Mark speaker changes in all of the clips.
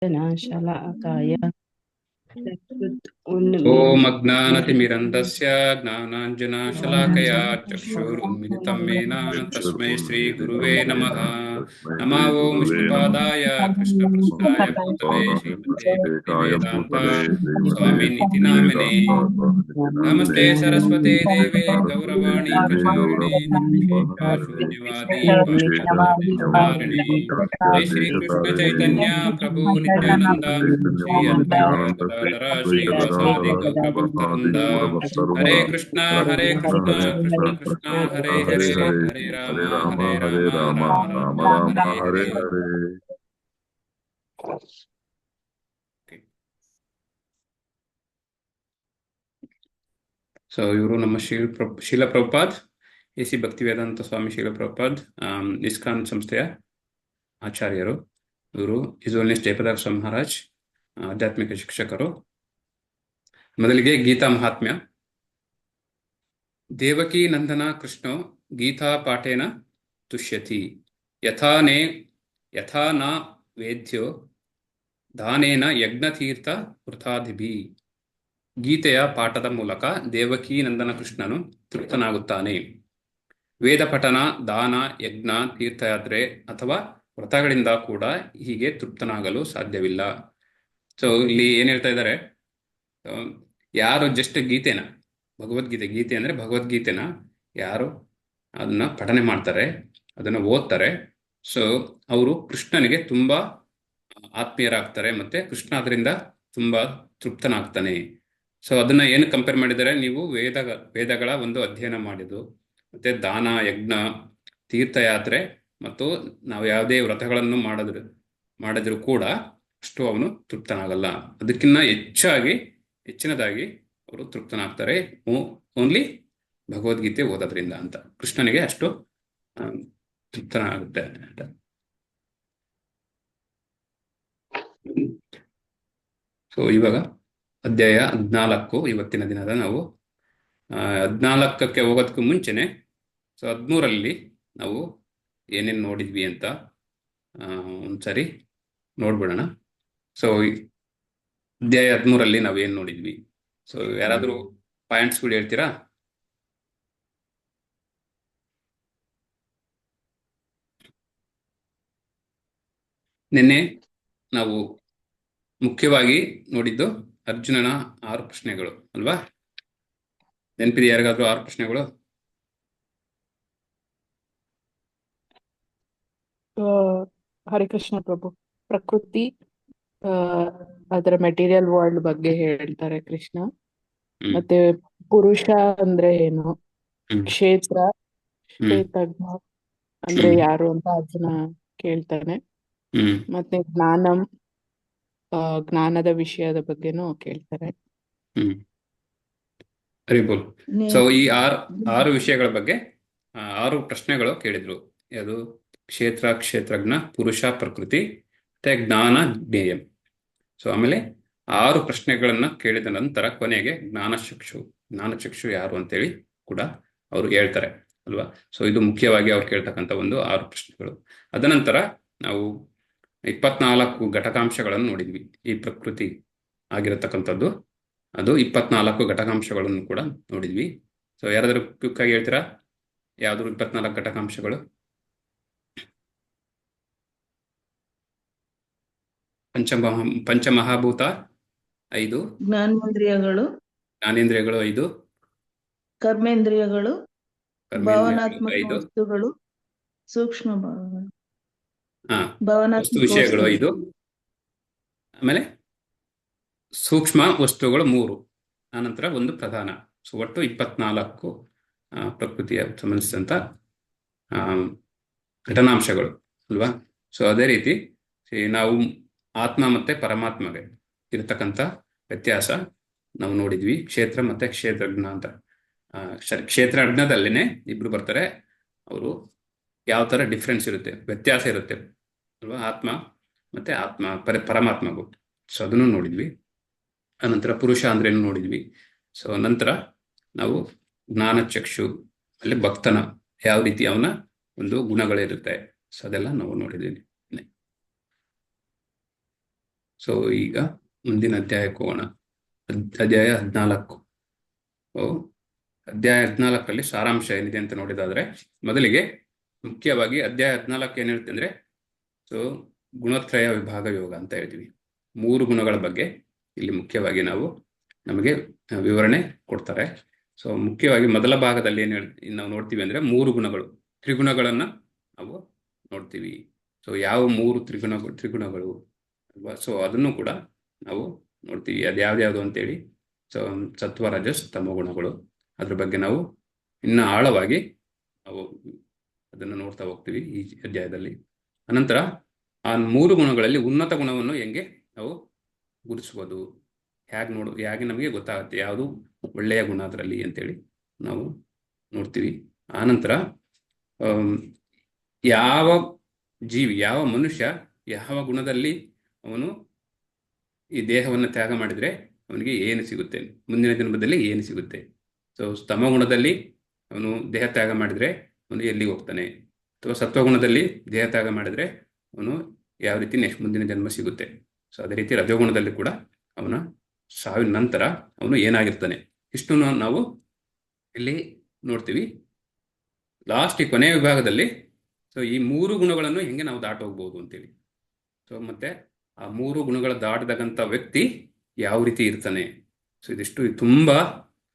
Speaker 1: शलाकाय
Speaker 2: ಓಂ ಅಜ್ಞಾನತಿಮಿರಂಧಸ್ಯ ಜ್ಞಾನಾಂಜನಶಲಾಕಯಾ ಚಕ್ಷುರುನ್ಮಿಲಿತಂ येन ತಸ್ಮೈ ಶ್ರೀ ಗುರುವೇ ನಮಃ. ನಮೋ ಓಂ ವಿಷ್ಣುಪಾದಾಯ ಕೃಷ್ಣಪ್ರಸ್ಥಾಯ ಭೂತಲೇ ಶ್ರೀಮತೆ ಭಕ್ತಿವೇದಾಂತ ಸ್ವಾಮಿನಿತಿ ನಾಮಿನೇ. ನಮಸ್ತೆ ಸರಸ್ವತಿ ದೇವೆ ಗೌರವಾಣಿ ಪ್ರಚಾರಿಣಿ ನಿರ್ವಿಶೇಷ ಶೂನ್ಯವಾದಿ ಪಾಶ್ಚಾತ್ಯದೇಶತಾರಿಣಿ. ಜೈ ಶ್ರೀ ಕೃಷ್ಣ ಚೈತನ್ಯ ಪ್ರಭು ನಿತ್ಯಾನಂದ ಶ್ರೀ ಅದ್ವೈತ ಗದಾಧರ ಶ್ರೀವಾಸಾದಿ ಗೌರ ಭಕ್ತವೃಂದ. ಹರೇ ಕೃಷ್ಣ ಕೃಷ್ಣ ಕೃಷ್ಣ ಹರೇ ಹರೇ, ಹರೇ ರಾಮ ರಾಮ ರಾಮ ಹರೇ ಹರೇ. ಸೊ ಇವರು ನಮ್ಮ ಶೀಲ ಪ್ರಭುಪಾದ್, ಎ.ಸಿ. ಭಕ್ತಿವೇದಾಂತ ಸ್ವಾಮಿ ಶೀಲ ಪ್ರಭುಪಾದ್ ಇಸ್ಕಾನ್ ಸಂಸ್ಥೆಯ ಆಚಾರ್ಯರು. ಇವರು ಇಜೋಲ್ನಿಸ್ ಜಯಪದಾರ್ ಸ್ವಾಮಿ ಮಹಾರಾಜ್ ಆಧ್ಯಾತ್ಮಿಕ ಶಿಕ್ಷಕರು. ಮೊದಲಿಗೆ ಗೀತಾ ಮಹಾತ್ಮ್ಯ. ದೇವಕೀ ನಂದನ ಕೃಷ್ಣೋ ಗೀತಾ ಪಾಠೇನ ತುಷ್ಯತಿ ಯಥಾ ನ ವೇದ್ಯೋ ದಾನೇನ ಯಜ್ಞತೀರ್ಥ ವೃಥಾಧಿಭಿ. ಗೀತೆಯ ಪಾಠದ ಮೂಲಕ ದೇವಕೀ ನಂದನ ಕೃಷ್ಣನು ತೃಪ್ತನಾಗುತ್ತಾನೆ. ವೇದ ಪಠನ, ದಾನ, ಯಜ್ಞ, ತೀರ್ಥಯಾತ್ರೆ ಅಥವಾ ವ್ರತಗಳಿಂದ ಕೂಡ ಹೀಗೆ ತೃಪ್ತನಾಗಲು ಸಾಧ್ಯವಿಲ್ಲ. ಸೊ ಇಲ್ಲಿ ಏನ್ ಹೇಳ್ತಾ ಇದ್ದಾರೆ, ಯಾರು ಜಸ್ಟ್ ಗೀತೆನ, ಗೀತೆ ಅಂದ್ರೆ ಭಗವದ್ಗೀತೆನ ಯಾರು ಅದನ್ನ ಪಠನೆ ಮಾಡ್ತಾರೆ, ಅದನ್ನ ಓದ್ತಾರೆ, ಸೊ ಅವರು ಕೃಷ್ಣನಿಗೆ ತುಂಬಾ ಆತ್ಮೀಯರಾಗ್ತಾರೆ, ಮತ್ತೆ ಕೃಷ್ಣ ಅದರಿಂದ ತುಂಬಾ ತೃಪ್ತನಾಗ್ತಾನೆ. ಸೊ ಅದನ್ನ ಏನು ಕಂಪೇರ್ ಮಾಡಿದರೆ, ನೀವು ವೇದಗಳ ಒಂದು ಅಧ್ಯಯನ ಮಾಡಿದ್ದು, ಮತ್ತೆ ದಾನ, ಯಜ್ಞ, ತೀರ್ಥಯಾತ್ರೆ ಮತ್ತು ನಾವು ಯಾವುದೇ ವ್ರತಗಳನ್ನು ಮಾಡಿದ್ರು ಕೂಡ ಅಷ್ಟು ಅವನು ತೃಪ್ತನಾಗಲ್ಲ. ಅದಕ್ಕಿಂತ ಹೆಚ್ಚಿನದಾಗಿ ಅವರು ತೃಪ್ತನಾಗ್ತಾರೆ ಓನ್ಲಿ ಭಗವದ್ಗೀತೆ ಓದೋದ್ರಿಂದ ಅಂತ. ಕೃಷ್ಣನಿಗೆ ಅಷ್ಟು ತೃಪ್ತನಾಗುತ್ತೆ ಅಂತ. ಸೊ ಇವಾಗ ಅಧ್ಯಾಯ 14 ಇವತ್ತಿನ ದಿನದ ನಾವು 14ಕ್ಕೆ ಹೋಗೋದಕ್ಕೂ ಮುಂಚೆನೆ ಸೊ 13ರಲ್ಲಿ ನಾವು ಏನೇನು ನೋಡಿದ್ವಿ ಅಂತ ಒಂದ್ಸರಿ ನೋಡ್ಬಿಡೋಣ. ಸೊ ಅಧ್ಯಾಯ 13ರಲ್ಲಿ ನಾವು ಏನ್ ನೋಡಿದ್ವಿ? ಸೊ ಯಾರಾದ್ರೂ ಪಾಯಿಂಟ್ಸ್ಗಳು ಹೇಳ್ತೀರಾ? ನಿನ್ನೆ ನಾವು ಮುಖ್ಯವಾಗಿ ನೋಡಿದ್ದು ಅರ್ಜುನನ 6 ಪ್ರಶ್ನೆಗಳು ಅಲ್ವಾ? ನೆನಪಿದೆ ಯಾರಿಗಾದ್ರೂ 6 ಪ್ರಶ್ನೆಗಳು?
Speaker 1: ಹರಿಕೃಷ್ಣ ಪ್ರಭು, ಪ್ರಕೃತಿ, ಅದರ ಮೆಟೀರಿಯಲ್ ವರ್ಲ್ಡ್ ಬಗ್ಗೆ ಹೇಳ್ತಾರೆ ಕೃಷ್ಣ. ಮತ್ತೆ ಪುರುಷ ಅಂದ್ರೆ ಏನು, ಕ್ಷೇತ್ರಜ್ಞ ಅಂದ್ರೆ ಯಾರು ಅಂತ ಅರ್ಜುನ ಕೇಳ್ತಾನೆ. ಮತ್ತೆ ಜ್ಞಾನದ ವಿಷಯದ ಬಗ್ಗೆನೂ ಕೇಳ್ತಾರೆ.
Speaker 2: ಸೊ ಈ 6 ವಿಷಯಗಳ ಬಗ್ಗೆ 6 ಪ್ರಶ್ನೆಗಳು ಕೇಳಿದ್ರು. ಯಾವುದು? ಕ್ಷೇತ್ರಜ್ಞ, ಪುರುಷ, ಪ್ರಕೃತಿ, ಮತ್ತೆ ಜ್ಞಾನ, ಜ್ಞೇಯಂ. ಸೊ ಆಮೇಲೆ 6 ಪ್ರಶ್ನೆಗಳನ್ನ ಕೇಳಿದ ನಂತರ ಕೊನೆಗೆ ಜ್ಞಾನಚಕ್ಷು ಯಾರು ಅಂತೇಳಿ ಕೂಡ ಅವರು ಹೇಳ್ತಾರೆ ಅಲ್ವಾ? ಸೊ ಇದು ಮುಖ್ಯವಾಗಿ ಅವ್ರು ಕೇಳ್ತಕ್ಕಂಥ ಒಂದು 6 ಪ್ರಶ್ನೆಗಳು. ಅದನಂತರ ನಾವು 24 ಘಟಕಾಂಶಗಳನ್ನು ನೋಡಿದ್ವಿ. ಈ ಪ್ರಕೃತಿ ಆಗಿರತಕ್ಕಂಥದ್ದು ಅದು 24 ಘಟಕಾಂಶಗಳನ್ನು ಕೂಡ ನೋಡಿದ್ವಿ. ಸೊ ಯಾರಾದ್ರೂ ಕ್ವಿಕ್ ಆಗಿ ಹೇಳ್ತೀರಾ ಯಾವ್ದು 24 ಘಟಕಾಂಶಗಳು? ಪಂಚಮಹಾಭೂತ 5,
Speaker 3: ಜ್ಞಾನೇಂದ್ರಿಯಗಳು
Speaker 2: 5,
Speaker 3: ಕರ್ಮೇಂದ್ರಿಯಗಳು, ಭಾವನಾತ್ಮಕ ವಸ್ತುಗಳು, ಸೂಕ್ಷ್ಮ
Speaker 2: ವಸ್ತು ವಿಷಯಗಳು 5, ಆಮೇಲೆ ಸೂಕ್ಷ್ಮ ವಸ್ತುಗಳು 3, ಆನಂತರ ಒಂದು ಪ್ರಧಾನ. ಸೊ ಒಟ್ಟು 24 ಪ್ರಕೃತಿಯ ಸಂಬಂಧಿಸಿದಂತ ಘಟನಾಂಶಗಳು ಅಲ್ವಾ? ಸೊ ಅದೇ ರೀತಿ ನಾವು ಆತ್ಮ ಮತ್ತೆ ಪರಮಾತ್ಮಗೆ ಇರತಕ್ಕಂಥ ವ್ಯತ್ಯಾಸ ನಾವು ನೋಡಿದ್ವಿ. ಕ್ಷೇತ್ರ ಮತ್ತೆ ಕ್ಷೇತ್ರಜ್ಞ ಅಂತ. ಕ್ಷೇತ್ರಜ್ಞದಲ್ಲಿನೇ ಇಬ್ರು ಬರ್ತಾರೆ. ಅವರು ಯಾವ ತರ ಡಿಫ್ರೆನ್ಸ್ ಇರುತ್ತೆ, ವ್ಯತ್ಯಾಸ ಇರುತ್ತೆ ಅಲ್ವಾ? ಆತ್ಮ ಮತ್ತೆ ಪರಮಾತ್ಮಗೂ. ಸೊ ಅದನ್ನು ನೋಡಿದ್ವಿ. ಅನಂತರ ಪುರುಷ ಅಂದ್ರೇನು ನೋಡಿದ್ವಿ. ಸೊ ನಂತರ ನಾವು ಜ್ಞಾನಚಕ್ಷು ಅಲ್ಲಿ ಭಕ್ತನ ಯಾವ ರೀತಿ ಅವನ ಒಂದು ಗುಣಗಳಿರುತ್ತೆ, ಸೊ ಅದೆಲ್ಲ ನಾವು ನೋಡಿದ್ದೀವಿ. ಸೊ ಈಗ ಮುಂದಿನ ಅಧ್ಯಾಯಕ್ಕೆ ಹೋಗೋಣ. ಅಧ್ಯಾಯ 14. ಅಧ್ಯಾಯ 14ರಲ್ಲಿ ಸಾರಾಂಶ ಏನಿದೆ ಅಂತ ನೋಡಿದಾದ್ರೆ, ಮೊದಲಿಗೆ ಮುಖ್ಯವಾಗಿ ಅಧ್ಯಾಯ 14 ಏನ್ ಹೇಳ್ತೆ ಅಂದ್ರೆ, ಸೊ ಗುಣತ್ರಯ ವಿಭಾಗ ಯೋಗ ಅಂತ ಹೇಳ್ತೀವಿ. 3 ಗುಣಗಳ ಬಗ್ಗೆ ಇಲ್ಲಿ ಮುಖ್ಯವಾಗಿ ನಮಗೆ ವಿವರಣೆ ಕೊಡ್ತಾರೆ. ಸೊ ಮುಖ್ಯವಾಗಿ ಮೊದಲ ಭಾಗದಲ್ಲಿ ನಾವು ನೋಡ್ತೀವಿ ಅಂದ್ರೆ 3 ಗುಣಗಳು, ತ್ರಿಗುಣಗಳನ್ನ ನಾವು ನೋಡ್ತೀವಿ. ಸೊ ಯಾವ 3 ತ್ರಿಗುಣಗಳು ಅಲ್ವಾ? ಸೊ ಅದನ್ನು ಕೂಡ ನಾವು ನೋಡ್ತೀವಿ, ಅದು ಯಾವ್ದ್ಯಾವ್ದು ಅಂತೇಳಿ. ಸೊ ಸತ್ವ ರಜಸ್ ತಮೋ ಗುಣಗಳು, ಅದ್ರ ಬಗ್ಗೆ ನಾವು ಇನ್ನು ಆಳವಾಗಿ ನಾವು ಅದನ್ನು ನೋಡ್ತಾ ಹೋಗ್ತೀವಿ ಈ ಅಧ್ಯಾಯದಲ್ಲಿ. ಅನಂತರ ಆ 3 ಗುಣಗಳಲ್ಲಿ ಉನ್ನತ ಗುಣವನ್ನು ಹೆಂಗೆ ನಾವು ಗುರುತಿಸ್ಬೋದು, ಹೇಗೆ ನಮಗೆ ಗೊತ್ತಾಗುತ್ತೆ ಯಾವುದು ಒಳ್ಳೆಯ ಗುಣ ಅದರಲ್ಲಿ ಅಂತೇಳಿ ನಾವು ನೋಡ್ತೀವಿ. ಆನಂತರ ಯಾವ ಜೀವಿ, ಯಾವ ಮನುಷ್ಯ, ಯಾವ ಗುಣದಲ್ಲಿ ಅವನು ಈ ದೇಹವನ್ನು ತ್ಯಾಗ ಮಾಡಿದ್ರೆ ಅವನಿಗೆ ಏನು ಸಿಗುತ್ತೆ, ಮುಂದಿನ ಜನ್ಮದಲ್ಲಿ ಏನು ಸಿಗುತ್ತೆ. ಸೊ ತಮಗುಣದಲ್ಲಿ ಅವನು ದೇಹ ತ್ಯಾಗ ಮಾಡಿದ್ರೆ ಅವನು ಎಲ್ಲಿಗೆ ಹೋಗ್ತಾನೆ, ಅಥವಾ ಸತ್ವಗುಣದಲ್ಲಿ ದೇಹ ತ್ಯಾಗ ಮಾಡಿದ್ರೆ ಅವನು ಯಾವ ರೀತಿ ನೆಕ್ಸ್ಟ್ ಮುಂದಿನ ಜನ್ಮ ಸಿಗುತ್ತೆ. ಸೊ ಅದೇ ರೀತಿ ರಜೋಗುಣದಲ್ಲಿ ಕೂಡ ಅವನ ಸಾವಿನ ನಂತರ ಅವನು ಏನಾಗಿರ್ತಾನೆ, ಇಷ್ಟು ನಾವು ಇಲ್ಲಿ ನೋಡ್ತೀವಿ. ಲಾಸ್ಟ್ ಈ ಕೊನೆಯ ವಿಭಾಗದಲ್ಲಿ ಸೊ ಈ 3 ಗುಣಗಳನ್ನು ಹೆಂಗೆ ನಾವು ದಾಟ ಹೋಗ್ಬೋದು ಅಂತೇಳಿ. ಸೊ ಮತ್ತೆ ಆ 3 ಗುಣಗಳ ದಾಟದಂಥ ವ್ಯಕ್ತಿ ಯಾವ ರೀತಿ ಇರ್ತಾನೆ. ಸೊ ಇದಿಷ್ಟು ತುಂಬಾ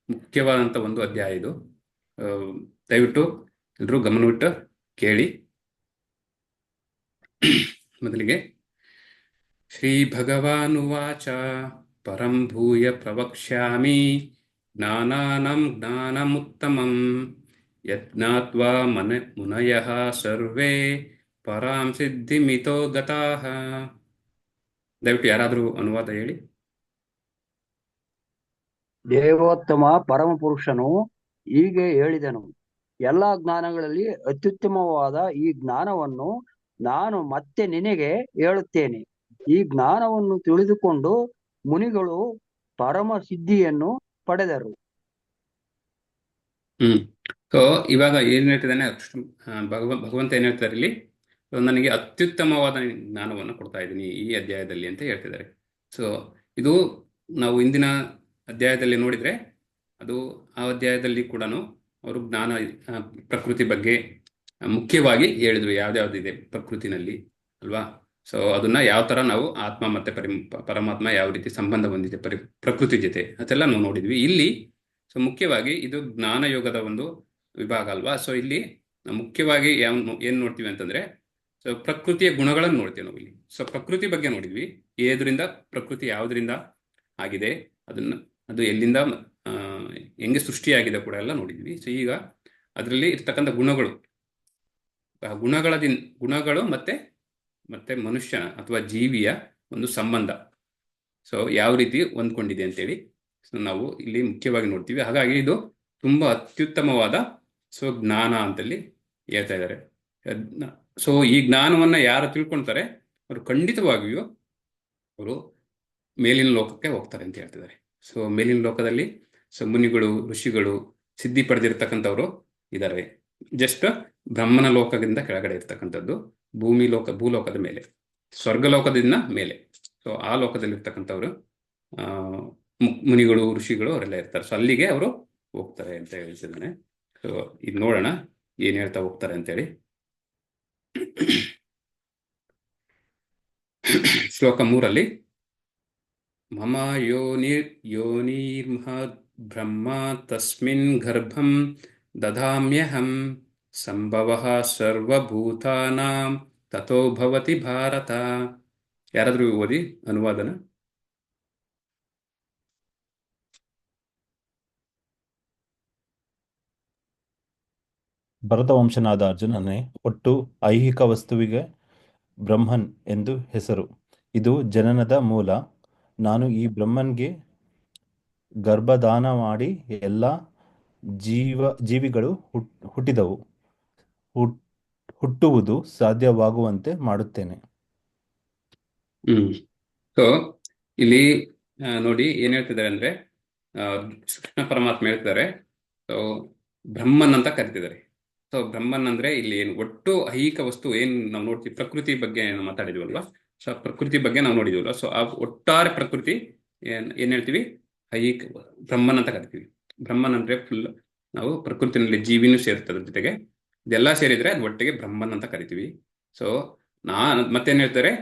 Speaker 2: ಮುಖ್ಯವಾದಂಥ ಒಂದು ಅಧ್ಯಾಯ ಇದು. ದಯವಿಟ್ಟು ಎಲ್ಲರೂ ಗಮನವಿಟ್ಟು ಕೇಳಿ. ಮೊದಲಿಗೆ ಶ್ರೀ ಭಗವಾನುವಾಚ ಪರಂ ಭೂಯ ಪ್ರವಕ್ಷ್ಯಾಮಿ ಜ್ಞಾನಾನಂ ಜ್ಞಾನಮುತ್ತಮಂ ಯಜ್ಞಾತ್ವಾ ಮುನಯಃ ಸರ್ವೇ ಪರಾಂ ಸಿದ್ಧಿಮಿತೋ ಗತಾಃ. ದಯವಿಟ್ಟು ಯಾರಾದರೂ ಅನುವಾದ ಹೇಳಿ.
Speaker 4: ದೇವೋತ್ತಮ ಪರಮ ಪುರುಷನು ಹೀಗೆ ಹೇಳಿದನು, ಎಲ್ಲಾ ಜ್ಞಾನಗಳಲ್ಲಿ ಅತ್ಯುತ್ತಮವಾದ ಈ ಜ್ಞಾನವನ್ನು ನಾನು ಮತ್ತೆ ನಿನಗೆ ಹೇಳುತ್ತೇನೆ. ಈ ಜ್ಞಾನವನ್ನು ತಿಳಿದುಕೊಂಡು ಮುನಿಗಳು ಪರಮ ಸಿದ್ಧಿಯನ್ನು ಪಡೆದರು.
Speaker 2: ಸೊ ಇವಾಗ ಏನ್ ಹೇಳ್ತಿದ್ದಾನೆ ಭಗವಂತ ಏನ್ ಹೇಳ್ತಾರೆ ಇಲ್ಲಿ, ನನಗೆ ಅತ್ಯುತ್ತಮವಾದ ಜ್ಞಾನವನ್ನು ಕೊಡ್ತಾ ಇದ್ದೀನಿ ಈ ಅಧ್ಯಾಯದಲ್ಲಿ ಅಂತ ಹೇಳ್ತಿದ್ದಾರೆ. ಸೊ ಇದು ನಾವು ಇಂದಿನ ಅಧ್ಯಾಯದಲ್ಲಿ ನೋಡಿದ್ರೆ, ಅದು ಆ ಅಧ್ಯಾಯದಲ್ಲಿ ಕೂಡ ಅವರು ಜ್ಞಾನ ಪ್ರಕೃತಿ ಬಗ್ಗೆ ಮುಖ್ಯವಾಗಿ ಹೇಳಿದ್ರು, ಯಾವ್ದ್ಯಾವ್ದಿದೆ ಪ್ರಕೃತಿನಲ್ಲಿ ಅಲ್ವಾ. ಸೊ ಅದನ್ನ ಯಾವ ತರ ನಾವು ಆತ್ಮ ಮತ್ತೆ ಪರಮಾತ್ಮ ಯಾವ ರೀತಿ ಸಂಬಂಧ ಹೊಂದಿದೆ ಪ್ರಕೃತಿ ಜೊತೆ ಅದೆಲ್ಲ ನಾವು ನೋಡಿದ್ವಿ. ಇಲ್ಲಿ ಸೊ ಮುಖ್ಯವಾಗಿ ಇದು ಜ್ಞಾನ ಯೋಗದ ಒಂದು ವಿಭಾಗ ಅಲ್ವಾ. ಸೊ ಇಲ್ಲಿ ನಾವು ಮುಖ್ಯವಾಗಿ ಏನ್ ನೋಡ್ತೀವಿ ಅಂತಂದ್ರೆ, ಸೊ ಪ್ರಕೃತಿಯ ಗುಣಗಳನ್ನು ನೋಡ್ತೀವಿ ನಾವು ಇಲ್ಲಿ. ಸೊ ಪ್ರಕೃತಿ ಬಗ್ಗೆ ನೋಡಿದ್ವಿ, ಏದ್ರಿಂದ ಪ್ರಕೃತಿ ಯಾವುದರಿಂದ ಆಗಿದೆ, ಅದು ಎಲ್ಲಿಂದ ಹೆಂಗೆ ಸೃಷ್ಟಿಯಾಗಿದೆ ಕೂಡ ಎಲ್ಲ ನೋಡಿದ್ವಿ. ಸೊ ಈಗ ಅದರಲ್ಲಿ ಇರ್ತಕ್ಕಂಥ ಗುಣಗಳು ಮತ್ತೆ ಮನುಷ್ಯನ ಅಥವಾ ಜೀವಿಯ ಒಂದು ಸಂಬಂಧ ಸೊ ಯಾವ ರೀತಿ ಹೊಂದ್ಕೊಂಡಿದೆ ಅಂತೇಳಿ ಸೊ ನಾವು ಇಲ್ಲಿ ಮುಖ್ಯವಾಗಿ ನೋಡ್ತೀವಿ. ಹಾಗಾಗಿ ಇದು ತುಂಬಾ ಅತ್ಯುತ್ತಮವಾದ ಸೊ ಜ್ಞಾನ ಅಂತಲ್ಲಿ ಹೇಳ್ತಾ ಇದ್ದಾರೆ. ಸೊ ಈ ಜ್ಞಾನವನ್ನ ಯಾರು ತಿಳ್ಕೊಳ್ತಾರೆ ಅವರು ಖಂಡಿತವಾಗಿಯೂ ಅವರು ಮೇಲಿನ ಲೋಕಕ್ಕೆ ಹೋಗ್ತಾರೆ ಅಂತ ಹೇಳ್ತಿದ್ದಾರೆ. ಸೊ ಮೇಲಿನ ಲೋಕದಲ್ಲಿ ಸೊ ಮುನಿಗಳು, ಋಷಿಗಳು, ಸಿದ್ಧಿ ಪಡೆದಿರ್ತಕ್ಕಂಥವ್ರು ಇದ್ದಾರೆ. ಜಸ್ಟ್ ಬ್ರಹ್ಮನ ಲೋಕದಿಂದ ಕೆಳಗಡೆ ಇರ್ತಕ್ಕಂಥದ್ದು ಭೂಲೋಕದ ಮೇಲೆ, ಸ್ವರ್ಗಲೋಕದಿಂದ ಮೇಲೆ. ಸೊ ಆ ಲೋಕದಲ್ಲಿ ಇರ್ತಕ್ಕಂಥವ್ರು ಮುನಿಗಳು, ಋಷಿಗಳು ಅವರೆಲ್ಲ ಇರ್ತಾರೆ. ಸೊ ಅಲ್ಲಿಗೆ ಅವರು ಹೋಗ್ತಾರೆ ಅಂತ ಹೇಳ್ತಿದ್ದಾನೆ. ಸೊ ಈಗ ನೋಡೋಣ ಏನ್ ಹೇಳ್ತಾ ಹೋಗ್ತಾರೆ ಅಂತೇಳಿ. ಶ್ಲೋಕ 3 ಮಮ ಯೋನಿರ್ಮಹದ್ ಬ್ರಹ್ಮ ತಸ್ಮಿನ್ ಗರ್ಭಂ ದಧಾಮ್ಯಹಂ ಸಂಭವಃ ಸರ್ವಭೂತಾನಾಂ ತಥೋ ಭವತಿ ಭಾರತ. ಯಾರಾದ್ರೂ ಓದಿ ಅನುವಾದನ.
Speaker 5: ಭರತವಂಶನಾದ ಅರ್ಜುನನೇ, ಒಟ್ಟು ಐಹಿಕ ವಸ್ತುವಿಗೆ ಬ್ರಹ್ಮನ್ ಎಂದು ಹೆಸರು. ಇದು ಜನನದ ಮೂಲ. ನಾನು ಈ ಬ್ರಹ್ಮನ್ಗೆ ಗರ್ಭದಾನ ಮಾಡಿ ಎಲ್ಲ ಜೀವಿಗಳು ಹುಟ್ಟಿದವು, ಹುಟ್ಟುವುದು ಸಾಧ್ಯವಾಗುವಂತೆ ಮಾಡುತ್ತೇನೆ.
Speaker 2: ಸೊ ಇಲ್ಲಿ ನೋಡಿ ಏನ್ ಹೇಳ್ತಿದ್ದಾರೆ ಅಂದ್ರೆ, ಕೃಷ್ಣ ಪರಮಾತ್ಮ ಹೇಳ್ತಿದ್ದಾರೆ ಸೊ ಬ್ರಹ್ಮನ್ ಅಂತ ಕರಿತಿದ್ದಾರೆ. ಸೊ ಬ್ರಹ್ಮನ್ ಅಂದ್ರೆ ಇಲ್ಲಿ ಏನು ಒಟ್ಟು ಐಹಿಕ ವಸ್ತು ಏನ್ ನಾವು ನೋಡ್ತೀವಿ, ಪ್ರಕೃತಿ ಬಗ್ಗೆ ಮಾತಾಡಿದ್ವಲ್ವಾ. ಸೊ ಆ ಪ್ರಕೃತಿ ಬಗ್ಗೆ ನಾವು ನೋಡಿದ್ವಲ್ಲ, ಸೊ ಆ ಒಟ್ಟಾರೆ ಪ್ರಕೃತಿ ಏನ್ ಹೇಳ್ತೀವಿ, ಐಹಿಕ ಬ್ರಹ್ಮನ್ ಅಂತ ಕರಿತೀವಿ. ಬ್ರಹ್ಮನ್ ಅಂದ್ರೆ ಫುಲ್ ನಾವು ಪ್ರಕೃತಿನಲ್ಲಿ ಜೀವಿನೂ ಸೇರ್ತದೆ ಜೊತೆಗೆ, ಇದೆಲ್ಲ ಸೇರಿದ್ರೆ ಅದು ಒಟ್ಟಿಗೆ ಬ್ರಹ್ಮನ್ ಅಂತ ಕರಿತೀವಿ. ಸೊ ಮತ್ತೇನ್ ಹೇಳ್ತಾರೆ,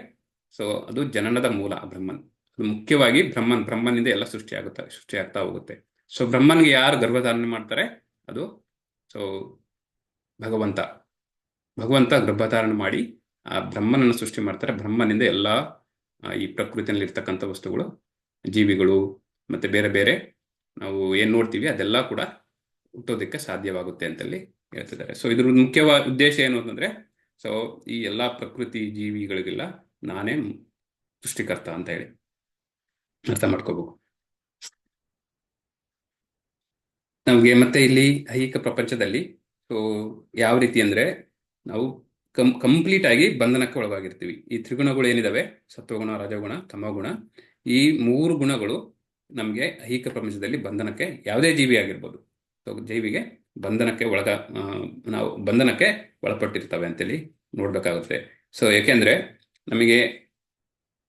Speaker 2: ಸೊ ಅದು ಜನನದ ಮೂಲ ಬ್ರಹ್ಮನ್. ಅದು ಮುಖ್ಯವಾಗಿ ಬ್ರಹ್ಮನಿಂದ ಎಲ್ಲ ಸೃಷ್ಟಿಯಾಗ್ತಾ ಹೋಗುತ್ತೆ. ಸೊ ಬ್ರಹ್ಮನ್ಗೆ ಯಾರು ಗರ್ಭಧಾರಣೆ ಮಾಡ್ತಾರೆ, ಅದು ಸೊ ಭಗವಂತ ಗರ್ಭಧಾರಣೆ ಮಾಡಿ ಆ ಬ್ರಹ್ಮನನ್ನು ಸೃಷ್ಟಿ ಮಾಡ್ತಾರೆ. ಬ್ರಹ್ಮನಿಂದ ಎಲ್ಲ ಈ ಪ್ರಕೃತಿಯಲ್ಲಿ ಇರ್ತಕ್ಕಂಥ ವಸ್ತುಗಳು, ಜೀವಿಗಳು ಮತ್ತೆ ಬೇರೆ ಬೇರೆ ನಾವು ಏನ್ ನೋಡ್ತೀವಿ ಅದೆಲ್ಲ ಕೂಡ ಹುಟ್ಟೋದಕ್ಕೆ ಸಾಧ್ಯವಾಗುತ್ತೆ ಅಂತಲ್ಲಿ ಹೇಳ್ತಿದ್ದಾರೆ. ಸೊ ಇದ್ರ ಮುಖ್ಯವಾದ ಉದ್ದೇಶ ಏನು ಅಂತಂದ್ರೆ, ಸೊ ಈ ಎಲ್ಲಾ ಪ್ರಕೃತಿ ಜೀವಿಗಳಿಗೆಲ್ಲ ನಾನೇ ಸೃಷ್ಟಿಕರ್ತ ಅಂತ ಹೇಳಿ ಅರ್ಥ ಮಾಡ್ಕೋಬೇಕು. ನಮ್ಗೆ ಮತ್ತೆ ಇಲ್ಲಿ ಐಹಿಕ ಪ್ರಪಂಚದಲ್ಲಿ ಸೊ ಯಾವ ರೀತಿ ಅಂದ್ರೆ, ನಾವು ಕಂಪ್ಲೀಟ್ ಆಗಿ ಬಂಧನಕ್ಕೆ ಒಳಗಾಗಿರ್ತೀವಿ. ಈ ತ್ರಿಗುಣಗಳು ಏನಿದಾವೆ, ಸತ್ವಗುಣ, ರಜಗುಣ, ತಮಗುಣ, ಈ 3 ಗುಣಗಳು ನಮ್ಗೆ ಐಹಿಕ ಪ್ರಪಂಚದಲ್ಲಿ ಬಂಧನಕ್ಕೆ, ಯಾವುದೇ ಜೀವಿ ಆಗಿರ್ಬೋದು, ಸೊ ಜೀವಿಗೆ ನಾವು ಬಂಧನಕ್ಕೆ ಒಳಪಟ್ಟಿರ್ತವೆ ಅಂತೇಳಿ ನೋಡ್ಬೇಕಾಗುತ್ತೆ. ಸೊ ಯಾಕೆಂದ್ರೆ ನಮಗೆ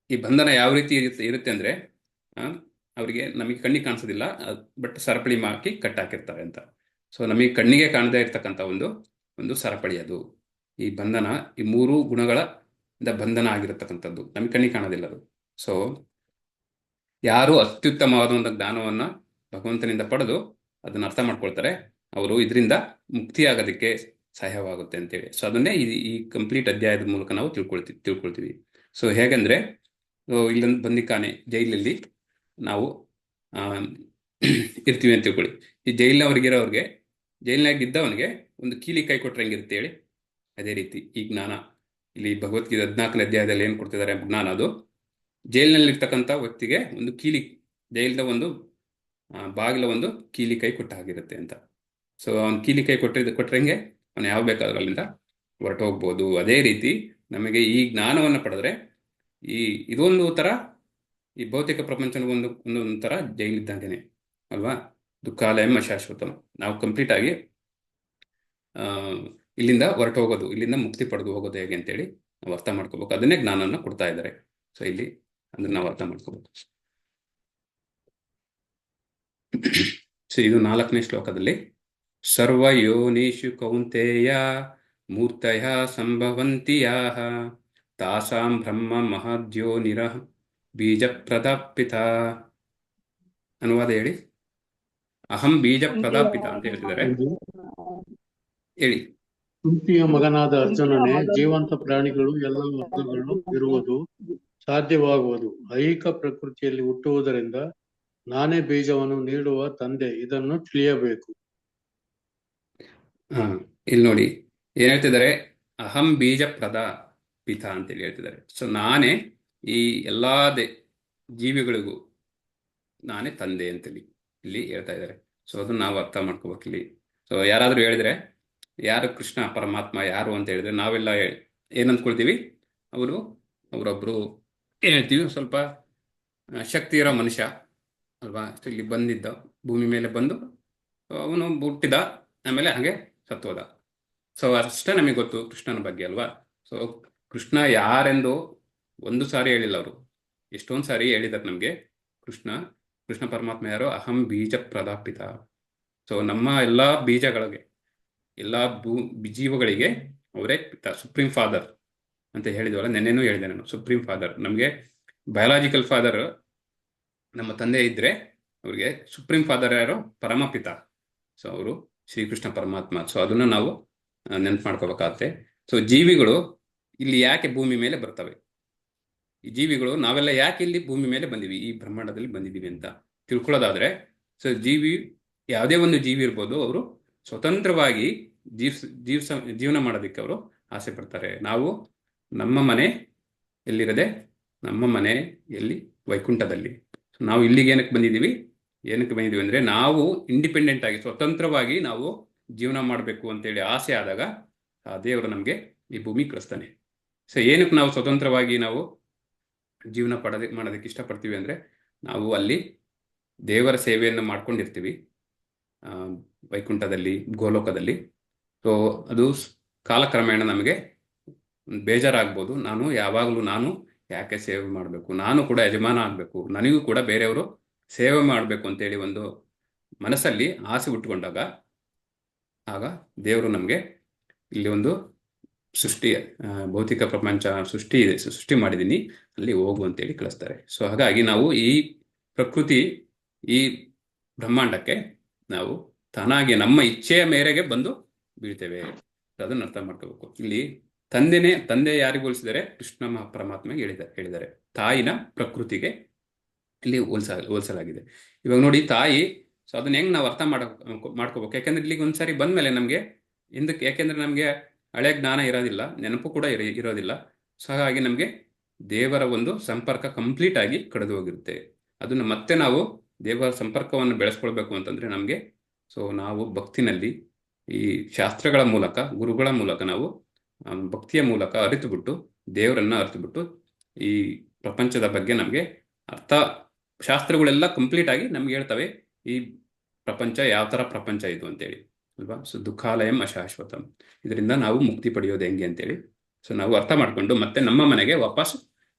Speaker 2: ಈ ಬಂಧನ ಯಾವ ರೀತಿ ಇರುತ್ತೆ ಅಂದ್ರೆ, ಅವರಿಗೆ ನಮಗೆ ಕಣ್ಣಿಗೆ ಕಾಣಿಸೋದಿಲ್ಲ, ಬಟ್ ಸರಪಳಿ ಹಾಕಿ ಕಟ್ಟಾಕಿರ್ತಾರೆ ಅಂತ. ಸೊ ನಮಗೆ ಕಣ್ಣಿಗೆ ಕಾಣದೇ ಇರ್ತಕ್ಕಂಥ ಒಂದು ಸರಪಳಿ ಅದು ಈ ಬಂಧನ. ಈ 3 ಗುಣಗಳ ಬಂಧನ ಆಗಿರತಕ್ಕಂಥದ್ದು ನಮಗೆ ಕಣ್ಣಿಗೆ ಕಾಣೋದಿಲ್ಲ ಅದು. ಸೊ ಯಾರು ಅತ್ಯುತ್ತಮವಾದ ಒಂದು ಜ್ಞಾನವನ್ನ ಭಗವಂತನಿಂದ ಪಡೆದು ಅದನ್ನ ಅರ್ಥ ಮಾಡ್ಕೊಳ್ತಾರೆ, ಅವರು ಇದರಿಂದ ಮುಕ್ತಿಯಾಗೋದಕ್ಕೆ ಸಹಾಯವಾಗುತ್ತೆ ಅಂತೇಳಿ. ಸೊ ಅದನ್ನೇ ಈ ಕಂಪ್ಲೀಟ್ ಅಧ್ಯಾಯದ ಮೂಲಕ ನಾವು ತಿಳ್ಕೊಳ್ತೀವಿ. ಸೊ ಹೇಗಂದ್ರೆ, ಇಲ್ಲೊಂದು ಬಂದಿಖಾನೆ, ಜೈಲಲ್ಲಿ ನಾವು ಇರ್ತೀವಿ ಅಂತ ತಿಳ್ಕೊಳ್ಳಿ. ಈ ಜೈಲಿನವ್ರಿಗಿರೋರಿಗೆ, ಜೈಲಿನಾಗಿದ್ದವನಿಗೆ ಒಂದು ಕೀಲಿ ಕೈ ಕೊಟ್ರೆ ಹೆಂಗಿರುತ್ತೆ ಹೇಳಿ, ಅದೇ ರೀತಿ ಈ ಜ್ಞಾನ ಇಲ್ಲಿ ಭಗವದ್ಗೀತೆ 14ನೇ ಅಧ್ಯಾಯದಲ್ಲಿ ಏನ್ ಕೊಡ್ತಿದ್ದಾರೆ ಜ್ಞಾನ, ಅದು ಜೈಲಿನಲ್ಲಿರ್ತಕ್ಕಂಥ ವ್ಯಕ್ತಿಗೆ ಒಂದು ಕೀಲಿ, ಜೈಲಿನ ಒಂದು ಬಾಗಿಲ ಒಂದು ಕೀಲಿ ಕೈ ಕೊಟ್ಟ ಹಾಗಿರುತ್ತೆ ಅಂತ. ಸೊ ಅವ್ನು ಕೀಲಿ ಕೈ ಕೊಟ್ರಂಗೆ ಅವನು ಯಾವ ಬೇಕಾದ್ರೂ ಅಲ್ಲಿಂದ ಹೊರಟು ಹೋಗ್ಬೋದು. ಅದೇ ರೀತಿ ನಮಗೆ ಈ ಜ್ಞಾನವನ್ನು ಪಡೆದ್ರೆ ಇದೊಂದು ತರ ಈ ಭೌತಿಕ ಪ್ರಪಂಚದ ಒಂದೊಂದು ತರ ಜೈಲಿದ್ದಂಗೆನೆ ಅಲ್ವಾ, ದುಃಖಾಲಯಂ ಅಶಾಶ್ವತಂ. ನಾವು ಕಂಪ್ಲೀಟ್ ಆಗಿ ಇಲ್ಲಿಂದ ಹೊರಟು ಹೋಗೋದು, ಇಲ್ಲಿಂದ ಮುಕ್ತಿ ಪಡೆದು ಹೋಗೋದು ಹೇಗೆ ಅಂತೇಳಿ ನಾವು ಅರ್ಥ ಮಾಡ್ಕೋಬೇಕು. ಅದನ್ನೇ ಜ್ಞಾನವನ್ನು ಕೊಡ್ತಾ ಇದ್ದಾರೆ. ಸೊ ಇಲ್ಲಿ ಅದನ್ನ ನಾವು ಅರ್ಥ ಮಾಡ್ಕೋಬೇಕು. ಸೊ ಇದು 4ನೇ ಶ್ಲೋಕದಲ್ಲಿ, ಸರ್ವ ಯೋನಿಷು ಕೌಂತೆಯ ಮೂರ್ತಯ ಸಂಭವಂತಿ ಯಾಹ ತಾಸಾಂ ಬ್ರಹ್ಮ ಮಹದ್ಯೋನಿರ ಬೀಜ ಪ್ರದಾಪಿತ. ಅನುವಾದ ಹೇಳಿ. ಅಹಂ ಬೀಜ ಪ್ರದಾಪಿತ ಅಂತ ಹೇಳ್ತಿದ್ದಾರೆ, ಹೇಳಿ.
Speaker 6: ಕುಂತಿಯ ಮಗನಾದ ಅರ್ಜುನನೇ, ಜೀವಂತ ಪ್ರಾಣಿಗಳು ಎಲ್ಲ ವರ್ಗಗಳು ಇರುವುದು ಸಾಧ್ಯವಾಗುವುದು ಐಹಿಕ ಪ್ರಕೃತಿಯಲ್ಲಿ ಹುಟ್ಟುವುದರಿಂದ ನಾನೇ ಬೀಜವನ್ನು ನೀಡುವ ತಂದೆ, ಇದನ್ನು ತಿಳಿಯಬೇಕು.
Speaker 2: ಇಲ್ಲಿ ನೋಡಿ ಏನ್ ಹೇಳ್ತಿದ್ದಾರೆ, ಅಹಂ ಬೀಜ ಪ್ರದಾಪಿತ ಅಂತೇಳಿ ಹೇಳ್ತಿದ್ದಾರೆ. ಸೊ ನಾನೇ ಈ ಎಲ್ಲಾ ಜೀವಿಗಳಿಗೂ ನಾನೇ ತಂದೆ ಅಂತೇಳಿ ಇಲ್ಲಿ ಹೇಳ್ತಾ ಇದ್ದಾರೆ. ಸೊ ಅದನ್ನ ನಾವು ಅರ್ಥ ಮಾಡ್ಕೋಬೇಕು ಇಲ್ಲಿ. ಸೊ ಯಾರಾದ್ರೂ ಹೇಳಿದ್ರೆ, ಯಾರು ಕೃಷ್ಣ ಪರಮಾತ್ಮ ಯಾರು ಅಂತ ಹೇಳಿದ್ರೆ, ನಾವೆಲ್ಲ ಏನ್ ಅಂದ್ಕೊಳ್ತೀವಿ, ಅವರೊಬ್ರು ಏನ್ ಹೇಳ್ತೀವಿ, ಸ್ವಲ್ಪ ಶಕ್ತಿ ಇರೋ ಮನುಷ್ಯ ಅಲ್ವಾ, ಇಲ್ಲಿ ಬಂದಿದ್ದ, ಭೂಮಿ ಮೇಲೆ ಬಂದು ಅವನು ಹುಟ್ಟಿದ, ಆಮೇಲೆ ಹಾಗೆ ಸತ್ತೋದ. ಸೊ ಅಷ್ಟೇ ನಮಗೆ ಗೊತ್ತು ಕೃಷ್ಣನ ಬಗ್ಗೆ ಅಲ್ವಾ. ಸೊ ಕೃಷ್ಣ ಯಾರೆಂದು ಒಂದು ಸಾರಿ ಹೇಳಿಲ್ಲ ಅವರು, ಎಷ್ಟೊಂದು ಸಾರಿ ಹೇಳಿದ್ದಾರೆ ನಮ್ಗೆ. ಕೃಷ್ಣ ಪರಮಾತ್ಮ ಯಾರು, ಅಹಂ ಬೀಜ ಪ್ರದಾಪಿತ. ಸೊ ನಮ್ಮ ಎಲ್ಲಾ ಬೀಜಗಳಿಗೆ, ಎಲ್ಲಾ ಜೀವಗಳಿಗೆ ಅವರೇ ಸುಪ್ರೀಂ ಫಾದರ್ ಅಂತ ಹೇಳಿದ್ವಲ್ಲ, ನೆನ್ನೆನೂ ಹೇಳಿದೆ ನಾನು. ಸುಪ್ರೀಂ ಫಾದರ್ ನಮ್ಗೆ ಬಯಾಲಜಿಕಲ್ ಫಾದರ್ ನಮ್ಮ ತಂದೆ ಇದ್ರೆ, ಅವ್ರಿಗೆ ಸುಪ್ರೀಂ ಫಾದರ್ ಯಾರು, ಪರಮಪಿತ. ಸೊ ಅವರು ಶ್ರೀಕೃಷ್ಣ ಪರಮಾತ್ಮ. ಸೊ ಅದನ್ನ ನಾವು ನೆನ್ಪು ಮಾಡ್ಕೋಬೇಕಾಗತ್ತೆ. ಸೊ ಜೀವಿಗಳು ಇಲ್ಲಿ ಯಾಕೆ ಭೂಮಿ ಮೇಲೆ ಬರ್ತವೆ, ಈ ಜೀವಿಗಳು ನಾವೆಲ್ಲ ಯಾಕೆ ಇಲ್ಲಿ ಭೂಮಿ ಮೇಲೆ ಬಂದಿವಿ, ಈ ಬ್ರಹ್ಮಾಂಡದಲ್ಲಿ ಬಂದಿದ್ದೀವಿ ಅಂತ ತಿಳ್ಕೊಳ್ಳೋದಾದ್ರೆ, ಸೊ ಯಾವುದೇ ಒಂದು ಜೀವಿ ಇರ್ಬೋದು, ಅವರು ಸ್ವತಂತ್ರವಾಗಿ ಜೀವನ ಮಾಡೋದಕ್ಕೆ ಅವರು ಆಸೆ ಪಡ್ತಾರೆ. ನಾವು ನಮ್ಮ ಮನೆ ಎಲ್ಲಿರದೆ, ನಮ್ಮ ಮನೆ ಎಲ್ಲಿ, ವೈಕುಂಠದಲ್ಲಿ. ನಾವು ಇಲ್ಲಿಗೆ ಏನಕ್ಕೆ ಬಂದಿದ್ದೀವಿ ಅಂದ್ರೆ, ನಾವು ಇಂಡಿಪೆಂಡೆಂಟ್ ಆಗಿ ಸ್ವತಂತ್ರವಾಗಿ ನಾವು ಜೀವನ ಮಾಡಬೇಕು ಅಂತೇಳಿ ಆಸೆ ಆದಾಗ ಆ ದೇವರು ನಮಗೆ ಈ ಭೂಮಿ ಕಳಿಸ್ತಾನೆ. ಸೊ ಏನಕ್ಕೆ ನಾವು ಸ್ವತಂತ್ರವಾಗಿ ನಾವು ಜೀವನ ಮಾಡೋದಕ್ಕೆ ಇಷ್ಟಪಡ್ತೀವಿ ಅಂದ್ರೆ, ನಾವು ಅಲ್ಲಿ ದೇವರ ಸೇವೆಯನ್ನು ಮಾಡ್ಕೊಂಡಿರ್ತೀವಿ ವೈಕುಂಠದಲ್ಲಿ, ಗೋಲೋಕದಲ್ಲಿ. ಸೊ ಅದು ಕಾಲಕ್ರಮೇಣ ನಮಗೆ ಬೇಜಾರಾಗ್ಬೋದು. ನಾನು ಯಾಕೆ ಸೇವೆ ಮಾಡಬೇಕು, ನಾನು ಕೂಡ ಯಜಮಾನ ಆಗಬೇಕು, ನನಗೂ ಕೂಡ ಬೇರೆಯವರು ಸೇವೆ ಮಾಡಬೇಕು ಅಂತೇಳಿ ಒಂದು ಮನಸ್ಸಲ್ಲಿ ಆಸೆ ಉಟ್ಕೊಂಡಾಗ ಆಗ ದೇವರು ನಮಗೆ ಇಲ್ಲಿ ಒಂದು ಸೃಷ್ಟಿ ಭೌತಿಕ ಪ್ರಪಂಚ ಸೃಷ್ಟಿ ಇದೆ, ಸೃಷ್ಟಿ ಮಾಡಿದ್ದೀನಿ, ಅಲ್ಲಿ ಹೋಗು ಅಂತೇಳಿ ಕಳಿಸ್ತಾರೆ. ಸೊ ಹಾಗಾಗಿ ನಾವು ಈ ಪ್ರಕೃತಿ, ಈ ಬ್ರಹ್ಮಾಂಡಕ್ಕೆ ನಾವು ತಾನಾಗಿ ನಮ್ಮ ಇಚ್ಛೆಯ ಮೇರೆಗೆ ಬಂದು ಬೀಳ್ತೇವೆ. ಅದನ್ನು ಅರ್ಥ ಮಾಡ್ಕೋಬೇಕು. ಇಲ್ಲಿ ತಂದೆ ಯಾರಿಗೆ ಹೋಲಿಸಿದರೆ ಕೃಷ್ಣ ಪರಮಾತ್ಮಗೆ ಹೇಳಿದ್ದಾರೆ. ತಾಯಿನ ಪ್ರಕೃತಿಗೆ ಇಲ್ಲಿ ಹೋಲಿಸಲಾಗಿದೆ. ಇವಾಗ ನೋಡಿ ತಾಯಿ, ಸೊ ಅದನ್ನ ಹೆಂಗ್ ನಾವು ಅರ್ಥ ಮಾಡ್ಕೋಬೇಕು. ಯಾಕಂದ್ರೆ ಇಲ್ಲಿಗೆ ಒಂದ್ಸಾರಿ ಬಂದ್ಮೇಲೆ ನಮ್ಗೆ ಯಾಕೆಂದ್ರೆ ನಮ್ಗೆ ಹಳೆ ಜ್ಞಾನ ಇರೋದಿಲ್ಲ, ನೆನಪು ಕೂಡ ಇರೋದಿಲ್ಲ. ಸೊ ಹಾಗಾಗಿ ನಮ್ಗೆ ದೇವರ ಒಂದು ಸಂಪರ್ಕ ಕಂಪ್ಲೀಟ್ ಆಗಿ ಕಳೆದು ಹೋಗಿರುತ್ತೆ. ಅದನ್ನ ಮತ್ತೆ ನಾವು ದೇವರ ಸಂಪರ್ಕವನ್ನು ಬೆಳೆಸ್ಕೊಳ್ಬೇಕು ಅಂತಂದ್ರೆ ನಮ್ಗೆ ನಾವು ಭಕ್ತಿನಲ್ಲಿ ಈ ಶಾಸ್ತ್ರಗಳ ಮೂಲಕ, ಗುರುಗಳ ಮೂಲಕ ನಾವು ಭಕ್ತಿಯ ಮೂಲಕ ಅರಿತುಬಿಟ್ಟು, ದೇವರನ್ನ ಅರಿತುಬಿಟ್ಟು ಈ ಪ್ರಪಂಚದ ಬಗ್ಗೆ ನಮಗೆ ಶಾಸ್ತ್ರಗಳೆಲ್ಲ ಕಂಪ್ಲೀಟ್ ಆಗಿ ನಮ್ಗೆ ಹೇಳ್ತವೆ ಈ ಪ್ರಪಂಚ ಯಾವ ತರ ಪ್ರಪಂಚ ಇದು ಅಂತೇಳಿ ಅಲ್ವಾ. ಸೊ ದುಃಖಾಲಯಂ ಅಶಾಶ್ವತಂ, ಇದರಿಂದ ನಾವು ಮುಕ್ತಿ ಪಡೆಯೋದು ಹೆಂಗೆ ಅಂತೇಳಿ ನಾವು ಅರ್ಥ ಮಾಡ್ಕೊಂಡು ಮತ್ತೆ ನಮ್ಮ ಮನೆಗೆ ವಾಪಸ್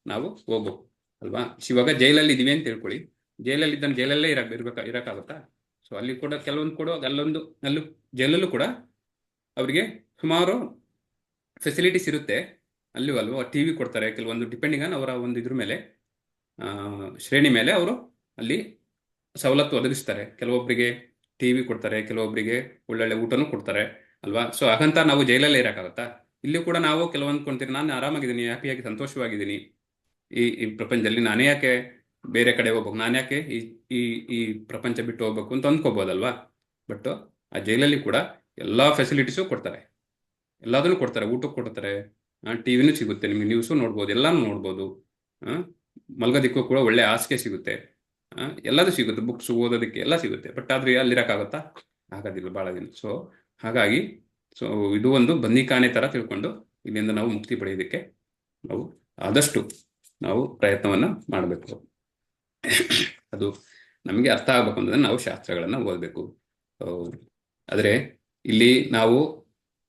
Speaker 2: ನಾವು ಹೋಗ್ಬೇಕು ಅಲ್ವಾ. ಇವಾಗ ಜೈಲಲ್ಲಿ ಇದೀವಿ ಅಂತ ತಿಳ್ಕೊಳ್ಳಿ, ಜೈಲಲ್ಲಿ ಇದ್ದಾನೆ ಜೈಲಲ್ಲೇ ಇರಕ್ಕಾಗುತ್ತಾ? ಸೊ ಅಲ್ಲಿ ಕೂಡ ಅಲ್ಲೂ ಜೈಲಲ್ಲೂ ಕೂಡ ಅವರಿಗೆ ಸುಮಾರು ಫೆಸಿಲಿಟೀಸ್ ಇರುತ್ತೆ. ಅಲ್ವಾ ಟಿವಿ ಕೊಡ್ತಾರೆ, ಕೆಲವೊಂದು ಡಿಪೆಂಡಿಂಗ್ ಆನ್ ಅವರ ಒಂದು ಇದ್ರ ಮೇಲೆ, ಶ್ರೇಣಿ ಮೇಲೆ ಅವರು ಅಲ್ಲಿ ಸವಲತ್ತು ಒದಗಿಸ್ತಾರೆ. ಕೆಲವೊಬ್ಬರಿಗೆ ಟಿವಿ ಕೊಡ್ತಾರೆ, ಕೆಲವೊಬ್ಬರಿಗೆ ಒಳ್ಳೊಳ್ಳೆ ಊಟನೂ ಕೊಡ್ತಾರೆ ಅಲ್ವಾ. ಸೊ ಹಾಗಂತ ನಾವು ಜೈಲಲ್ಲೇ ಇರೋಕ್ಕಾಗತ್ತಾ? ಇಲ್ಲಿ ಕೂಡ ನಾವು ಕೆಲವೊಂದು ಕೊಂತೀರಿ, ನಾನು ಆರಾಮಾಗಿದ್ದೀನಿ, ಹ್ಯಾಪಿಯಾಗಿ ಸಂತೋಷವಾಗಿದ್ದೀನಿ ಈ ಪ್ರಪಂಚದಲ್ಲಿ, ನಾನೇ ಯಾಕೆ ಬೇರೆ ಕಡೆ ಹೋಗ್ಬೇಕು, ನಾನು ಯಾಕೆ ಈ ಪ್ರಪಂಚ ಬಿಟ್ಟು ಹೋಗ್ಬೇಕು ಅಂತ ಅಂದ್ಕೋಬೋದಲ್ವಾ. ಬಟ್ ಆ ಜೈಲಲ್ಲಿ ಕೂಡ ಎಲ್ಲಾ ಫೆಸಿಲಿಟೀಸು ಕೊಡ್ತಾರೆ, ಎಲ್ಲದನ್ನು ಕೊಡ್ತಾರೆ, ಊಟಕ್ಕೆ ಕೊಡ್ತಾರೆ, ಟಿವಿನೂ ಸಿಗುತ್ತೆ, ನಿಮ್ಗೆ ನ್ಯೂಸು ನೋಡ್ಬೋದು, ಎಲ್ಲಾನು ನೋಡ್ಬೋದು, ಮಲ್ಗೋದಿಕ್ಕೂ ಕೂಡ ಒಳ್ಳೆ ಹಾಸಿಗೆ ಸಿಗುತ್ತೆ, ಎಲ್ಲದೂ ಸಿಗುತ್ತೆ, ಬುಕ್ಸ್ ಓದೋದಕ್ಕೆ ಎಲ್ಲ ಸಿಗುತ್ತೆ. ಬಟ್ ಆದ್ರೆ ಅಲ್ಲಿರಕ್ಕಾಗತ್ತಾ? ಆಗೋದಿಲ್ಲ ಬಹಳ ದಿನ. ಸೊ ಹಾಗಾಗಿ ಇದು ಒಂದು ಬಂದಿಖಾನೆ ತರ ತಿಳ್ಕೊಂಡು ಇಲ್ಲಿಂದ ನಾವು ಮುಕ್ತಿ ಪಡೆಯೋದಕ್ಕೆ ನಾವು ಆದಷ್ಟು ನಾವು ಪ್ರಯತ್ನವನ್ನ ಮಾಡಬೇಕು. ಅದು ನಮಗೆ ಅರ್ಥ ಆಗ್ಬೇಕು ಅಂದ್ರೆ ನಾವು ಶಾಸ್ತ್ರಗಳನ್ನ ಓದಬೇಕು. ಆದ್ರೆ ಇಲ್ಲಿ ನಾವು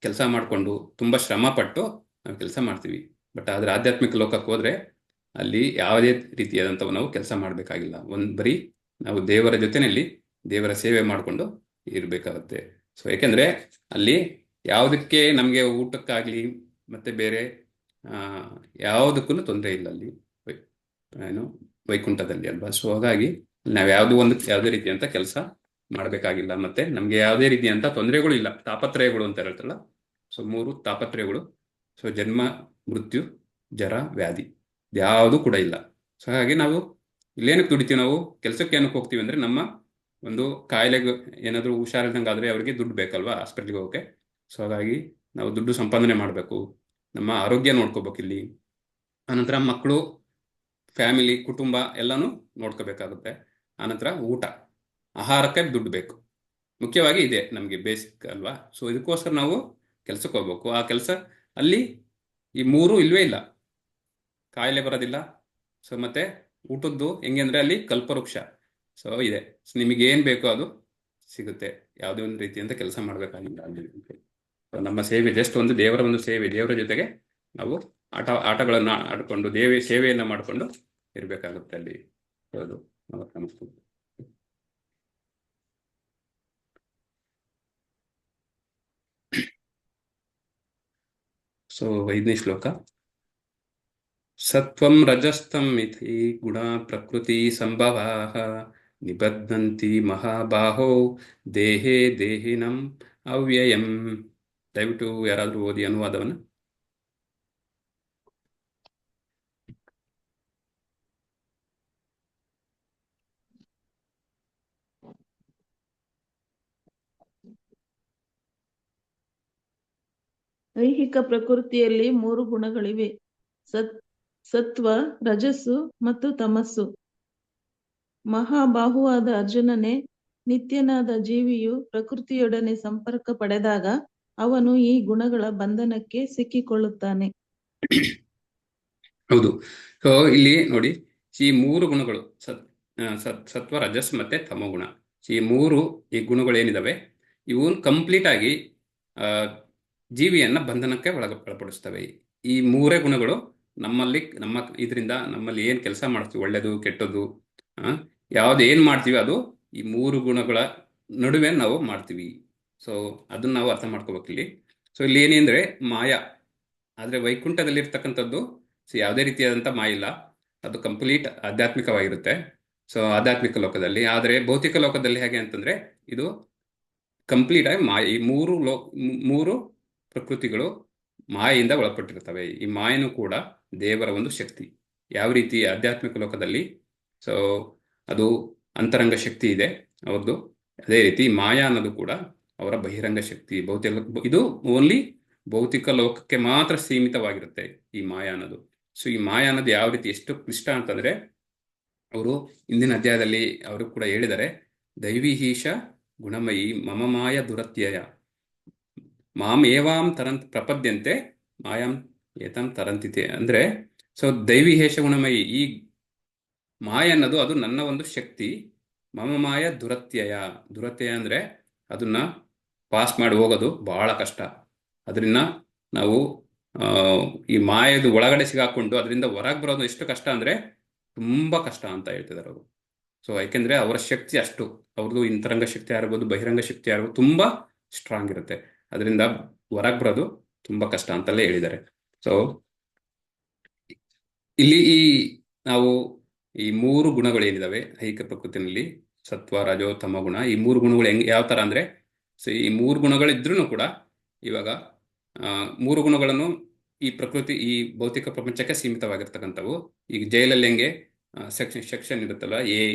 Speaker 2: ಕೆಲಸ ಮಾಡಿಕೊಂಡು ತುಂಬಾ ಶ್ರಮ ಪಟ್ಟು ನಾವು ಕೆಲಸ ಮಾಡ್ತೀವಿ. ಬಟ್ ಆದ್ರೆ ಆಧ್ಯಾತ್ಮಿಕ ಲೋಕಕ್ಕೆ ಹೋದ್ರೆ ಅಲ್ಲಿ ಯಾವುದೇ ರೀತಿಯಾದಂಥ ನಾವು ಕೆಲಸ ಮಾಡಬೇಕಾಗಿಲ್ಲ. ಬರೀ ನಾವು ದೇವರ ಜೊತೆಯಲ್ಲಿ ದೇವರ ಸೇವೆ ಮಾಡಿಕೊಂಡು ಇರಬೇಕಾಗುತ್ತೆ. ಸೊ ಯಾಕೆಂದ್ರೆ ಅಲ್ಲಿ ಯಾವುದಕ್ಕೆ ನಮಗೆ ಊಟಕ್ಕಾಗ್ಲಿ ಮತ್ತೆ ಬೇರೆ ಯಾವುದಕ್ಕೂ ತೊಂದರೆ ಇಲ್ಲ ಅಲ್ಲಿ ವೈಕುಂಠದಲ್ಲಿ ಅಲ್ವಾ. ಸೊ ಹಾಗಾಗಿ ನಾವು ಯಾವುದೇ ರೀತಿಯಂತ ಕೆಲಸ ಮಾಡಬೇಕಾಗಿಲ್ಲ, ಮತ್ತೆ ನಮ್ಗೆ ಯಾವುದೇ ರೀತಿಯಂತ ತೊಂದರೆಗಳು ಇಲ್ಲ. ತಾಪತ್ರಯಗಳು ಅಂತ ಹೇಳ್ತಲ್ಲ, ಸೊ 3 ತಾಪತ್ರಯಗಳು, ಸೊ ಜನ್ಮ, ಮೃತ್ಯು, ಜರ, ವ್ಯಾಧಿ ಯಾವುದು ಕೂಡ ಇಲ್ಲ. ಸೊ ಹಾಗಾಗಿ ನಾವು ಇಲ್ಲೇನಕ್ಕೆ ದುಡಿತೀವಿ, ನಾವು ಕೆಲಸಕ್ಕೆ ಏನಕ್ಕೆ ಹೋಗ್ತೀವಿ ಅಂದ್ರೆ ನಮ್ಮ ಒಂದು ಕಾಯಿಲೆಗೆ ಏನಾದರೂ ಹುಷಾರಿಲ್ದಂಗೆ ಆದ್ರೆ ಅವರಿಗೆ ದುಡ್ಡು ಬೇಕಲ್ವಾ ಹಾಸ್ಪಿಟ್ಲಿಗೆ ಹೋಗೋಕೆ. ಸೊ ಹಾಗಾಗಿ ನಾವು ದುಡ್ಡು ಸಂಪಾದನೆ ಮಾಡಬೇಕು, ನಮ್ಮ ಆರೋಗ್ಯ ನೋಡ್ಕೋಬೇಕು ಇಲ್ಲಿ, ಆನಂತರ ಮಕ್ಕಳು, ಫ್ಯಾಮಿಲಿ, ಕುಟುಂಬ ಎಲ್ಲಾನು ನೋಡ್ಕೋಬೇಕಾಗುತ್ತೆ. ಆನಂತರ ಊಟ, ಆಹಾರಕ್ಕೆ ದುಡ್ಡು ಬೇಕು, ಮುಖ್ಯವಾಗಿ ಇದೆ ನಮಗೆ ಬೇಸಿಕ್ ಅಲ್ವಾ. ಸೊ ಇದಕ್ಕೋಸ್ಕರ ನಾವು ಕೆಲ್ಸಕ್ಕೆ ಹೋಗ್ಬೇಕು. ಆ ಕೆಲಸ ಅಲ್ಲಿ ಈ 3 ಇಲ್ವೇ ಇಲ್ಲ, ಕಾಯಿಲೆ ಬರೋದಿಲ್ಲ. ಸೊ ಮತ್ತೆ ಊಟದ್ದು ಹೆಂಗೆ ಅಂದ್ರೆ ಅಲ್ಲಿ ಕಲ್ಪವೃಕ್ಷ ಸೊ ಇದೆ, ನಿಮಗೆ ಏನ್ ಬೇಕೋ ಅದು ಸಿಗುತ್ತೆ, ಯಾವುದೇ ಒಂದು ರೀತಿಯಂತ ಕೆಲಸ ಮಾಡ್ಬೇಕಾಗಿಲ್ಲ ಅಲ್ಲಿ. ನಮ್ಮ ಸೇವೆ ಜಸ್ಟ್ ಒಂದು ದೇವರ ಒಂದು ಸೇವೆ, ದೇವರ ಜೊತೆಗೆ ನಾವು ಆಟಗಳನ್ನ ಆಡ್ಕೊಂಡು ಸೇವೆಯನ್ನ ಮಾಡ್ಕೊಂಡು ಇರ್ಬೇಕಾಗುತ್ತೆ ಅಲ್ಲಿ. ಹೌದು. ಸೊ 5ನೇ ಶ್ಲೋಕ. ಸತ್ವಂ ರಜಸ್ತಂ ಇತಿ ಗುಣ ಪ್ರಕೃತಿ ಸಂಭವಾಃ ನಿಬಧ್ನಂತಿ ಮಹಾಬಾಹೋ ದೇಹೇ ದೇಹಿನಂ ಅವ್ಯಯಂ. ದಯವಿಟ್ಟು ಯಾರಾದ್ರೂ ಓದಿ ಅನುವಾದವನ್ನ.
Speaker 3: ಐಹಿಕ ಪ್ರಕೃತಿಯಲ್ಲಿ 3 ಗುಣಗಳಿವೆ: ಸತ್ವ, ರಜಸ್ಸು ಮತ್ತು ತಮಸ್ಸು. ಮಹಾಬಾಹುವಾದ ಅರ್ಜುನನೇ, ನಿತ್ಯನಾದ ಜೀವಿಯು ಪ್ರಕೃತಿಯೊಡನೆ ಸಂಪರ್ಕ ಪಡೆದಾಗ ಅವನು ಈ ಗುಣಗಳ ಬಂಧನಕ್ಕೆ ಸಿಕ್ಕಿಕೊಳ್ಳುತ್ತಾನೆ.
Speaker 2: ಹೌದು. ಸೊ ಇಲ್ಲಿ ನೋಡಿ, ಈ 3 ಗುಣಗಳು ಸತ್ವ, ರಜಸ್ ಮತ್ತೆ ತಮೋಗುಣ, ಈ ಗುಣಗಳು ಏನಿದಾವೆ ಇವು ಕಂಪ್ಲೀಟ್ ಆಗಿ ಜೀವಿಯನ್ನ ಬಂಧನಕ್ಕೆ ಒಳಪಡಿಸ್ತವೆ. ಈ 3 ಗುಣಗಳು ನಮ್ಮ ಇದರಿಂದ ನಮ್ಮಲ್ಲಿ ಏನು ಕೆಲಸ ಮಾಡ್ತೀವಿ, ಒಳ್ಳೆಯದು ಕೆಟ್ಟದ್ದು, ಯಾವ್ದು ಏನು ಮಾಡ್ತೀವಿ ಅದು ಈ 3 ಗುಣಗಳ ನಡುವೆ ನಾವು ಮಾಡ್ತೀವಿ. ಸೊ ಅದನ್ನ ನಾವು ಅರ್ಥ ಮಾಡ್ಕೋಬೇಕು ಇಲ್ಲಿ. ಸೊ ಇಲ್ಲಿ ಏನೆಂದ್ರೆ ಮಾಯಾ, ಆದರೆ ವೈಕುಂಠದಲ್ಲಿರ್ತಕ್ಕಂಥದ್ದು ಯಾವುದೇ ರೀತಿಯಾದಂಥ ಮಾಯ ಇಲ್ಲ, ಅದು ಕಂಪ್ಲೀಟ್ ಆಧ್ಯಾತ್ಮಿಕವಾಗಿರುತ್ತೆ. ಸೊ ಆಧ್ಯಾತ್ಮಿಕ ಲೋಕದಲ್ಲಿ. ಆದರೆ ಭೌತಿಕ ಲೋಕದಲ್ಲಿ ಹೇಗೆ ಅಂತಂದ್ರೆ ಇದು ಕಂಪ್ಲೀಟ್ ಆಗಿ ಮಾಯ. ಈ ಮೂರು ಪ್ರಕೃತಿಗಳು ಮಾಯೆಯಿಂದ ಒಳಪಟ್ಟಿರ್ತವೆ. ಈ ಮಾಯನು ಕೂಡ ದೇವರ ಒಂದು ಶಕ್ತಿ. ಯಾವ ರೀತಿ ಆಧ್ಯಾತ್ಮಿಕ ಲೋಕದಲ್ಲಿ ಸೊ ಅದು ಅಂತರಂಗ ಶಕ್ತಿ ಇದೆ ಅವ್ರದ್ದು, ಅದೇ ರೀತಿ ಮಾಯಾ ಅನ್ನೋದು ಕೂಡ ಅವರ ಬಹಿರಂಗ ಶಕ್ತಿ. ಇದು ಓನ್ಲಿ ಭೌತಿಕ ಲೋಕಕ್ಕೆ ಮಾತ್ರ ಸೀಮಿತವಾಗಿರುತ್ತೆ ಈ ಮಾಯಾ ಅನ್ನೋದು. ಸೊ ಈ ಮಾಯಾ ಅನ್ನೋದು ಯಾವ ರೀತಿ ಎಷ್ಟು ಕ್ಲಿಷ್ಟ ಅಂತಂದ್ರೆ ಅವರು ಇಂದಿನ ಅಧ್ಯಾಯದಲ್ಲಿ ಅವರು ಕೂಡ ಹೇಳಿದ್ದಾರೆ, ದೈವೀಹೀಶ ಗುಣಮಯಿ ಮಮ ಮಾಯ ದುರತ್ಯಯ ಮಾಂ ಏವಾಂ ತರಂತ್ ಪ್ರಪದ್ಯಂತೆ ಮಾಯಾಂ ಏತಾಂ ತರಂತಿತೆ. ಅಂದ್ರೆ ಸೊ ದೈವಿಹೇಷ ಗುಣಮಯಿ, ಈ ಮಾಯ ಅನ್ನೋದು ಅದು ನನ್ನ ಒಂದು ಶಕ್ತಿ. ಮಮ ಮಾಯ ದುರತ್ಯಯ ಅಂದ್ರೆ ಅದನ್ನ ಪಾಸ್ ಮಾಡಿ ಹೋಗೋದು ಬಹಳ ಕಷ್ಟ. ಅದರಿಂದ ನಾವು ಈ ಮಾಯದ ಒಳಗಡೆ ಸಿಗಾಕೊಂಡು ಅದರಿಂದ ಹೊರಗೆ ಬರೋದು ಎಷ್ಟು ಕಷ್ಟ ಅಂದ್ರೆ ತುಂಬಾ ಕಷ್ಟ ಅಂತ ಹೇಳ್ತಿದ್ದಾರೆ ಅವರು. ಸೊ ಯಾಕೆಂದ್ರೆ ಅವರ ಶಕ್ತಿ ಅಷ್ಟು, ಅವ್ರದ್ದು ಅಂತರಂಗ ಶಕ್ತಿ ಆಗಿರ್ಬೋದು, ಬಹಿರಂಗ ಶಕ್ತಿ ಆಗಿರ್ಬೋದು, ತುಂಬಾ ಸ್ಟ್ರಾಂಗ್ ಇರುತ್ತೆ. ಅದರಿಂದ ಹೊರಗೆ ಬರೋದು ತುಂಬಾ ಕಷ್ಟ ಅಂತಲೇ ಹೇಳಿದ್ದಾರೆ. ಸೊ ಇಲ್ಲಿ ನಾವು ಈ 3 ಗುಣಗಳು ಏನಿದಾವೆ ಐಹಿಕ ಪ್ರಕೃತಿನಲ್ಲಿ, ಸತ್ವ ರಜೋ ತಮ ಗುಣ, ಈ 3 ಗುಣಗಳು ಯಾವ ತರ ಅಂದ್ರೆ ಸೊ ಈ 3 ಗುಣಗಳಿದ್ರೂ ಕೂಡ ಇವಾಗ 3 ಗುಣಗಳನ್ನು ಈ ಪ್ರಕೃತಿ, ಈ ಭೌತಿಕ ಪ್ರಪಂಚಕ್ಕೆ ಸೀಮಿತವಾಗಿರ್ತಕ್ಕಂಥವು. ಈಗ ಜೈಲಲ್ಲಿ ಹೆಂಗೆ ಸೆಕ್ಷನ್ ಇರುತ್ತಲ್ಲ,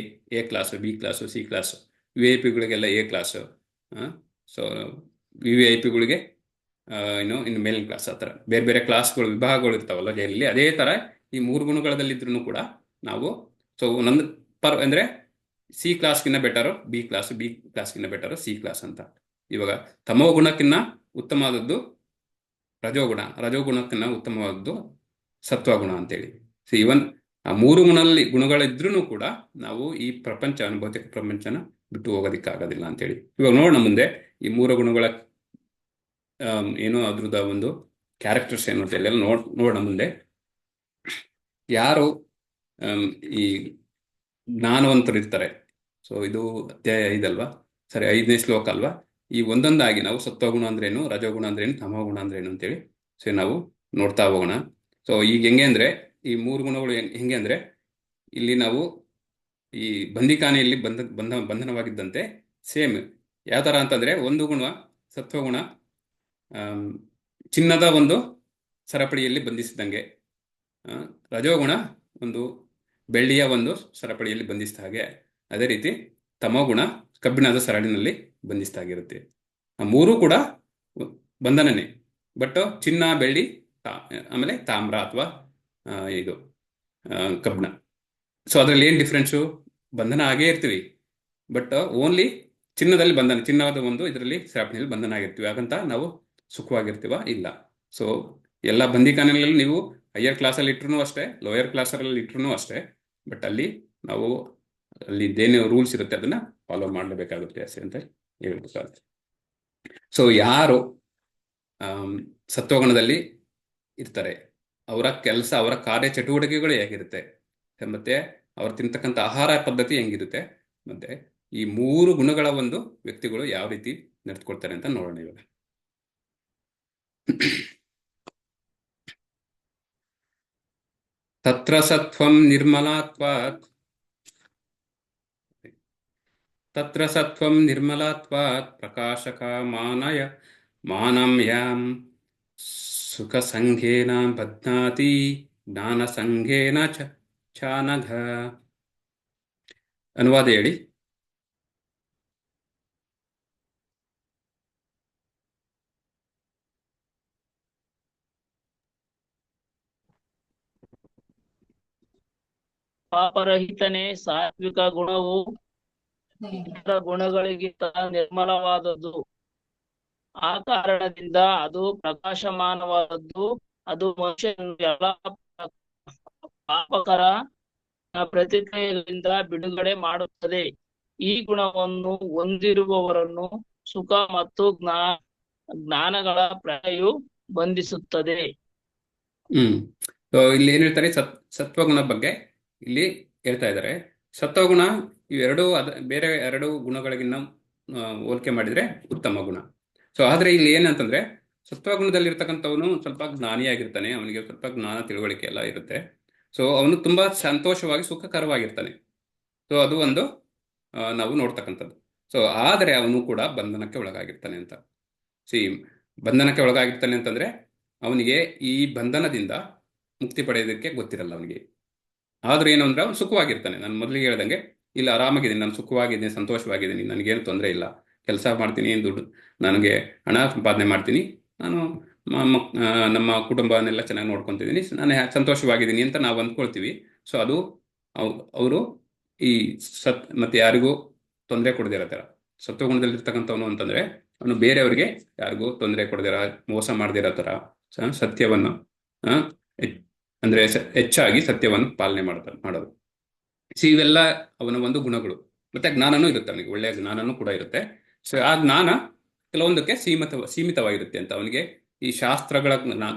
Speaker 2: A class, B class, C class, VIP ಗಳಿಗೆಲ್ಲ ಎ ಕ್ಲಾಸು, ಸೊ VIP ಗಳಿಗೆ ಇನ್ನು ಮೇಲಿನ ಕ್ಲಾಸ್, ಆ ಥರ ಬೇರೆ ಬೇರೆ ಕ್ಲಾಸ್ಗಳು, ವಿಭಾಗಗಳು ಇರ್ತಾವಲ್ಲ ಜೈಲಲ್ಲಿ. ಅದೇ ಥರ ಈ 3 ಗುಣಗಳಲ್ಲಿದ್ರೂ ಕೂಡ ನಾವು ಸೊ ಒಂದೊಂದು ಅಂದ್ರೆ ಸಿ ಕ್ಲಾಸ್ಗಿನ್ನ ಬೆಟರು ಬಿ ಕ್ಲಾಸು, ಬಿ ಕ್ಲಾಸ್ಗಿನ್ನ ಬೆಟರು ಸಿ ಕ್ಲಾಸ್ ಅಂತ. ಇವಾಗ ತಮೋ ಗುಣಕ್ಕಿನ್ನ ಉತ್ತಮವಾದದ್ದು ರಜೋಗುಣ, ರಜೋಗುಣಕ್ಕಿನ್ನ ಉತ್ತಮವಾದದ್ದು ಸತ್ವಗುಣ ಅಂತೇಳಿ. ಸೊ ಇವನ್ ಆ 3 ಗುಣಗಳಿದ್ರೂ ಕೂಡ ನಾವು ಈ ಪ್ರಪಂಚ, ಭೌತಿಕ ಪ್ರಪಂಚನ ಬಿಟ್ಟು ಹೋಗೋದಿಕ್ಕಾಗೋದಿಲ್ಲ ಅಂತೇಳಿ. ಇವಾಗ ನೋಡೋಣ ಮುಂದೆ ಈ 3 ಗುಣಗಳ ಏನು ಅದ್ರದ ಒಂದು ಕ್ಯಾರೆಕ್ಟರ್ಸ್ ಏನು ಅಂತ ಎಲ್ಲ ನೋಡೋಣ ಮುಂದೆ. ಯಾರು ಈ ಜ್ಞಾನವಂತರು ಇರ್ತಾರೆ, ಸೊ ಇದು ಅಧ್ಯಾಯ 5 ಅಲ್ವಾ, ಸರಿ 5ನೇ ಶ್ಲೋಕ ಅಲ್ವಾ. ಈ ಒಂದೊಂದಾಗಿ ನಾವು ಸತ್ವಗುಣ ಅಂದ್ರೇನು, ರಜೋಗುಣ ಅಂದ್ರೇನು, ತಮೋಗುಣ ಅಂದ್ರೇನು ಅಂತೇಳಿ ಸೊ ನಾವು ನೋಡ್ತಾ ಹೋಗೋಣ. ಸೊ ಈಗ ಹೆಂಗೆ ಅಂದ್ರೆ ಈ 3 ಗುಣಗಳು ಹೆಂಗೆ ಅಂದ್ರೆ ಇಲ್ಲಿ ನಾವು ಈ ಬಂದಿಖಾನೆಯಲ್ಲಿ ಬಂಧನವಾಗಿದ್ದಂತೆ ಸೇಮ್ ಯಾವ ತರ ಅಂತಂದ್ರೆ, ಒಂದು ಗುಣ ಸತ್ವಗುಣ ಚಿನ್ನದ ಒಂದು ಸರಪಳಿಯಲ್ಲಿ ಬಂಧಿಸಿದಂಗೆ, ರಜೋಗುಣ ಒಂದು ಬೆಳ್ಳಿಯ ಒಂದು ಸರಪಳಿಯಲ್ಲಿ ಬಂಧಿಸಿದ ಹಾಗೆ, ಅದೇ ರೀತಿ ತಮೋಗುಣ ಕಬ್ಬಿಣದ ಸರಳಿನಲ್ಲಿ ಬಂಧಿಸಿದಾಗಿರುತ್ತೆ. ಆ 3 ಕೂಡ ಬಂಧನನೇ, ಬಟ್ ಚಿನ್ನ, ಬೆಳ್ಳಿ, ಆಮೇಲೆ ತಾಮ್ರ ಅಥವಾ ಇದು ಕಬ್ಬಿಣ. ಸೊ ಅದ್ರಲ್ಲಿ ಏನು ಡಿಫ್ರೆನ್ಸು? ಬಂಧನ ಆಗೇ ಇರ್ತೀವಿ, ಬಟ್ ಓನ್ಲಿ ಚಿನ್ನದಲ್ಲಿ ಬಂಧನ, ಚಿನ್ನದ ಒಂದು ಇದರಲ್ಲಿ ಸರಪಣಿಯಲ್ಲಿ ಬಂಧನ ಆಗಿರ್ತೀವಿ. ಹಾಗಂತ ನಾವು ಸುಖವಾಗಿರ್ತೀವ? ಇಲ್ಲ. ಸೊ ಎಲ್ಲ ಬಂದಿಖಾನೆಗಳಲ್ಲಿ ನೀವು ಹೈಯರ್ ಕ್ಲಾಸಲ್ಲಿ ಇಟ್ರು ಅಷ್ಟೇ, ಲೋಯರ್ ಕ್ಲಾಸಲ್ಲಿ ಇಟ್ರು ಅಷ್ಟೇ, ಬಟ್ ಅಲ್ಲಿ ನಾವು ಇದೇನು ರೂಲ್ಸ್ ಇರುತ್ತೆ ಅದನ್ನ ಫಾಲೋ ಮಾಡಲೇಬೇಕಾಗುತ್ತೆ ಅಷ್ಟೇ ಅಂತ ಹೇಳ್ಬೇಕಾಗುತ್ತೆ. ಸೊ ಯಾರು ಸತ್ವಗುಣದಲ್ಲಿ ಇರ್ತಾರೆ, ಅವರ ಕೆಲಸ, ಅವರ ಕಾರ್ಯ ಚಟುವಟಿಕೆಗಳು ಹೇಗಿರುತ್ತೆ, ಮತ್ತೆ ಅವ್ರು ತಿಂತಕ್ಕಂಥ ಆಹಾರ ಪದ್ಧತಿ ಹೆಂಗಿರುತ್ತೆ, ಮತ್ತೆ ಈ 3 ಗುಣಗಳ ಒಂದು ವ್ಯಕ್ತಿಗಳು ಯಾವ ರೀತಿ ನಡೆದುಕೊಳ್ತಾರೆ ಅಂತ ನೋಡೋಣ ಇವಾಗ. ತತ್ರ ಸತ್ವಂ ನಿರ್ಮಲಾತ್ವಾತ್, ತತ್ರ ಸತ್ವಂ ನಿರ್ಮಲಾತ್ವಾತ್ ಪ್ರಕಾಶಕ ಮಾನಂ ಯಾಂ ಸುಖ ಸಂಘೇನ ಬಧ್ನಾತಿ ಜ್ಞಾನ ಸಂಘೇನ ಚಾನಘ. ಅನುವಾದ ಹೇಳಿ.
Speaker 7: ಪಾಪರಹಿತನೇ ಸಾತ್ವಿಕ ಗುಣವು ಇತರ ಗುಣಗಳಿಗಿಂತ ನಿರ್ಮಲವಾದದ್ದು. ಆ ಕಾರಣದಿಂದ ಅದು ಪ್ರಕಾಶಮಾನವಾದದ್ದು. ಅದು ಮನುಷ್ಯನು ಎಲ್ಲ ಪಾಪಕರ ಪ್ರತಿಕ್ರಿಯೆಗಳಿಂದ ಬಿಡುಗಡೆ ಮಾಡುತ್ತದೆ. ಈ ಗುಣವನ್ನು ಹೊಂದಿರುವವರನ್ನು ಸುಖ ಮತ್ತು ಜ್ಞಾನಗಳ ಪ್ರಳಯವು ಬಂಧಿಸುತ್ತದೆ.
Speaker 2: ಸೊ ಇಲ್ಲಿ ಏನ್ ಹೇಳ್ತಾರೆ, ಸತ್ವಗುಣ ಬಗ್ಗೆ ಇಲ್ಲಿ ಹೇಳ್ತಾ ಇದ್ದಾರೆ. ಸತ್ವಗುಣ ಇವೆರಡೂ ಬೇರೆ ಎರಡು ಗುಣಗಳಿಗಿನ್ನ ಹೋಲಿಕೆ ಮಾಡಿದ್ರೆ ಉತ್ತಮ ಗುಣ. ಸೊ ಆದ್ರೆ ಇಲ್ಲಿ ಏನಂತಂದ್ರೆ ಸತ್ವಗುಣದಲ್ಲಿರ್ತಕ್ಕಂಥವನು ಸ್ವಲ್ಪ ಜ್ಞಾನಿಯಾಗಿರ್ತಾನೆ, ಅವನಿಗೆ ಸ್ವಲ್ಪ ಜ್ಞಾನ ತಿಳುವಳಿಕೆ ಎಲ್ಲ ಇರುತ್ತೆ. ಸೊ ಅವನು ತುಂಬಾ ಸಂತೋಷವಾಗಿ ಸುಖಕರವಾಗಿರ್ತಾನೆ. ಸೊ ಅದು ಒಂದು ನಾವು ನೋಡ್ತಕ್ಕಂಥದ್ದು. ಸೊ ಆದರೆ ಅವನು ಕೂಡ ಬಂಧನಕ್ಕೆ ಒಳಗಾಗಿರ್ತಾನೆ ಅಂತ. ಬಂಧನಕ್ಕೆ ಒಳಗಾಗಿರ್ತಾನೆ ಅಂತಂದ್ರೆ ಅವನಿಗೆ ಈ ಬಂಧನದಿಂದ ಮುಕ್ತಿ ಪಡೆಯೋದಕ್ಕೆ ಗೊತ್ತಿರಲ್ಲ ಅವನಿಗೆ. ಆದ್ರೂ ಏನು ಅಂದ್ರೆ ಅವನು ಸುಖವಾಗಿರ್ತಾನೆ. ನಾನು ಮೊದಲಿಗೆ ಹೇಳ್ದಂಗೆ ಇಲ್ಲ, ಆರಾಮಾಗಿದ್ದೀನಿ, ನಾನು ಸುಖವಾಗಿದ್ದೀನಿ, ಸಂತೋಷವಾಗಿದ್ದೀನಿ, ನನಗೇನು ತೊಂದರೆ ಇಲ್ಲ, ಕೆಲಸ ಮಾಡ್ತೀನಿ, ದುಡ್ಡು, ನನಗೆ ಹಣ ಸಂಪಾದನೆ ಮಾಡ್ತೀನಿ, ನಾನು ನಮ್ಮ ಕುಟುಂಬವನ್ನೆಲ್ಲ ಚೆನ್ನಾಗಿ ನೋಡ್ಕೊತಿದ್ದೀನಿ, ನಾನು ಸಂತೋಷವಾಗಿದ್ದೀನಿ ಅಂತ ನಾವು ಅಂದ್ಕೊಳ್ತೀವಿ. ಸೊ ಅದು ಅವರು ಈ ಮತ್ತೆ ಯಾರಿಗೂ ತೊಂದರೆ ಕೊಡದಿರೋ ಥರ ಸತ್ವಗುಣದಲ್ಲಿರ್ತಕ್ಕಂಥವನು ಅಂತಂದ್ರೆ ಅವನು ಬೇರೆಯವರಿಗೆ ಯಾರಿಗೂ ತೊಂದರೆ ಕೊಡದಿರ, ಮೋಸ ಮಾಡದಿರೋ ಥರ ಸತ್ಯವನ್ನು ಅಂದ್ರೆ ಹೆಚ್ಚಾಗಿ ಸತ್ಯವನ್ನು ಪಾಲನೆ ಮಾಡೋದು. ಇವೆಲ್ಲ ಅವನ ಒಂದು ಗುಣಗಳು. ಮತ್ತೆ ಜ್ಞಾನನೂ ಇರುತ್ತೆ, ಅವನಿಗೆ ಒಳ್ಳೆಯ ಜ್ಞಾನನೂ ಕೂಡ ಇರುತ್ತೆ. ಸೊ ಆ ಜ್ಞಾನ ಕೆಲವೊಂದಕ್ಕೆ ಸೀಮಿತವಾಗಿರುತ್ತೆ ಅಂತ. ಅವನಿಗೆ ಈ ಶಾಸ್ತ್ರಗಳ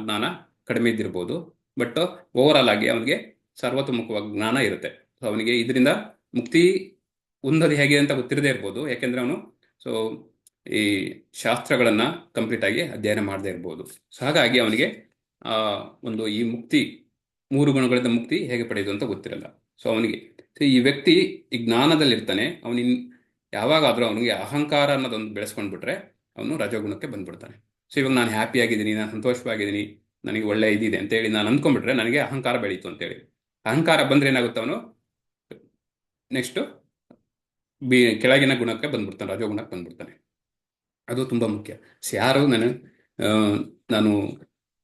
Speaker 2: ಜ್ಞಾನ ಕಡಿಮೆ ಇದ್ದಿರ್ಬೋದು, ಬಟ್ ಓವರ್ ಆಲ್ ಆಗಿ ಅವನಿಗೆ ಸರ್ವತೋಮುಖವಾಗಿ ಜ್ಞಾನ ಇರುತ್ತೆ. ಸೊ ಅವನಿಗೆ ಇದರಿಂದ ಮುಕ್ತಿ ಹೊಂದೋದು ಹೇಗೆ ಅಂತ ಗೊತ್ತಿರದೇ ಇರ್ಬೋದು, ಯಾಕೆಂದ್ರೆ ಅವನು ಸೊ ಈ ಶಾಸ್ತ್ರಗಳನ್ನ ಕಂಪ್ಲೀಟ್ ಆಗಿ ಅಧ್ಯಯನ ಮಾಡದೇ ಇರ್ಬೋದು. ಸೊ ಹಾಗಾಗಿ ಅವನಿಗೆ ಒಂದು ಈ ಮುಕ್ತಿ, ಮೂರು ಗುಣಗಳಿಂದ ಮುಕ್ತಿ ಹೇಗೆ ಪಡೆಯೋದು ಅಂತ ಗೊತ್ತಿರಲ್ಲ. ಸೊ ಅವನಿಗೆ ಈ ವ್ಯಕ್ತಿ ಈ ಜ್ಞಾನದಲ್ಲಿರ್ತಾನೆ, ಅವನಿನ್ ಯಾವಾಗಾದ್ರೂ ಅವನಿಗೆ ಅಹಂಕಾರ ಅನ್ನೋದೊಂದು ಬೆಳೆಸ್ಕೊಂಡ್ಬಿಟ್ರೆ ಅವನು ರಜೋಗುಣಕ್ಕೆ ಬಂದ್ಬಿಡ್ತಾನೆ. ಸೊ ಇವಾಗ ನಾನು ಹ್ಯಾಪಿ ಆಗಿದ್ದೀನಿ, ನಾನು ಸಂತೋಷವಾಗಿದ್ದೀನಿ, ನನಗೆ ಒಳ್ಳೆ ಇದಿದೆ ಅಂತೇಳಿ ನಾನು ಅಂದ್ಕೊಂಡ್ಬಿಟ್ರೆ ನನಗೆ ಅಹಂಕಾರ ಬೆಳೀತು ಅಂತೇಳಿ. ಅಹಂಕಾರ ಬಂದ್ರೆ ಏನಾಗುತ್ತೆ, ಅವನು ನೆಕ್ಸ್ಟ್ ಕೆಳಗಿನ ಗುಣಕ್ಕೆ ಬಂದ್ಬಿಡ್ತಾನೆ, ರಜೋಗುಣಕ್ಕೆ ಬಂದ್ಬಿಡ್ತಾನೆ. ಅದು ತುಂಬಾ ಮುಖ್ಯ. ಯಾರು ನಾನು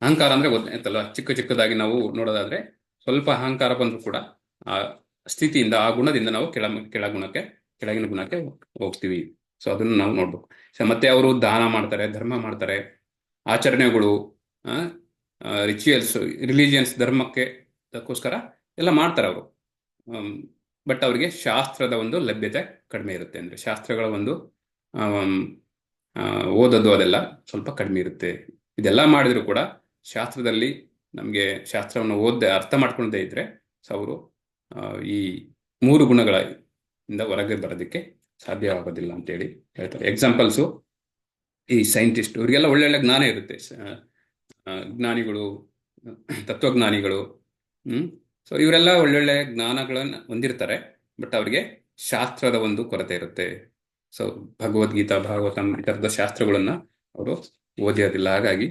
Speaker 2: ಅಹಂಕಾರ ಅಂದ್ರೆ ಗೊತ್ತಾಯ್ತಲ್ಲ, ಚಿಕ್ಕದಾಗಿ ನಾವು ನೋಡೋದಾದ್ರೆ ಸ್ವಲ್ಪ ಅಹಂಕಾರ ಬಂದ್ರು ಕೂಡ ಆ ಸ್ಥಿತಿಯಿಂದ, ಆ ಗುಣದಿಂದ ನಾವು ಕೆಳಗಿನ ಗುಣಕ್ಕೆ ಹೋಗ್ತೀವಿ. ಸೊ ಅದನ್ನು ನಾವು ನೋಡ್ಬೇಕು. ಸೊ ಮತ್ತೆ ಅವರು ದಾನ ಮಾಡ್ತಾರೆ, ಧರ್ಮ ಮಾಡ್ತಾರೆ, ಆಚರಣೆಗಳು, ರಿಚುವಲ್ಸ್, ರಿಲಿಜಿಯನ್ಸ್, ಧರ್ಮಕ್ಕೆ ಅದಕ್ಕೋಸ್ಕರ ಎಲ್ಲ ಮಾಡ್ತಾರೆ ಅವರು. ಬಟ್ ಅವರಿಗೆ ಶಾಸ್ತ್ರದ ಒಂದು ಲಭ್ಯತೆ ಕಡಿಮೆ ಇರುತ್ತೆ. ಅಂದ್ರೆ ಶಾಸ್ತ್ರಗಳ ಒಂದು ಓದೋದು ಅದೆಲ್ಲ ಸ್ವಲ್ಪ ಕಡಿಮೆ ಇರುತ್ತೆ. ಇದೆಲ್ಲ ಮಾಡಿದ್ರು ಕೂಡ ಶಾಸ್ತ್ರದಲ್ಲಿ ನಮಗೆ ಶಾಸ್ತ್ರವನ್ನು ಅರ್ಥ ಮಾಡ್ಕೊಳ್ಳದೆ ಇದ್ರೆ ಸೊ ಅವರು ಈ ಮೂರು ಗುಣಗಳಿಂದ ಹೊರಗೆ ಬರೋದಕ್ಕೆ ಸಾಧ್ಯವಾಗೋದಿಲ್ಲ ಅಂತೇಳಿ ಹೇಳ್ತಾರೆ. ಎಕ್ಸಾಂಪಲ್ಸು ಈ ಸೈಂಟಿಸ್ಟ್, ಇವರಿಗೆಲ್ಲ ಒಳ್ಳೊಳ್ಳೆ ಜ್ಞಾನ ಇರುತ್ತೆ, ಜ್ಞಾನಿಗಳು, ತತ್ವಜ್ಞಾನಿಗಳು. ಸೊ ಇವರೆಲ್ಲ ಒಳ್ಳೊಳ್ಳೆ ಜ್ಞಾನಗಳನ್ನು ಹೊಂದಿರ್ತಾರೆ, ಬಟ್ ಅವರಿಗೆ ಶಾಸ್ತ್ರದ ಒಂದು ಕೊರತೆ ಇರುತ್ತೆ. ಸೊ ಭಗವದ್ಗೀತಾ, ಭಾಗವತಂ ಈ ಥರದ ಶಾಸ್ತ್ರಗಳನ್ನ ಅವರು ಓದಿರೋದಿಲ್ಲ. ಹಾಗಾಗಿ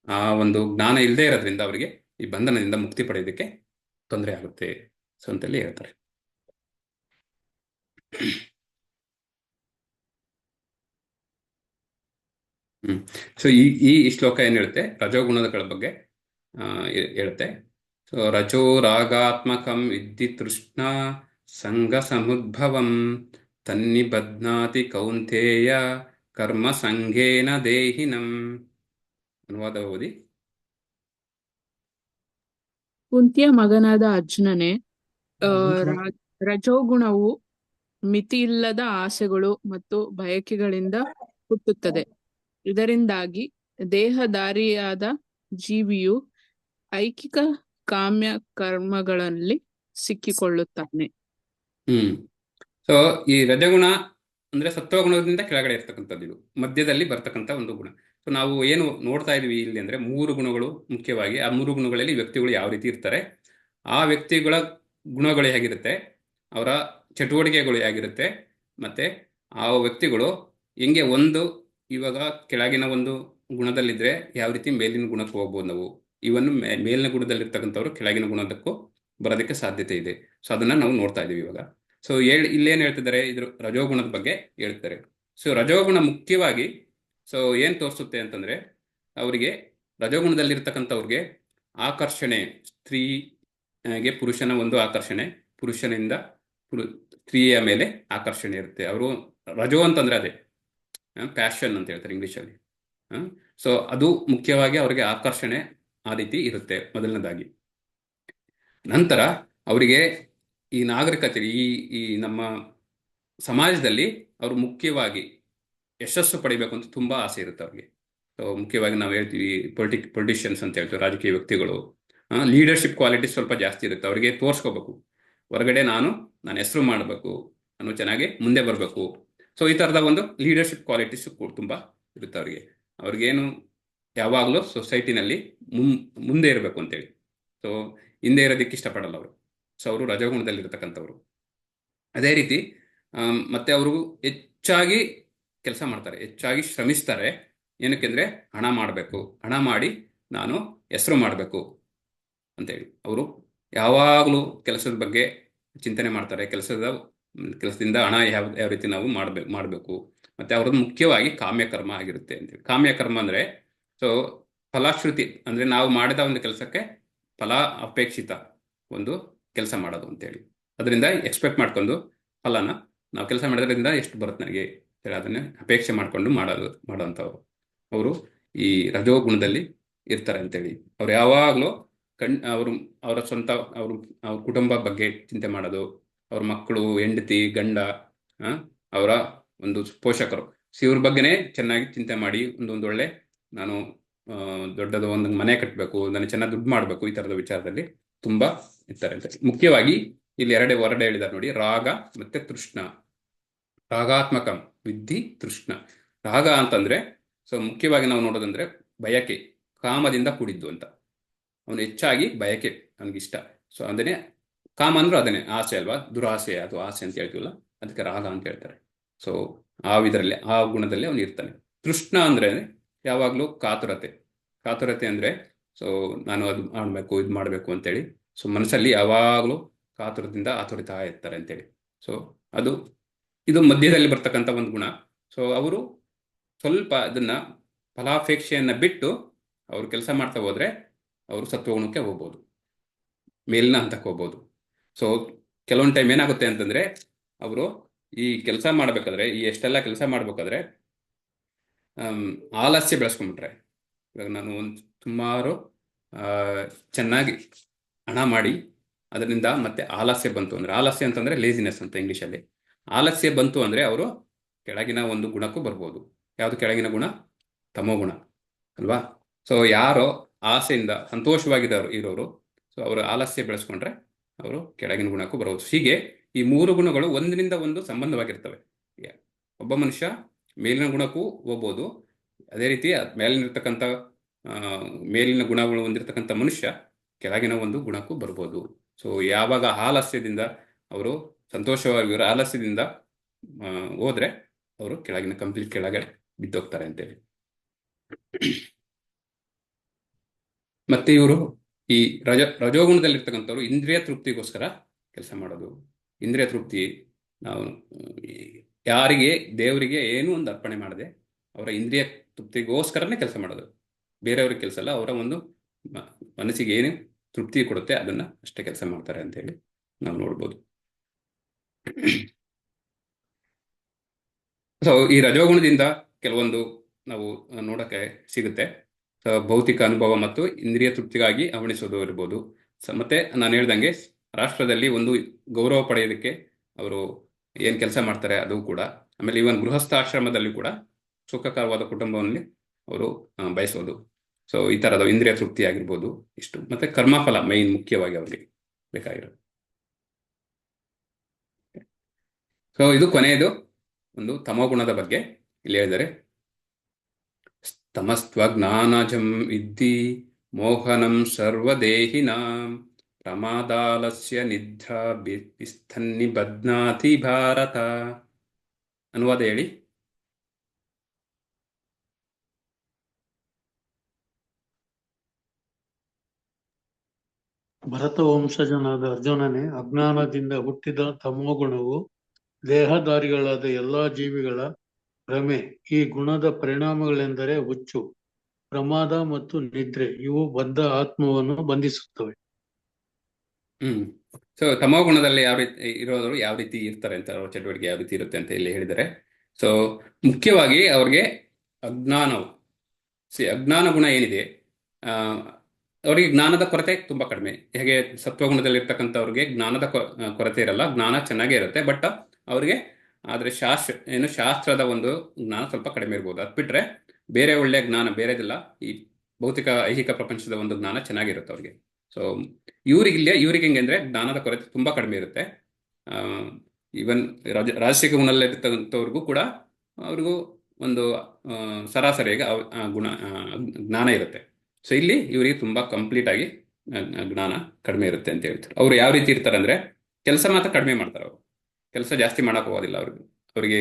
Speaker 2: ಆ ಒಂದು ಜ್ಞಾನ ಇಲ್ಲದೆ ಇರೋದ್ರಿಂದ ಅವರಿಗೆ ಈ ಬಂಧನದಿಂದ ಮುಕ್ತಿ ಪಡೆಯೋದಕ್ಕೆ ತೊಂದರೆ ಆಗುತ್ತೆ. ಸೊ ಅಂತೇಳಿ ಹೇಳ್ತಾರೆ. ಸೊ ಈ ಶ್ಲೋಕ ಏನ್ ಹೇಳುತ್ತೆ, ರಜೋಗುಣಗಳ ಬಗ್ಗೆ ಹೇಳುತ್ತೆ. ಸೊ ರಜೋ ರಾಗಾತ್ಮಕಂ ವಿದ್ಧಿ ತೃಷ್ಣ ಸಂಗ ಸಮುದ್ಭವಂ ತನ್ನಿಬಧ್ನಾತಿ ಕೌಂತೇಯ ಕರ್ಮ ಸಂಘೇನ ದೇಹಿನಂ. ಅನುವಾದ ಓದಿ.
Speaker 1: ಕುಂತಿಯ ಮಗನಾದ ಅರ್ಜುನನೇ, ರಜೋಗುಣವು ಮಿತಿಯಿಲ್ಲದ ಆಸೆಗಳು ಮತ್ತು ಬಯಕೆಗಳಿಂದ ಹುಟ್ಟುತ್ತದೆ. ಇದರಿಂದಾಗಿ ದೇಹಧಾರಿಯಾದ ಜೀವಿಯು ಐಕಿಕ ಕಾಮ್ಯ ಕರ್ಮಗಳಲ್ಲಿ ಸಿಕ್ಕಿಕೊಳ್ಳುತ್ತಾನೆ.
Speaker 2: ಸೊ ಈ ರಜಗುಣ ಅಂದ್ರೆ ಸತ್ವಗುಣದಿಂದ ಕೆಳಗಡೆ ಇರ್ತಕ್ಕಂಥದ್ದು, ಇದು ಮಧ್ಯದಲ್ಲಿ ಬರ್ತಕ್ಕಂಥ ಒಂದು ಗುಣ. ಸೊ ನಾವು ಏನು ನೋಡ್ತಾ ಇದೀವಿ ಇಲ್ಲಿ ಅಂದ್ರೆ ಮೂರು ಗುಣಗಳು ಮುಖ್ಯವಾಗಿ. ಆ ಮೂರು ಗುಣಗಳಲ್ಲಿ ವ್ಯಕ್ತಿಗಳು ಯಾವ ರೀತಿ ಇರ್ತಾರೆ, ಆ ವ್ಯಕ್ತಿಗಳ ಗುಣಗಳು ಹೇಗಿರುತ್ತೆ, ಅವರ ಚಟುವಟಿಕೆಗಳು ಹೇಗಿರುತ್ತೆ, ಮತ್ತೆ ಆ ವ್ಯಕ್ತಿಗಳು ಹೆಂಗೆ ಇವಾಗ ಕೆಳಗಿನ ಒಂದು ಗುಣದಲ್ಲಿದ್ರೆ ಯಾವ ರೀತಿ ಮೇಲಿನ ಗುಣಕ್ಕೆ ಹೋಗ್ಬೋದು ನಾವು. ಇವನ್ನು ಮೇಲಿನ ಗುಣದಲ್ಲಿರ್ತಕ್ಕಂಥವ್ರು ಕೆಳಗಿನ ಗುಣದಕ್ಕೂ ಬರೋದಕ್ಕೆ ಸಾಧ್ಯತೆ ಇದೆ. ಸೊ ಅದನ್ನ ನಾವು ನೋಡ್ತಾ ಇದೀವಿ ಇವಾಗ. ಸೊ ಇಲ್ಲೇನ್ ಹೇಳ್ತಿದ್ದಾರೆ, ಇದ್ರ ರಜೋಗುಣದ ಬಗ್ಗೆ ಹೇಳ್ತಾರೆ. ಸೊ ರಜೋಗುಣ ಮುಖ್ಯವಾಗಿ ಸೊ ಏನ್ ತೋರಿಸುತ್ತೆ ಅಂತಂದ್ರೆ, ಅವರಿಗೆ ರಜೋಗುಣದಲ್ಲಿರ್ತಕ್ಕಂಥವ್ರಿಗೆ ಆಕರ್ಷಣೆ, ಸ್ತ್ರೀಗೆ ಪುರುಷನ ಒಂದು ಆಕರ್ಷಣೆ, ಪುರುಷನಿಂದ ಸ್ತ್ರೀಯ ಮೇಲೆ ಆಕರ್ಷಣೆ ಇರುತ್ತೆ. ಅವರು ರಜೋ ಅಂತಂದ್ರೆ ಅದೇ ಪ್ಯಾಷನ್ ಅಂತ ಹೇಳ್ತಾರೆ ಇಂಗ್ಲಿಷಲ್ಲಿ. ಸೊ ಅದು ಮುಖ್ಯವಾಗಿ ಅವರಿಗೆ ಆಕರ್ಷಣೆ ಆ ರೀತಿ ಇರುತ್ತೆ ಮೊದಲನೇದಾಗಿ. ನಂತರ ಅವರಿಗೆ ಈ ನಾಗರಿಕತೆ, ಈ ನಮ್ಮ ಸಮಾಜದಲ್ಲಿ ಅವರು ಮುಖ್ಯವಾಗಿ ಯಶಸ್ಸು ಪಡಿಬೇಕು ಅಂತ ತುಂಬಾ ಆಸೆ ಇರುತ್ತೆ ಅವ್ರಿಗೆ. ಸೊ ಮುಖ್ಯವಾಗಿ ನಾವು ಹೇಳ್ತೀವಿ ಪೊಲಿಟಿಷಿಯನ್ಸ್ ಅಂತ ಹೇಳ್ತೀವಿ, ರಾಜಕೀಯ ವ್ಯಕ್ತಿಗಳು, ಲೀಡರ್ಶಿಪ್ ಕ್ವಾಲಿಟಿ ಸ್ವಲ್ಪ ಜಾಸ್ತಿ ಇರುತ್ತೆ. ಅವರಿಗೆ ತೋರಿಸ್ಕೋಬೇಕು, ಹೊರಗಡೆ ನನ್ನ ಹೆಸರು ಮಾಡಬೇಕು, ನಾನು ಚೆನ್ನಾಗಿ ಮುಂದೆ ಬರಬೇಕು. ಸೊ ಈ ಥರದ ಒಂದು ಲೀಡರ್ಶಿಪ್ ಕ್ವಾಲಿಟೀಸ್ ತುಂಬ ಇರುತ್ತೆ ಅವರಿಗೆ. ಅವ್ರಿಗೇನು ಯಾವಾಗಲೂ ಸೊಸೈಟಿನಲ್ಲಿ ಮುಂದೆ ಇರಬೇಕು ಅಂತೇಳಿ. ಸೊ ಹಿಂದೆ ಇರೋದಕ್ಕೆ ಇಷ್ಟಪಡಲ್ಲ ಅವರು. ಸೊ ಅವರು ರಜೋಗುಣದಲ್ಲಿರ್ತಕ್ಕಂಥವ್ರು. ಅದೇ ರೀತಿ ಮತ್ತೆ ಅವರು ಹೆಚ್ಚಾಗಿ ಕೆಲಸ ಮಾಡ್ತಾರೆ, ಹೆಚ್ಚಾಗಿ ಶ್ರಮಿಸ್ತಾರೆ. ಏನಕ್ಕೆಂದರೆ ಹಣ ಮಾಡಬೇಕು, ಹಣ ಮಾಡಿ ನಾನು ಹೆಸರು ಮಾಡಬೇಕು ಅಂತೇಳಿ ಅವರು ಯಾವಾಗಲೂ ಕೆಲಸದ ಬಗ್ಗೆ ಚಿಂತನೆ ಮಾಡ್ತಾರೆ. ಕೆಲಸದಿಂದ ಹಣ ಯಾವ ರೀತಿ ನಾವು ಮಾಡಬೇಕು. ಮತ್ತು ಅವ್ರದ್ದು ಮುಖ್ಯವಾಗಿ ಕಾಮ್ಯಕರ್ಮ ಆಗಿರುತ್ತೆ ಅಂತೇಳಿ. ಕಾಮ್ಯಕರ್ಮ ಅಂದರೆ ಸೊ ಫಲಾಶ್ರುತಿ, ಅಂದರೆ ನಾವು ಮಾಡಿದ ಒಂದು ಕೆಲಸಕ್ಕೆ ಫಲ ಅಪೇಕ್ಷಿತ ಒಂದು ಕೆಲಸ ಮಾಡೋದು ಅಂತೇಳಿ. ಅದರಿಂದ ಎಕ್ಸ್ಪೆಕ್ಟ್ ಮಾಡ್ಕೊಂಡು ಫಲನ ನಾವು ಕೆಲಸ ಮಾಡೋದ್ರಿಂದ ಎಷ್ಟು ಬರುತ್ತೆ ನನಗೆ ಹೇಳಿ ಅದನ್ನೇ ಅಪೇಕ್ಷೆ ಮಾಡಿಕೊಂಡು ಮಾಡೋಂಥವ್ರು ಅವರು ಈ ರಜೋಗುಣದಲ್ಲಿ ಇರ್ತಾರೆ ಅಂತೇಳಿ. ಅವ್ರು ಯಾವಾಗಲೂ ಅವರ ಸ್ವಂತ ಅವ್ರ ಕುಟುಂಬ ಬಗ್ಗೆ ಚಿಂತೆ ಮಾಡೋದು, ಅವ್ರ ಮಕ್ಕಳು, ಹೆಂಡತಿ, ಗಂಡ, ಅವರ ಒಂದು ಪೋಷಕರು, ಇವ್ರ ಬಗ್ಗೆನೇ ಚೆನ್ನಾಗಿ ಚಿಂತೆ ಮಾಡಿ ಒಂದೊಳ್ಳೆ ನಾನು ದೊಡ್ಡದು ಒಂದು ಮನೆ ಕಟ್ಟಬೇಕು, ನಾನು ಚೆನ್ನಾಗಿ ದುಡ್ಡು ಮಾಡಬೇಕು, ಈ ಥರದ ವಿಚಾರದಲ್ಲಿ ತುಂಬ ಇರ್ತಾರೆ ಅಂತ. ಮುಖ್ಯವಾಗಿ ಇಲ್ಲಿ ಹೊರಡೆ ಹೇಳಿದ್ದಾರೆ ನೋಡಿ, ರಾಗ ಮತ್ತೆ ತೃಷ್ಣ. ರಾಗಾತ್ಮಕಂ ವಿದ್ಧಿ ತೃಷ್ಣ. ರಾಗ ಅಂತಂದ್ರೆ ಸೊ ಮುಖ್ಯವಾಗಿ ನಾವು ನೋಡೋದಂದ್ರೆ ಬಯಕೆ, ಕಾಮದಿಂದ ಕೂಡಿದ್ದು ಅಂತ. ಅವನು ಹೆಚ್ಚಾಗಿ ಬಯಕೆ, ಅವನಿಗಿಷ್ಟ. ಸೊ ಅದನ್ನೇ ಕಾಮ ಅಂದ್ರೂ ಅದನ್ನೇ ಆಸೆ ಅಲ್ವಾ, ದುರಾಸೆ, ಅದು ಆಸೆ ಅಂತ ಹೇಳ್ತೀವಲ್ಲ, ಅದಕ್ಕೆ ರಾಗ ಅಂತ ಹೇಳ್ತಾರೆ. ಸೊ ಆ ಗುಣದಲ್ಲಿ ಅವನು ಇರ್ತಾನೆ. ತೃಷ್ಣ ಅಂದ್ರೆ ಯಾವಾಗಲೂ ಕಾತುರತೆ ಅಂದ್ರೆ ಸೊ ನಾನು ಅದು ಮಾಡಬೇಕು, ಇದು ಮಾಡಬೇಕು ಅಂತೇಳಿ. ಸೊ ಮನಸ್ಸಲ್ಲಿ ಯಾವಾಗಲೂ ಕಾತುರದಿಂದ ಆತುರಿತಾ ಇರ್ತಾರೆ ಅಂತೇಳಿ. ಸೊ ಇದು ಮಧ್ಯದಲ್ಲಿ ಬರ್ತಕ್ಕಂಥ ಒಂದು ಗುಣ. ಸೊ ಅವರು ಸ್ವಲ್ಪ ಅದನ್ನ ಫಲಾಪೇಕ್ಷೆಯನ್ನ ಬಿಟ್ಟು ಅವರು ಕೆಲಸ ಮಾಡ್ತಾ ಹೋದ್ರೆ ಅವರು ಸತ್ವಗುಣಕ್ಕೆ ಹೋಗ್ಬೋದು, ಮೇಲಿನ ಹಂತಕ್ಕೆ ಹೋಗ್ಬೋದು. ಸೊ ಕೆಲವೊಂದು ಟೈಮ್ ಏನಾಗುತ್ತೆ ಅಂತಂದ್ರೆ ಅವರು ಈ ಕೆಲಸ ಮಾಡ್ಬೇಕಾದ್ರೆ, ಎಷ್ಟೆಲ್ಲ ಕೆಲಸ ಮಾಡ್ಬೇಕಾದ್ರೆ ಆಲಸ್ಯ ಬೆಳೆಸ್ಕೊಂಡ್ಬಿಟ್ರೆ, ಇವಾಗ ನಾನು ಸುಮಾರು ಚೆನ್ನಾಗಿ ಹಣ ಮಾಡಿ ಅದರಿಂದ ಮತ್ತೆ ಆಲಸ್ಯ ಬಂತು ಅಂದ್ರೆ, ಆಲಸ್ಯ ಅಂತಂದ್ರೆ ಲೇಜಿನೆಸ್ ಅಂತ ಇಂಗ್ಲೀಷಲ್ಲಿ. ಆಲಸ್ಯ ಬಂತು ಅಂದ್ರೆ ಅವರು ಕೆಳಗಿನ ಒಂದು ಗುಣಕ್ಕೂ ಬರ್ಬೋದು. ಯಾವುದು ಕೆಳಗಿನ ಗುಣ? ತಮೋಗುಣ ಅಲ್ವಾ. ಸೊ ಯಾರೋ ಆಸೆಯಿಂದ ಇರೋರು ಸೊ ಅವರು ಆಲಸ್ಯ ಬೆಳೆಸ್ಕೊಂಡ್ರೆ ಅವರು ಕೆಳಗಿನ ಗುಣಕ್ಕೂ ಬರ್ಬೋದು. ಹೀಗೆ ಈ ಮೂರು ಗುಣಗಳು ಒಂದರಿಂದ ಒಂದು ಸಂಬಂಧವಾಗಿರ್ತವೆ. ಒಬ್ಬ ಮನುಷ್ಯ ಮೇಲಿನ ಗುಣಕ್ಕೂ ಹೋಗ್ಬೋದು, ಅದೇ ರೀತಿ ಮೇಲಿನ ಗುಣಗಳು ಹೊಂದಿರತಕ್ಕಂಥ ಮನುಷ್ಯ ಕೆಳಗಿನ ಒಂದು ಗುಣಕ್ಕೂ ಬರ್ಬೋದು. ಸೊ ಯಾವಾಗ ಆಲಸ್ಯದಿಂದ ಅವರು ಸಂತೋಷವಾಗಿರೋ ಆಲಸ್ಯದಿಂದ ಹೋದ್ರೆ ಅವರು ಕಂಪ್ಲೀಟ್ ಕೆಳಗಡೆ ಬಿದ್ದೋಗ್ತಾರೆ ಅಂತೇಳಿ. ಮತ್ತೆ ಇವರು ಈ ರಜೋಗುಣದಲ್ಲಿರ್ತಕ್ಕಂಥವ್ರು ಇಂದ್ರಿಯ ತೃಪ್ತಿಗೋಸ್ಕರ ಕೆಲಸ ಮಾಡೋದು. ಇಂದ್ರಿಯ ತೃಪ್ತಿ, ನಾವು ಯಾರಿಗೆ ದೇವರಿಗೆ ಏನೂ ಒಂದು ಅರ್ಪಣೆ ಮಾಡದೆ ಅವರ ಇಂದ್ರಿಯ ತೃಪ್ತಿಗೋಸ್ಕರನೇ ಕೆಲಸ ಮಾಡೋದು. ಬೇರೆಯವ್ರಿಗೆ ಕೆಲಸ ಅಲ್ಲ, ಅವರ ಒಂದು ಮನಸ್ಸಿಗೆ ಏನು ತೃಪ್ತಿ ಕೊಡುತ್ತೆ ಅದನ್ನ ಅಷ್ಟೇ ಕೆಲಸ ಮಾಡ್ತಾರೆ ಅಂತೇಳಿ ನಾವು ನೋಡ್ಬೋದು. ಸೊ ಈ ರಜೋಗುಣದಿಂದ ಕೆಲವೊಂದು ನಾವು ನೋಡಕ್ಕೆ ಸಿಗುತ್ತೆ. ಭೌತಿಕ ಅನುಭವ ಮತ್ತು ಇಂದ್ರಿಯ ತೃಪ್ತಿಗಾಗಿ ಹವಣಿಸೋದು ಇರ್ಬೋದು. ಮತ್ತೆ ನಾನು ಹೇಳ್ದಂಗೆ ರಾಷ್ಟ್ರದಲ್ಲಿ ಒಂದು ಗೌರವ ಪಡೆಯೋದಕ್ಕೆ ಅವರು ಏನು ಕೆಲಸ ಮಾಡ್ತಾರೆ ಅದು ಕೂಡ. ಆಮೇಲೆ ಇವನ್ ಗೃಹಸ್ಥಾಶ್ರಮದಲ್ಲಿ ಕೂಡ ಸುಖಕರವಾದ ಕುಟುಂಬವನ್ನು ಅವರು ಬಯಸೋದು. ಸೊ ಈ ಥರದ ಇಂದ್ರಿಯ ತೃಪ್ತಿ ಆಗಿರ್ಬೋದು ಇಷ್ಟು. ಮತ್ತೆ ಕರ್ಮಫಲ ಮೈನ್ ಮುಖ್ಯವಾಗಿ ಅವರಿಗೆ ಬೇಕಾಗಿರೋದು. ಸೊ ಇದು ಕೊನೆಯದು ಒಂದು ತಮೋಗುಣದ ಬಗ್ಗೆ ಇಲ್ಲಿ ಹೇಳಿದರೆ, ತಮಸ್ತ್ವಜ್ಞಾನಜಂ ವಿದ್ಧಿ ಮೋಹನಂ ಸರ್ವದೇಹಿನಾಂ ಪ್ರಮಾದಾಲಸ್ಯ ನಿದ್ರಾ ವಿಸ್ಥನ್ನಿಬಧ್ನಾತಿ ಭಾರತ. ಅನುವಾದ ಹೇಳಿ.
Speaker 6: ಭರತ ವಂಶಜನಾದ ಅರ್ಜುನನೇ, ಅಜ್ಞಾನದಿಂದ ಹುಟ್ಟಿದ ತಮೋಗುಣವು ದೇಹಧಾರಿಗಳಾದ ಎಲ್ಲಾ ಜೀವಿಗಳ ಭ್ರಮೆ. ಈ ಗುಣದ ಪರಿಣಾಮಗಳೆಂದರೆ ಹುಚ್ಚು, ಪ್ರಮಾದ ಮತ್ತು ನಿದ್ರೆ. ಇವು ಬದ್ಧ ಆತ್ಮವನ್ನು ಬಂಧಿಸುತ್ತವೆ.
Speaker 2: ಸೊ ತಮೋಗುಣದಲ್ಲಿ ಯಾವ ರೀತಿ ಇರೋರು ಯಾವ ರೀತಿ ಇರ್ತಾರೆ ಅಂತ, ಅವರ ಚಟುವಟಿಕೆ ಯಾವ ರೀತಿ ಇರುತ್ತೆ ಅಂತ ಇಲ್ಲಿ ಹೇಳಿದ್ದಾರೆ. ಸೊ ಮುಖ್ಯವಾಗಿ ಅವ್ರಿಗೆ ಅಜ್ಞಾನ ಗುಣ ಏನಿದೆ, ಅವರಿಗೆ ಜ್ಞಾನದ ಕೊರತೆ ತುಂಬಾ ಕಡಿಮೆ. ಹೇಗೆ ಸತ್ವಗುಣದಲ್ಲಿ ಇರ್ತಕ್ಕಂಥವ್ರಿಗೆ ಜ್ಞಾನದ ಕೊರತೆ ಇರಲ್ಲ, ಜ್ಞಾನ ಚೆನ್ನಾಗೇ ಇರುತ್ತೆ. ಬಟ್ ಅವ್ರಿಗೆ ಆದ್ರೆ ಶಾಸ್ತ್ರದ ಒಂದು ಜ್ಞಾನ ಸ್ವಲ್ಪ ಕಡಿಮೆ ಇರ್ಬೋದು. ಅದು ಬಿಟ್ರೆ ಬೇರೆ ಒಳ್ಳೆಯ ಜ್ಞಾನ ಬೇರೆದಿಲ್ಲ. ಈ ಭೌತಿಕ ಐಹಿಕ ಪ್ರಪಂಚದ ಒಂದು ಜ್ಞಾನ ಚೆನ್ನಾಗಿರುತ್ತೆ ಅವ್ರಿಗೆ. ಸೊ ಇವ್ರಿಗೆ ಹೆಂಗೆ ಅಂದ್ರೆ ಜ್ಞಾನದ ಕೊರತೆ ತುಂಬಾ ಕಡಿಮೆ ಇರುತ್ತೆ. ಈವನ್ ರಾಜಸಿಕ ಗುಣದಲ್ಲಿರ್ತಕ್ಕಂಥವ್ರಿಗೂ ಕೂಡ ಅವ್ರಿಗೂ ಒಂದು ಸರಾಸರಿಯಾಗಿ ಜ್ಞಾನ ಇರುತ್ತೆ. ಸೊ ಇಲ್ಲಿ ಇವರಿಗೆ ತುಂಬಾ ಕಂಪ್ಲೀಟ್ ಆಗಿ ಜ್ಞಾನ ಕಡಿಮೆ ಇರುತ್ತೆ ಅಂತ ಹೇಳ್ತಾರೆ. ಅವ್ರು ಯಾವ ರೀತಿ ಇರ್ತಾರೆ ಅಂದ್ರೆ ಕೆಲಸ ಮಾತ್ರ ಕಡಿಮೆ ಮಾಡ್ತಾರೆ. ಅವರು ಕೆಲಸ ಜಾಸ್ತಿ ಮಾಡಕ್ ಹೋಗೋದಿಲ್ಲ. ಅವರಿಗೆ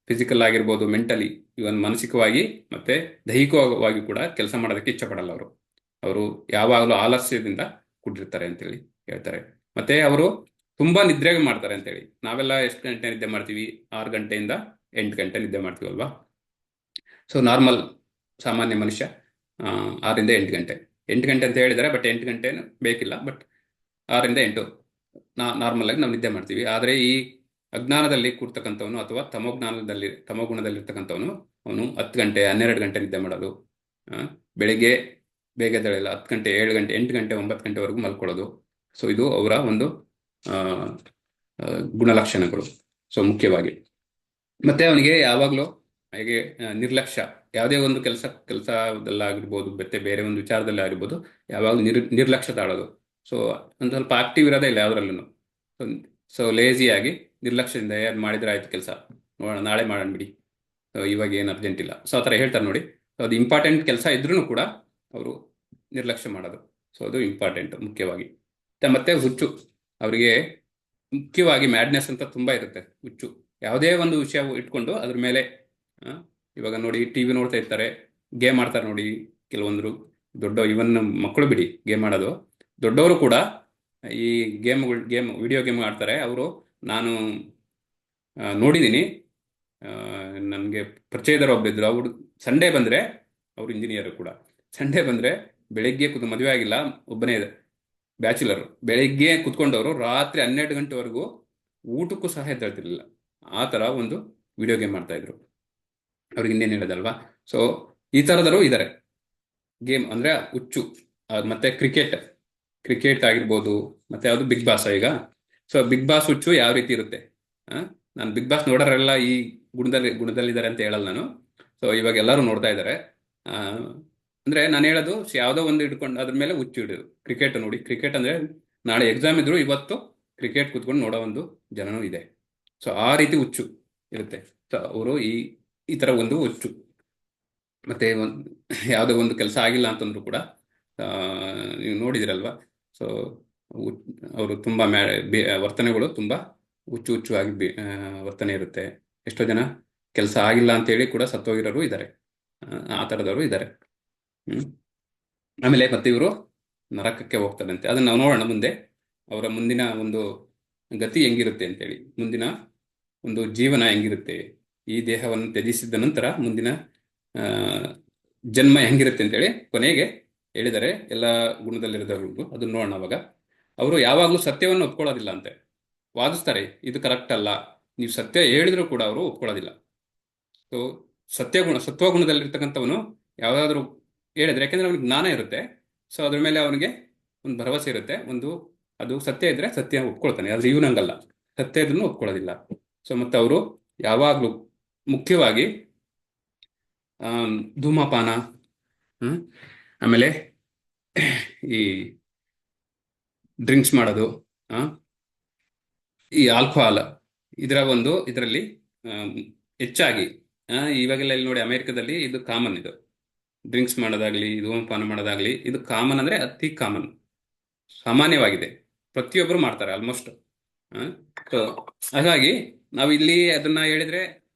Speaker 2: ಫಿಸಿಕಲ್ ಆಗಿರ್ಬೋದು, ಮೆಂಟಲಿ, ಇವನ್ ಮಾನಸಿಕವಾಗಿ ಮತ್ತೆ ದೈಹಿಕವಾಗಿ ಕೂಡ ಕೆಲಸ ಮಾಡೋದಕ್ಕೆ ಇಚ್ಛೆ ಪಡಲ್ಲ. ಅವರು ಯಾವಾಗಲೂ ಆಲಸ್ಯದಿಂದ ಕೂಡಿರ್ತಾರೆ ಅಂತೇಳಿ ಹೇಳ್ತಾರೆ. ಮತ್ತೆ ಅವರು ತುಂಬಾ ನಿದ್ರೆ ಮಾಡ್ತಾರೆ ಅಂತೇಳಿ. ನಾವೆಲ್ಲ ಎಷ್ಟು ಗಂಟೆ ನಿದ್ದೆ ಮಾಡ್ತೀವಿ? 6 ಗಂಟೆಯಿಂದ 8 ಗಂಟೆ ನಿದ್ದೆ ಮಾಡ್ತೀವಲ್ವಾ? ಸೊ ನಾರ್ಮಲ್ ಸಾಮಾನ್ಯ ಮನುಷ್ಯ 6 ರಿಂದ 8 ಗಂಟೆ. 8 ಗಂಟೆ ಅಂತ ಹೇಳಿದ್ದಾರೆ, ಬಟ್ 8 ಗಂಟೆ ಬೇಕಿಲ್ಲ. ಬಟ್ 6 ರಿಂದ 8 ನಾರ್ಮಲ್ ಆಗಿ ನಾವು ನಿದ್ದೆ ಮಾಡ್ತೀವಿ. ಆದರೆ ಈ ಅಜ್ಞಾನದಲ್ಲಿ ಕೂರ್ತಕ್ಕಂಥವನು ಅಥವಾ ತಮೋಗುಣದಲ್ಲಿರ್ತಕ್ಕಂಥವನು ಅವನು 10 ಗಂಟೆ 12 ಗಂಟೆ ನಿದ್ದೆ ಮಾಡೋದು, ಬೆಳಿಗ್ಗೆ ಬೇಗ ಎದ್ದೇಳಲ್ಲ, 10 ಗಂಟೆ 7 ಗಂಟೆ 8 ಗಂಟೆ 9 ಗಂಟೆವರೆಗೂ ಮಲ್ಕೊಳ್ಳೋದು. ಸೊ ಇದು ಅವರ ಒಂದು ಗುಣಲಕ್ಷಣಗಳು. ಸೊ ಮುಖ್ಯವಾಗಿ ಮತ್ತೆ ಅವನಿಗೆ ಯಾವಾಗಲೂ ಹಾಗೆ ನಿರ್ಲಕ್ಷ್ಯ, ಯಾವುದೇ ಒಂದು ಕೆಲಸದಲ್ಲಾಗಿರ್ಬೋದು, ಮತ್ತೆ ಬೇರೆ ಒಂದು ವಿಚಾರದಲ್ಲಿ ಆಗಿರ್ಬೋದು, ಯಾವಾಗಲೂ ನಿರ್ಲಕ್ಷ್ಯ ತಾಳೋದು. ಸೊ ಒಂದು ಸ್ವಲ್ಪ ಆಕ್ಟಿವ್ ಇರೋದೇ ಇಲ್ಲ ಯಾವುದ್ರಲ್ಲೂ. ಸೊ ಲೇಸಿಯಾಗಿ ನಿರ್ಲಕ್ಷ್ಯದಿಂದ ಯಾರು ಮಾಡಿದ್ರೆ ಆಯ್ತು ಕೆಲಸ, ನೋಡೋಣ ನಾಳೆ ಮಾಡೋಣ ಬಿಡಿ, ಇವಾಗ ಏನು ಅರ್ಜೆಂಟ್ ಇಲ್ಲ. ಸೊ ಆ ಥರ ಹೇಳ್ತಾರೆ ನೋಡಿ. ಸೊ ಅದು ಇಂಪಾರ್ಟೆಂಟ್ ಕೆಲಸ ಇದ್ರೂ ಕೂಡ ಅವರು ನಿರ್ಲಕ್ಷ್ಯ ಮಾಡೋದು. ಸೊ ಅದು ಇಂಪಾರ್ಟೆಂಟ್ ಮುಖ್ಯವಾಗಿ. ಮತ್ತೆ ಹುಚ್ಚು, ಅವರಿಗೆ ಮುಖ್ಯವಾಗಿ ಮ್ಯಾಡ್ನೆಸ್ ಅಂತ ತುಂಬಾ ಇರುತ್ತೆ. ಹುಚ್ಚು ಯಾವುದೇ ಒಂದು ವಿಷಯ ಇಟ್ಕೊಂಡು ಅದ್ರ ಮೇಲೆ ಇವಾಗ ನೋಡಿ ಟಿವಿ ನೋಡ್ತಾ ಇರ್ತಾರೆ, ಗೇಮ್ ಆಡ್ತಾರೆ ನೋಡಿ ಕೆಲವೊಂದ್ರು. ಇವನ್ ಮಕ್ಕಳು ಬಿಡಿ ಗೇಮ್ ಆಡೋದು, ದೊಡ್ಡವರು ಕೂಡ ಈ ವಿಡಿಯೋ ಗೇಮ್ ಆಡ್ತಾರೆ. ಅವರು ನಾನು ನೋಡಿದ್ದೀನಿ, ನನಗೆ ಪರಿಚಯದವರು ಒಬ್ಬರಿದ್ರು. ಅವರು ಸಂಡೇ ಬಂದರೆ, ಅವರು ಇಂಜಿನಿಯರ್ ಕೂಡ, ಸಂಡೇ ಬಂದರೆ ಬೆಳಗ್ಗೆ ಮದುವೆ ಆಗಿಲ್ಲ, ಒಬ್ಬನೇ ಇದೆ ಬ್ಯಾಚುಲರ್, ಬೆಳಗ್ಗೆ ಕುತ್ಕೊಂಡವರು ರಾತ್ರಿ 12 ಗಂಟೆವರೆಗೂ ಊಟಕ್ಕೂ ಸಹ ಎದ್ದೇಳ್ತಿರ್ಲಿಲ್ಲ. ಆ ಥರ ಒಂದು ವಿಡಿಯೋ ಗೇಮ್ ಮಾಡ್ತಾ ಇದ್ರು. ಅವ್ರಿಗೆ ಇನ್ನೇನು ಹೇಳೋದಲ್ವಾ. ಸೊ ಈ ಥರದರು ಇದ್ದಾರೆ. ಗೇಮ್ ಅಂದರೆ ಹುಚ್ಚು. ಮತ್ತೆ ಕ್ರಿಕೆಟ್ ಆಗಿರ್ಬೋದು, ಮತ್ತೆ ಅದು ಬಿಗ್ ಬಾಸ್ ಈಗ. ಸೊ ಬಿಗ್ ಬಾಸ್ ಹುಚ್ಚು ಯಾವ ರೀತಿ ಇರುತ್ತೆ? ನಾನು ಬಿಗ್ ಬಾಸ್ ನೋಡೋರೆಲ್ಲ ಈ ಗುಣದಲ್ಲಿದ್ದಾರೆ ಅಂತ ಹೇಳಲ್ಲ ನಾನು. ಸೊ ಇವಾಗ ಎಲ್ಲರೂ ನೋಡ್ತಾ ಇದ್ದಾರೆ. ಅಂದ್ರೆ ನಾನು ಹೇಳೋದು ಯಾವುದೋ ಒಂದು ಇಟ್ಕೊಂಡು ಅದ್ರ ಮೇಲೆ ಹುಚ್ಚು ಹಿಡಿದು. ಕ್ರಿಕೆಟ್ ನೋಡಿ, ಕ್ರಿಕೆಟ್ ಅಂದ್ರೆ ನಾಳೆ ಎಕ್ಸಾಮ್ ಇದ್ರು ಇವತ್ತು ಕ್ರಿಕೆಟ್ ಕೂತ್ಕೊಂಡು ನೋಡೋ ಒಂದು ಜನನೂ ಇದೆ. ಸೊ ಆ ರೀತಿ ಹುಚ್ಚು ಇರುತ್ತೆ. ಸೊ ಅವರು ಈ ತರ ಒಂದು ಹುಚ್ಚು. ಮತ್ತೆ ಯಾವುದೋ ಒಂದು ಕೆಲಸ ಆಗಿಲ್ಲ ಅಂತಂದ್ರು ಕೂಡ ನೀವು ನೋಡಿದಿರಲ್ವಾ. ಸೊ ಅವರು ತುಂಬಾ ವರ್ತನೆಗಳು ತುಂಬಾ ಹುಚ್ಚು ಆಗಿ ವರ್ತನೆ ಇರುತ್ತೆ. ಎಷ್ಟೋ ಜನ ಕೆಲಸ ಆಗಿಲ್ಲ ಅಂತೇಳಿ ಕೂಡ ಸತ್ತೋಗಿರೋರು ಇದ್ದಾರೆ, ಆ ಥರದವರು ಇದ್ದಾರೆ. ಆಮೇಲೆ ಮತ್ತೆ ಇವರು ನರಕಕ್ಕೆ ಹೋಗ್ತಾರಂತೆ. ಅದನ್ನ ನಾವು ನೋಡೋಣ ಮುಂದೆ. ಅವರ ಮುಂದಿನ ಒಂದು ಗತಿ ಹೆಂಗಿರುತ್ತೆ ಅಂತೇಳಿ, ಮುಂದಿನ ಒಂದು ಜೀವನ ಹೆಂಗಿರುತ್ತೆ, ಈ ದೇಹವನ್ನು ತ್ಯಜಿಸಿದ ನಂತರ ಮುಂದಿನ ಜನ್ಮ ಹೆಂಗಿರುತ್ತೆ ಅಂತೇಳಿ ಕೊನೆಗೆ ಹೇಳಿದರೆ ಎಲ್ಲ ಗುಣದಲ್ಲಿರೋದವ್ರಿಗೂ. ಅದನ್ನ ನೋಡೋಣ ಅವಾಗ. ಅವರು ಯಾವಾಗಲೂ ಸತ್ಯವನ್ನು ಒಪ್ಕೊಳ್ಳೋದಿಲ್ಲ ಅಂತೆ, ವಾದಿಸ್ತಾರೆ ಇದು ಕರೆಕ್ಟ್ ಅಲ್ಲ, ನೀವು ಸತ್ಯ ಹೇಳಿದ್ರು ಕೂಡ ಅವರು ಒಪ್ಕೊಳ್ಳೋದಿಲ್ಲ. ಸೊ ಸತ್ವಗುಣದಲ್ಲಿರ್ತಕ್ಕಂಥವನು ಯಾವುದಾದ್ರೂ ಹೇಳಿದ್ರೆ, ಯಾಕೆಂದ್ರೆ ಅವನಿಗೆ ಜ್ಞಾನ ಇರುತ್ತೆ. ಸೊ ಅದ್ರ ಮೇಲೆ ಅವನಿಗೆ ಒಂದು ಭರವಸೆ ಇರುತ್ತೆ, ಅದು ಸತ್ಯ ಇದ್ರೆ ಸತ್ಯ ಒಪ್ಕೊಳ್ತಾನೆ. ಆದ್ರೆ ಇವನಂಗಲ್ಲ, ಸತ್ಯ ಇದ್ರೂ ಒಪ್ಕೊಳ್ಳೋದಿಲ್ಲ. ಸೊ ಮತ್ತೆ ಅವರು ಯಾವಾಗಲೂ ಮುಖ್ಯವಾಗಿ ಧೂಮಪಾನ, ಆಮೇಲೆ ಈ ಡ್ರಿಂಕ್ಸ್ ಮಾಡೋದು, ಈ ಆಲ್ಕೋಹಾಲ್, ಇದರಲ್ಲಿ ಹೆಚ್ಚಾಗಿ ಇವಾಗೆಲ್ಲ ಇಲ್ಲಿ ನೋಡಿ ಅಮೆರಿಕದಲ್ಲಿ ಇದು ಕಾಮನ್. ಇದು ಡ್ರಿಂಕ್ಸ್ ಮಾಡೋದಾಗ್ಲಿ, ಧೂಮಪಾನ ಮಾಡೋದಾಗ್ಲಿ, ಇದು ಕಾಮನ್ ಅಂದ್ರೆ ಅತಿ ಕಾಮನ್, ಸಾಮಾನ್ಯವಾಗಿದೆ. ಪ್ರತಿಯೊಬ್ಬರು ಮಾಡ್ತಾರೆ ಆಲ್ಮೋಸ್ಟ್. ಸೊ ಹಾಗಾಗಿ ನಾವು ಇಲ್ಲಿ ಅದನ್ನ ಹೇಳಿದ್ರೆ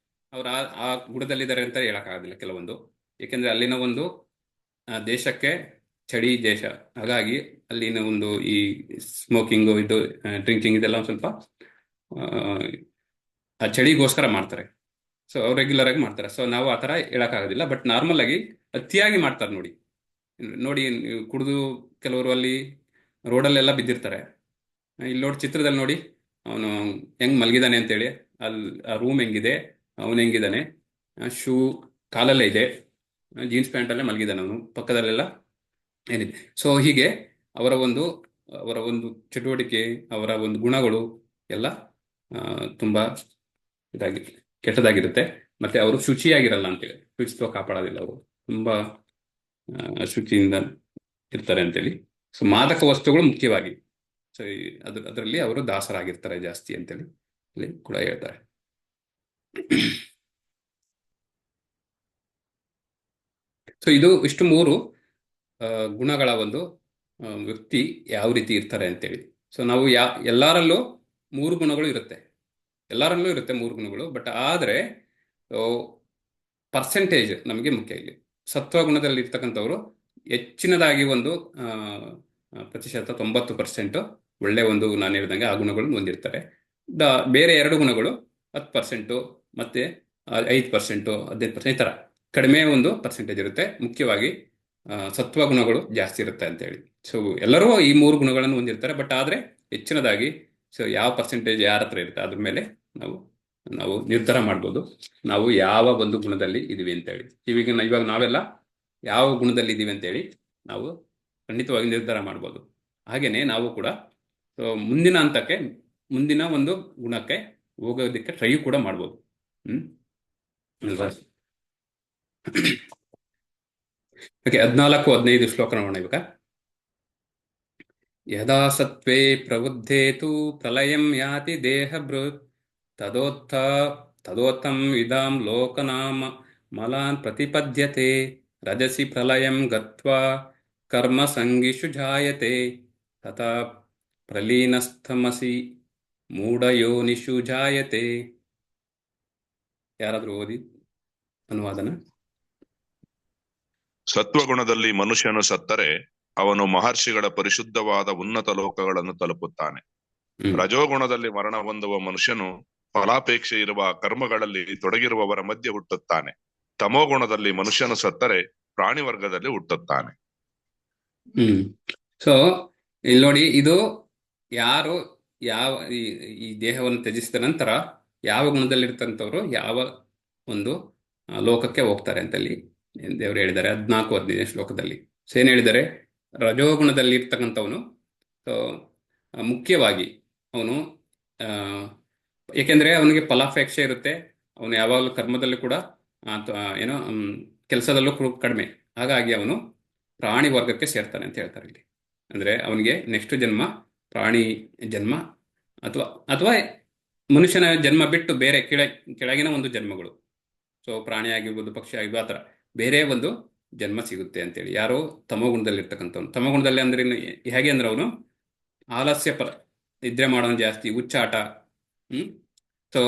Speaker 2: ಅವ್ರು ಆ ಗುಣದಲ್ಲಿದ್ದಾರೆ ಅಂತ ಹೇಳಕ್ಕಾಗೋದಿಲ್ಲ ಕೆಲವೊಂದು. ಏಕೆಂದ್ರೆ ಅಲ್ಲಿನ ಒಂದು ದೇಶಕ್ಕೆ ಚಳಿ ದೇಶ, ಹಾಗಾಗಿ ಅಲ್ಲಿನ ಒಂದು ಈ ಸ್ಮೋಕಿಂಗು, ಇದು ಡ್ರಿಂಕಿಂಗ್, ಇದೆಲ್ಲ ಒಂದು ಸ್ವಲ್ಪ ಆ ಚಳಿಗೋಸ್ಕರ ಮಾಡ್ತಾರೆ. ಸೊ ಅವ್ರು ರೆಗ್ಯುಲರ್ ಆಗಿ ಮಾಡ್ತಾರೆ. ಸೊ ನಾವು ಆ ಥರ ಹೇಳಕ್ಕಾಗೋದಿಲ್ಲ. ಬಟ್ ನಾರ್ಮಲ್ ಆಗಿ ಅತಿಯಾಗಿ ಮಾಡ್ತಾರೆ ನೋಡಿ ಕುಡಿದು ಕೆಲವರು ಅಲ್ಲಿ ರೋಡಲ್ಲೆಲ್ಲ ಬಿದ್ದಿರ್ತಾರೆ. ಇಲ್ಲಿ ನೋಡಿ ಚಿತ್ರದಲ್ಲಿ ನೋಡಿ ಅವನು ಹೆಂಗ್ ಮಲಗಿದಾನೆ ಅಂತೇಳಿ, ಆ ರೂಮ್ ಹೆಂಗಿದೆ, ಅವನು ಹೆಂಗಿದ್ದಾನೆ, ಶೂ ಕಾಲಲ್ಲೇ ಇದೆ, ಜೀನ್ಸ್ ಪ್ಯಾಂಟಲ್ಲೇ ಮಲಗಿದ್ದಾನೆ ಅವನು, ಪಕ್ಕದಲ್ಲೆಲ್ಲ ಏನಿದೆ. ಸೊ ಹೀಗೆ ಅವರ ಒಂದು ಚಟುವಟಿಕೆ, ಅವರ ಒಂದು ಗುಣಗಳು ಎಲ್ಲ ತುಂಬಾ ಕೆಟ್ಟದಾಗಿರುತ್ತೆ. ಮತ್ತೆ ಅವರು ಶುಚಿಯಾಗಿರಲ್ಲ ಅಂತೇಳಿ, ಶುಚಿತ್ವ ಕಾಪಾಡೋದಿಲ್ಲ. ಅವರು ತುಂಬಾ ಶುಚಿಯಿಂದ ಇರ್ತಾರೆ ಅಂತೇಳಿ ಸೊ ಮಾದಕ ವಸ್ತುಗಳು ಮುಖ್ಯವಾಗಿ, ಸೊ ಅದರಲ್ಲಿ ಅವರು ದಾಸರಾಗಿರ್ತಾರೆ ಜಾಸ್ತಿ ಅಂತೇಳಿ ಇಲ್ಲಿ ಕೂಡ ಹೇಳ್ತಾರೆ. ಸೊ ಇಷ್ಟು ಮೂರು ಗುಣಗಳ ಒಂದು ವ್ಯಕ್ತಿ ಯಾವ ರೀತಿ ಇರ್ತಾರೆ ಅಂತೇಳಿ. ಸೊ ನಾವು ಎಲ್ಲರಲ್ಲೂ ಮೂರು ಗುಣಗಳು ಇರುತ್ತೆ, ಎಲ್ಲರಲ್ಲೂ ಇರುತ್ತೆ ಮೂರು ಗುಣಗಳು. ಬಟ್ ಆದರೆ ಪರ್ಸೆಂಟೇಜ್ ನಮಗೆ ಮುಖ್ಯ. ಇಲ್ಲಿ ಸತ್ವಗುಣದಲ್ಲಿ ಇರ್ತಕ್ಕಂಥವ್ರು ಹೆಚ್ಚಿನದಾಗಿ ಒಂದು ಪ್ರತಿಶತ 90% ಒಳ್ಳೆ ಒಂದು ನಾನು ಹೇಳಿದಂಗೆ ಆ ಗುಣಗಳನ್ನು ಹೊಂದಿರ್ತಾರೆ. ಬೇರೆ ಎರಡು ಗುಣಗಳು 10% ಮತ್ತೆ 5%, 15% ಈ ಥರ ಕಡಿಮೆ ಒಂದು ಪರ್ಸೆಂಟೇಜ್ ಇರುತ್ತೆ. ಮುಖ್ಯವಾಗಿ ಸತ್ವ ಗುಣಗಳು ಜಾಸ್ತಿ ಇರುತ್ತೆ ಅಂತೇಳಿ. ಸೊ ಎಲ್ಲರೂ ಈ ಮೂರು ಗುಣಗಳನ್ನು ಹೊಂದಿರ್ತಾರೆ. ಬಟ್ ಆದರೆ ಹೆಚ್ಚಿನದಾಗಿ ಸೊ ಯಾವ ಪರ್ಸೆಂಟೇಜ್ ಯಾರ ಹತ್ರ ಇರುತ್ತೆ ಅದ್ರ ಮೇಲೆ ನಾವು ನಿರ್ಧಾರ ಮಾಡ್ಬೋದು ನಾವು ಯಾವ ಒಂದು ಗುಣದಲ್ಲಿ ಇದೀವಿ ಅಂತೇಳಿ. ಇವಾಗ ನಾವೆಲ್ಲ ಯಾವ ಗುಣದಲ್ಲಿ ಇದೀವಿ ಅಂತೇಳಿ ನಾವು ಖಂಡಿತವಾಗಿ ನಿರ್ಧಾರ ಮಾಡ್ಬೋದು. ಹಾಗೇನೆ ನಾವು ಕೂಡ ಮುಂದಿನ ಹಂತಕ್ಕೆ, ಮುಂದಿನ ಒಂದು ಗುಣಕ್ಕೆ ಹೋಗೋದಕ್ಕೆ ಟ್ರೈ ಕೂಡ ಮಾಡ್ಬೋದು. ಅಲ್ವಾ? ಓಕೆ, 14-15 ಶ್ಲೋಕ ನೋಡೋಣ ಇವಾಗ. ಯದಾ ಸತ್ವೇ ಪ್ರವೃದ್ಧೇತು ಪ್ರಲಯಂ ಯಾತಿ ದೇಹಭೃತ್ ತದೋತ್ತಂ ಇದಾಂ ಲೋಕನಾಮ ಮಲಾನ್ ಪ್ರತಿಪದ್ಯತೆ ರಜಸಿ ಪ್ರಲಯಂ ಗತ್ವಾ ಕರ್ಮ ಸಂಗಿಷು ಜಾಯತೆ ತಥಾ ಪ್ರಲೀನಸ್ತಮಸಿ ಮೂಢಯೋನಿಷು ಜಾಯತೆ. ಯಾರಾದ್ರೂ ಓದಿ ಅನುವಾದನ.
Speaker 8: ಸತ್ವಗುಣದಲ್ಲಿ ಮನುಷ್ಯನು ಸತ್ತರೆ ಅವನು ಮಹರ್ಷಿಗಳ ಪರಿಶುದ್ಧವಾದ ಉನ್ನತ ಲೋಕಗಳನ್ನು ತಲುಪುತ್ತಾನೆ. ರಜೋಗುಣದಲ್ಲಿ ಮರಣ ಹೊಂದುವ ಮನುಷ್ಯನು ಫಲಾಪೇಕ್ಷೆ ಇರುವ ಕರ್ಮಗಳಲ್ಲಿ ತೊಡಗಿರುವವರ ಮಧ್ಯೆ ಹುಟ್ಟುತ್ತಾನೆ. ತಮೋಗುಣದಲ್ಲಿ ಮನುಷ್ಯನು ಸತ್ತರೆ ಪ್ರಾಣಿ ವರ್ಗದಲ್ಲಿ ಹುಟ್ಟುತ್ತಾನೆ.
Speaker 2: ಸೊ ಇಲ್ಲಿ ನೋಡಿ, ಇದು ಯಾರು ಈ ದೇಹವನ್ನು ತ್ಯಜಿಸಿದ ನಂತರ ಯಾವ ಗುಣದಲ್ಲಿರ್ತಕ್ಕಂಥವ್ರು ಯಾವ ಒಂದು ಲೋಕಕ್ಕೆ ಹೋಗ್ತಾರೆ ಅಂತಲ್ಲಿ ದೇವರು ಹೇಳಿದ್ದಾರೆ 14-15 ಶ್ಲೋಕದಲ್ಲಿ. ಸೊ ಏನ್ ಹೇಳಿದ್ದಾರೆ? ರಜೋಗುಣದಲ್ಲಿ ಇರ್ತಕ್ಕಂಥವನು ಮುಖ್ಯವಾಗಿ ಅವನು ಏಕೆಂದ್ರೆ ಅವನಿಗೆ ಫಲಾಪೇಕ್ಷೆ ಇರುತ್ತೆ, ಅವನು ಯಾವಾಗಲೂ ಕರ್ಮದಲ್ಲೂ ಕೂಡ ಏನೋ ಕೆಲಸದಲ್ಲೂ ಕಡಿಮೆ, ಹಾಗಾಗಿ ಅವನು ಪ್ರಾಣಿ ವರ್ಗಕ್ಕೆ ಸೇರ್ತಾನೆ ಅಂತ ಹೇಳ್ತಾರೆ ಇಲ್ಲಿ. ಅಂದ್ರೆ ಅವನಿಗೆ ನೆಕ್ಸ್ಟ್ ಜನ್ಮ ಪ್ರಾಣಿ ಜನ್ಮ ಅಥವಾ ಮನುಷ್ಯನ ಜನ್ಮ ಬಿಟ್ಟು ಬೇರೆ ಕೆಳಗಿನ ಒಂದು ಜನ್ಮಗಳು, ಸೊ ಪ್ರಾಣಿ ಆಗಿರ್ಬೋದು, ಪಕ್ಷಿ ಆಗಿರ್ಬೋದು, ಆ ಥರ ಬೇರೆ ಒಂದು ಜನ್ಮ ಸಿಗುತ್ತೆ ಅಂತೇಳಿ. ಯಾರೋ ತಮೋಗುಣದಲ್ಲಿ ಇರ್ತಕ್ಕಂಥವ್ನು. ತಮೋಗುಣದಲ್ಲಿ ಅಂದ್ರೆ ಹೇಗೆ ಅಂದ್ರೆ ಅವನು ಆಲಸ್ಯ ನಿದ್ರೆ ಮಾಡೋನು ಜಾಸ್ತಿ, ಹುಚ್ಚಾಟ, ಸೊ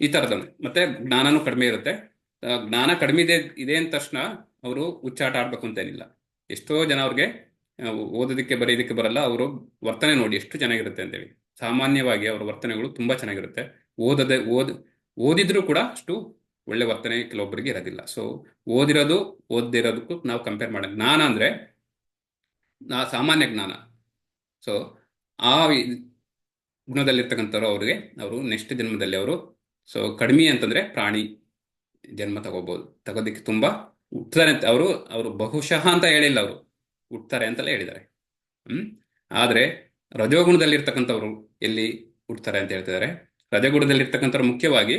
Speaker 2: ಈ ಥರದವನು. ಮತ್ತೆ ಜ್ಞಾನನೂ ಕಡಿಮೆ ಇರುತ್ತೆ. ಜ್ಞಾನ ಕಡಿಮೆ ಇದೆ ಅಂದ ತಕ್ಷಣ ಅವರು ಹುಚ್ಚಾಟ ಆಡ್ಬೇಕು ಅಂತೇನಿಲ್ಲ. ಎಷ್ಟೋ ಜನ ಅವ್ರಿಗೆ ಓದೋದಕ್ಕೆ ಬರೆಯೋದಕ್ಕೆ ಬರಲ್ಲ, ಅವರು ವರ್ತನೆ ನೋಡಿ ಎಷ್ಟು ಚೆನ್ನಾಗಿರುತ್ತೆ ಅಂತೇಳಿ. ಸಾಮಾನ್ಯವಾಗಿ ಅವರ ವರ್ತನೆಗಳು ತುಂಬಾ ಚೆನ್ನಾಗಿರುತ್ತೆ. ಓದಿದ್ರು ಕೂಡ ಅಷ್ಟು ಒಳ್ಳೆ ವರ್ತನೆ ಕೆಲವೊಬ್ಬರಿಗೆ ಇರೋದಿಲ್ಲ. ಸೊ ಓದಿರೋದು ಓದಿರೋದಕ್ಕೂ ನಾವು ಕಂಪೇರ್ ಮಾಡೋಣ. ಜ್ಞಾನ ಅಂದ್ರೆ ಸಾಮಾನ್ಯ ಜ್ಞಾನ. ಸೊ ಆ ಗುಣದಲ್ಲಿರ್ತಕ್ಕಂಥವ್ರು ಅವರು ನೆಕ್ಸ್ಟ್ ಜನ್ಮದಲ್ಲಿ ಅವರು ಸೊ ಕಡಿಮೆ ಅಂತಂದ್ರೆ ಪ್ರಾಣಿ ಜನ್ಮ ತಗೋದಕ್ಕೆ ತುಂಬಾ ಹುಟ್ಟುತ್ತಾರೆ ಅಂತ ಅವರು ಬಹುಶಃ ಅಂತ ಹೇಳಿಲ್ಲ, ಅವರು ಹುಟ್ಟುತ್ತಾರೆ ಅಂತಲೇ ಹೇಳಿದ್ದಾರೆ. ಆದ್ರೆ ರಜೋಗುಣದಲ್ಲಿರ್ತಕ್ಕಂಥವ್ರು ಎಲ್ಲಿ ಹುಟ್ಟುತ್ತಾರೆ ಅಂತ ಹೇಳ್ತಿದ್ದಾರೆ. ರಜಗುಣದಲ್ಲಿರ್ತಕ್ಕಂಥವ್ರು ಮುಖ್ಯವಾಗಿ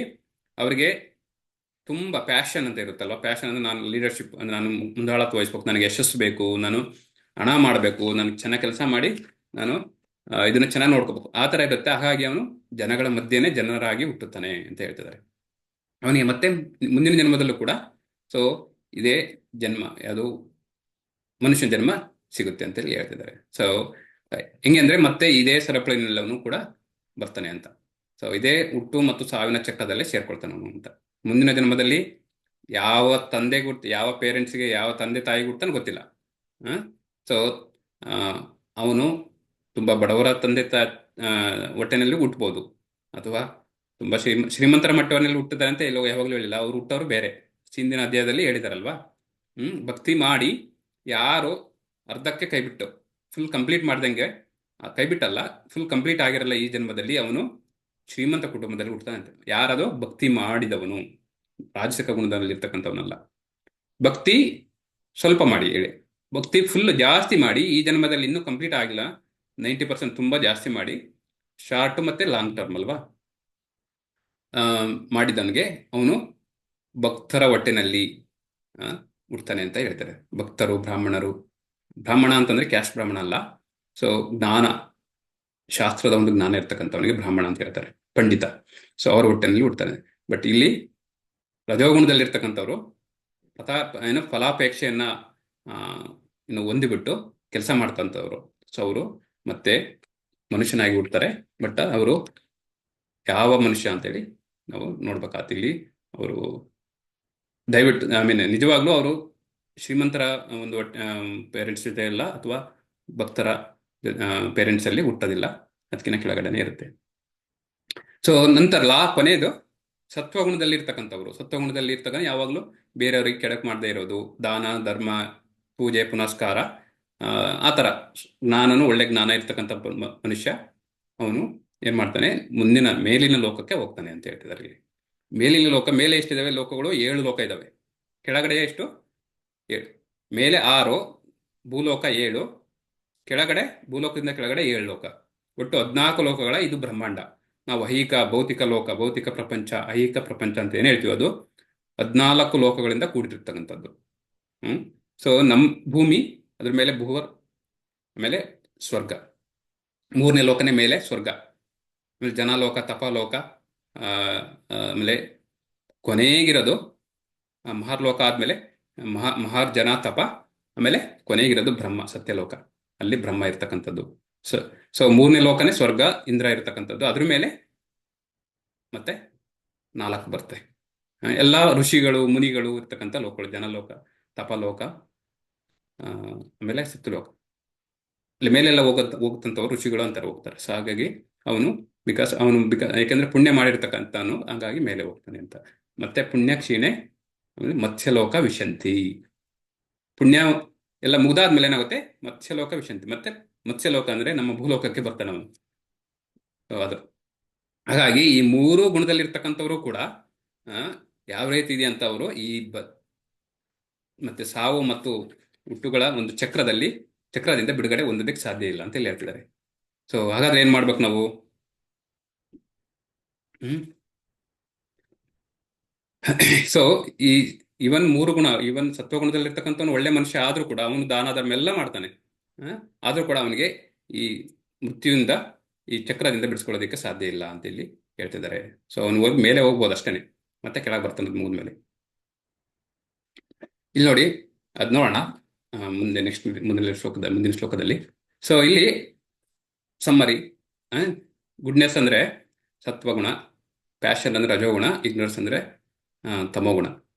Speaker 2: ಅವರಿಗೆ ತುಂಬಾ ಪ್ಯಾಷನ್ ಅಂತ ಇರುತ್ತಲ್ವ. ಪ್ಯಾಷನ್ ಅಂದ್ರೆ ನಾನು ಲೀಡರ್ಶಿಪ್, ನಾನು ಮುಂದಾಳತ್ವ ವಹಿಸ್ಬೇಕು, ನನಗೆ ಯಶಸ್ಸು ಬೇಕು, ನಾನು ಹಣ ಮಾಡಬೇಕು, ನನಗೆ ಚೆನ್ನಾಗಿ ಕೆಲಸ ಮಾಡಿ ನಾನು ಇದನ್ನ ಚೆನ್ನಾಗಿ ನೋಡ್ಕೋಬೇಕು, ಆ ಥರ ಇರುತ್ತೆ. ಹಾಗಾಗಿ ಅವನು ಜನಗಳ ಮಧ್ಯೆನೇ ಜನರಾಗಿ ಹುಟ್ಟುತ್ತಾನೆ ಅಂತ ಹೇಳ್ತಿದ್ದಾರೆ. ಅವನಿಗೆ ಮತ್ತೆ ಮುಂದಿನ ಜನ್ಮದಲ್ಲೂ ಕೂಡ ಸೊ ಇದೇ ಜನ್ಮ, ಯಾವುದು ಮನುಷ್ಯನ ಜನ್ಮ ಸಿಗುತ್ತೆ ಅಂತೇಳಿ ಹೇಳ್ತಿದ್ದಾರೆ. ಸೊ ಹೆಂಗೆ ಅಂದ್ರೆ ಮತ್ತೆ ಇದೇ ಸರಪಳಿನೆಲ್ಲವನು ಕೂಡ ಬರ್ತಾನೆ ಅಂತ. ಸೊ ಇದೇ ಹುಟ್ಟು ಮತ್ತು ಸಾವಿನ ಚಕ್ರದಲ್ಲೇ ಸೇರ್ಕೊಳ್ತಾನೆ ಅವನು ಅಂತ. ಮುಂದಿನ ಜನ್ಮದಲ್ಲಿ ಯಾವ ಯಾವ ಪೇರೆಂಟ್ಸ್ಗೆ ಯಾವ ತಂದೆ ತಾಯಿಗೆ ಹುಡ್ತಾನೆ ಗೊತ್ತಿಲ್ಲ. ಸೊ ಅವನು ತುಂಬಾ ಬಡವರ ತಂದೆ ಹೊಟ್ಟೆನಲ್ಲಿ ಹುಟ್ಟಬಹುದು, ಅಥವಾ ತುಂಬಾ ಶ್ರೀಮಂತರ ಮಟ್ಟವನ್ನೆಲ್ಲ ಹುಟ್ಟಿದ್ದಾರೆ ಅಂತ ಎಲ್ಲೋ ಯಾವಾಗಲೂ ಹೇಳಿಲ್ಲ. ಅವ್ರು ಹುಟ್ಟೋರು ಬೇರೆ. ಹಿಂದಿನ ಅಧ್ಯಾಯದಲ್ಲಿ ಹೇಳಿದಾರಲ್ವಾ, ಭಕ್ತಿ ಮಾಡಿ ಯಾರು ಅರ್ಧಕ್ಕೆ ಕೈಬಿಟ್ಟು ಫುಲ್ ಕಂಪ್ಲೀಟ್ ಮಾಡ್ದಂಗೆ, ಕೈಬಿಟ್ಟಲ್ಲ, ಫುಲ್ ಕಂಪ್ಲೀಟ್ ಆಗಿರಲ್ಲ ಈ ಜನ್ಮದಲ್ಲಿ, ಅವನು ಶ್ರೀಮಂತ ಕುಟುಂಬದಲ್ಲಿ ಹುಟ್ಟತಾನೆ ಅಂತ. ಯಾರದು? ಭಕ್ತಿ ಮಾಡಿದವನು, ರಾಜಸಿಕ ಗುಣದಲ್ಲಿ ಇರ್ತಕ್ಕಂಥವನಲ್ಲ. ಭಕ್ತಿ ಸ್ವಲ್ಪ ಮಾಡಿ ಹೇಳಿ, ಭಕ್ತಿ ಫುಲ್ ಜಾಸ್ತಿ ಮಾಡಿ ಈ ಜನ್ಮದಲ್ಲಿ ಇನ್ನೂ ಕಂಪ್ಲೀಟ್ ಆಗಿಲ್ಲ, 90% ತುಂಬಾ ಜಾಸ್ತಿ ಮಾಡಿ, ಶಾರ್ಟ್ ಮತ್ತೆ ಲಾಂಗ್ ಟರ್ಮ್ ಅಲ್ವಾ, ಮಾಡಿದವನಿಗೆ ಅವನು ಭಕ್ತರ ಹೊಟ್ಟೆನಲ್ಲಿ ಹುಡ್ತಾನೆ ಅಂತ ಹೇಳ್ತಾರೆ. ಭಕ್ತರು, ಬ್ರಾಹ್ಮಣ ಅಂತಂದ್ರೆ ಕ್ಯಾಸ್ಟ್ ಬ್ರಾಹ್ಮಣ ಅಲ್ಲ, ಸೊ ಜ್ಞಾನ, ಶಾಸ್ತ್ರದ ಒಂದು ಜ್ಞಾನ ಇರ್ತಕ್ಕಂಥವನಿಗೆ ಬ್ರಾಹ್ಮಣ ಅಂತ ಹೇಳ್ತಾರೆ, ಪಂಡಿತ. ಸೊ ಅವ್ರ ಹೊಟ್ಟೆನಲ್ಲಿ ಹುಡ್ತಾನೆ. ಬಟ್ ಇಲ್ಲಿ ರಜೋಗುಣದಲ್ಲಿರ್ತಕ್ಕಂಥವ್ರು ಫಲಾಪೇಕ್ಷೆಯನ್ನ ಇನ್ನು ಹೊಂದಿಬಿಟ್ಟು ಕೆಲಸ ಮಾಡ್ತಂಥವ್ರು. ಸೊ ಅವರು ಮತ್ತೆ ಮನುಷ್ಯನಾಗಿ ಹುಡ್ತಾರೆ. ಬಟ್ ಅವರು ಯಾವ ಮನುಷ್ಯ ಅಂತೇಳಿ ನಾವು ನೋಡ್ಬೇಕಾಗ್ತಿ. ಇಲ್ಲಿ ಅವರು ದಯವಿಟ್ಟು ನಿಜವಾಗ್ಲೂ ಅವರು ಶ್ರೀಮಂತರ ಒಂದು ಪೇರೆಂಟ್ಸ್ ಜೊತೆ ಇಲ್ಲ, ಅಥವಾ ಭಕ್ತರ ಪೇರೆಂಟ್ಸ್ ಅಲ್ಲಿ ಹುಟ್ಟೋದಿಲ್ಲ, ಅದಕ್ಕಿಂತ ಕೆಳಗಡೆನೆ ಇರುತ್ತೆ. ಸೊ ನಂತರ ಕೊನೆಯದು ಸತ್ವಗುಣದಲ್ಲಿ ಇರ್ತಕ್ಕಂಥವ್ರು. ಸತ್ವಗುಣದಲ್ಲಿ ಇರ್ತಕ್ಕಂಥ ಯಾವಾಗಲೂ ಬೇರೆಯವ್ರಿಗೆ ಕೆಡಕ್ ಮಾಡದೇ ಇರೋದು, ದಾನ ಧರ್ಮ, ಪೂಜೆ ಪುನಸ್ಕಾರ, ಆ ಥರ ಜ್ಞಾನನು, ಒಳ್ಳೆ ಜ್ಞಾನ ಇರ್ತಕ್ಕಂಥ ಮನುಷ್ಯ ಅವನು ಏನ್ ಮಾಡ್ತಾನೆ, ಮುಂದಿನ ಮೇಲಿನ ಲೋಕಕ್ಕೆ ಹೋಗ್ತಾನೆ ಅಂತ ಹೇಳ್ತಿದ್ದಾರೆ ಇಲ್ಲಿ. ಮೇಲಿನ ಲೋಕ, ಮೇಲೆ ಎಷ್ಟಿದಾವೆ ಲೋಕಗಳು? 7 ಲೋಕ ಇದಾವೆ. ಕೆಳಗಡೆ ಎಷ್ಟು? 7. ಮೇಲೆ 6, ಭೂಲೋಕ 7, ಕೆಳಗಡೆ ಭೂಲೋಕದಿಂದ ಕೆಳಗಡೆ 7 ಲೋಕ, ಒಟ್ಟು 14 ಲೋಕಗಳ ಇದು ಬ್ರಹ್ಮಾಂಡ. ನಾವು ಐಹಿಕ ಭೌತಿಕ ಲೋಕ, ಭೌತಿಕ ಪ್ರಪಂಚ, ಐಹಿಕ ಪ್ರಪಂಚ ಅಂತ ಏನ್ ಹೇಳ್ತೀವಿ, ಅದು 14 ಲೋಕಗಳಿಂದ ಕೂಡಿರ್ತಕ್ಕಂಥದ್ದು. ಸೊ ನಮ್ಮ ಭೂಮಿ, ಅದ್ರ ಮೇಲೆ ಭೂವರ್, ಆಮೇಲೆ ಸ್ವರ್ಗ, 3ನೇ ಲೋಕನೇ ಮೇಲೆ ಸ್ವರ್ಗ, ಆಮೇಲೆ ಜನಲೋಕ, ತಪಲೋಕ, ಆಮೇಲೆ ಕೊನೆಗಿರೋದು ಮಹರ್ಲೋಕ, ಆದ್ಮೇಲೆ ಮಹಾರ್ ಜನ ತಪ, ಆಮೇಲೆ ಕೊನೆಗಿರೋದು ಬ್ರಹ್ಮ, ಸತ್ಯಲೋಕ, ಅಲ್ಲಿ ಬ್ರಹ್ಮ ಇರ್ತಕ್ಕಂಥದ್ದು. ಸೊ 3ನೇ ಲೋಕನೇ ಸ್ವರ್ಗ, ಇಂದ್ರ ಇರ್ತಕ್ಕಂಥದ್ದು. ಅದ್ರ ಮೇಲೆ ಮತ್ತೆ 4 ಬರ್ತವೆ ಎಲ್ಲ ಋಷಿಗಳು ಮುನಿಗಳು ಇರ್ತಕ್ಕಂಥ ಲೋಕಗಳು, ಜನಲೋಕ, ತಪಲೋಕ, ಆಮೇಲೆ ಸತ್ಯಲೋಕ. ಅಲ್ಲಿ ಮೇಲೆಲ್ಲ ಹೋಗುತ್ತಂಥವ್ರು ಋಷಿಗಳು ಅಂತಾರೆ, ಹೋಗ್ತಾರೆ. ಸೊ ಹಾಗಾಗಿ ಅವನು ಯಾಕೆಂದ್ರೆ ಪುಣ್ಯ ಮಾಡಿರ್ತಕ್ಕಂಥವನು, ಹಾಗಾಗಿ ಮೇಲೆ ಹೋಗ್ತಾನೆ ಅಂತ. ಮತ್ತೆ ಪುಣ್ಯ ಕ್ಷೀಣೆ, ಆಮೇಲೆ ಮತ್ಸ್ಯಲೋಕ ವಿಶಂತಿ. ಪುಣ್ಯ ಎಲ್ಲ ಮುಗ್ದಾದ್ಮೇಲೆ ಏನಾಗುತ್ತೆ, ಮತ್ಸ್ಯಲೋಕ ವಿಶಂತಿ. ಮತ್ತೆ ಮತ್ಸ್ಯಲೋಕ ಅಂದ್ರೆ ನಮ್ಮ ಭೂಲೋಕಕ್ಕೆ ಬರ್ತಾನೆ ಅವನು. ಅದು ಹಾಗಾಗಿ ಈ 3 ಗುಣದಲ್ಲಿರ್ತಕ್ಕಂಥವ್ರು ಕೂಡ ಯಾವ ರೀತಿ ಇದೆ ಅಂತ ಅವರು ಮತ್ತೆ ಸಾವು ಮತ್ತು ಹುಟ್ಟುಗಳ ಒಂದು ಚಕ್ರದಿಂದ ಬಿಡುಗಡೆ ಹೊಂದೋದಕ್ಕೆ ಸಾಧ್ಯ ಇಲ್ಲ ಅಂತ ಹೇಳಿ ಹೇಳ್ತಿದ್ದಾರೆ. ಸೊ ಹಾಗಾದ್ರೆ ಏನ್ ಮಾಡ್ಬೇಕು ನಾವು? ಸೊ ಇವನ್ 3 ಗುಣ, ಇವನ್ ಸತ್ವಗುಣದಲ್ಲಿರ್ತಕ್ಕಂಥವನು ಒಳ್ಳೆ ಮನುಷ್ಯ ಆದ್ರೂ ಕೂಡ ಅವನು ದಾನ ಧರ್ಮ ಎಲ್ಲ ಮಾಡ್ತಾನೆ, ಆದ್ರೂ ಕೂಡ ಅವನಿಗೆ ಈ ಮೃತ್ಯುವಿಂದ, ಈ ಚಕ್ರದಿಂದ ಬಿಡಿಸ್ಕೊಳ್ಳೋದಕ್ಕೆ ಸಾಧ್ಯ ಇಲ್ಲ ಅಂತ ಇಲ್ಲಿ ಹೇಳ್ತಿದ್ದಾರೆ. ಸೊ ಅವನು ಮೇಲೆ ಹೋಗ್ಬೋದು ಅಷ್ಟೇನೆ, ಮತ್ತೆ ಕೆಳಗೆ ಬರ್ತಾನೆ ಮುಗಿದ್ಮೇಲೆ. ಇಲ್ಲಿ ನೋಡಿ, ಅದ್ ನೋಡೋಣ ಮುಂದೆ, ಮುಂದಿನ ಶ್ಲೋಕದಲ್ಲಿ. ಸೊ ಇಲ್ಲಿ ಸಮ್ಮರಿ, ಗುಡ್ನೆಸ್ ಅಂದ್ರೆ ಸತ್ವಗುಣ, ಪ್ಯಾಷನ್ ಅಂದ್ರೆ ರಜೋಗುಣ, ಇಗ್ನೋರೆನ್ಸ್ ಅಂದ್ರೆ ತಮೋಗುಣ.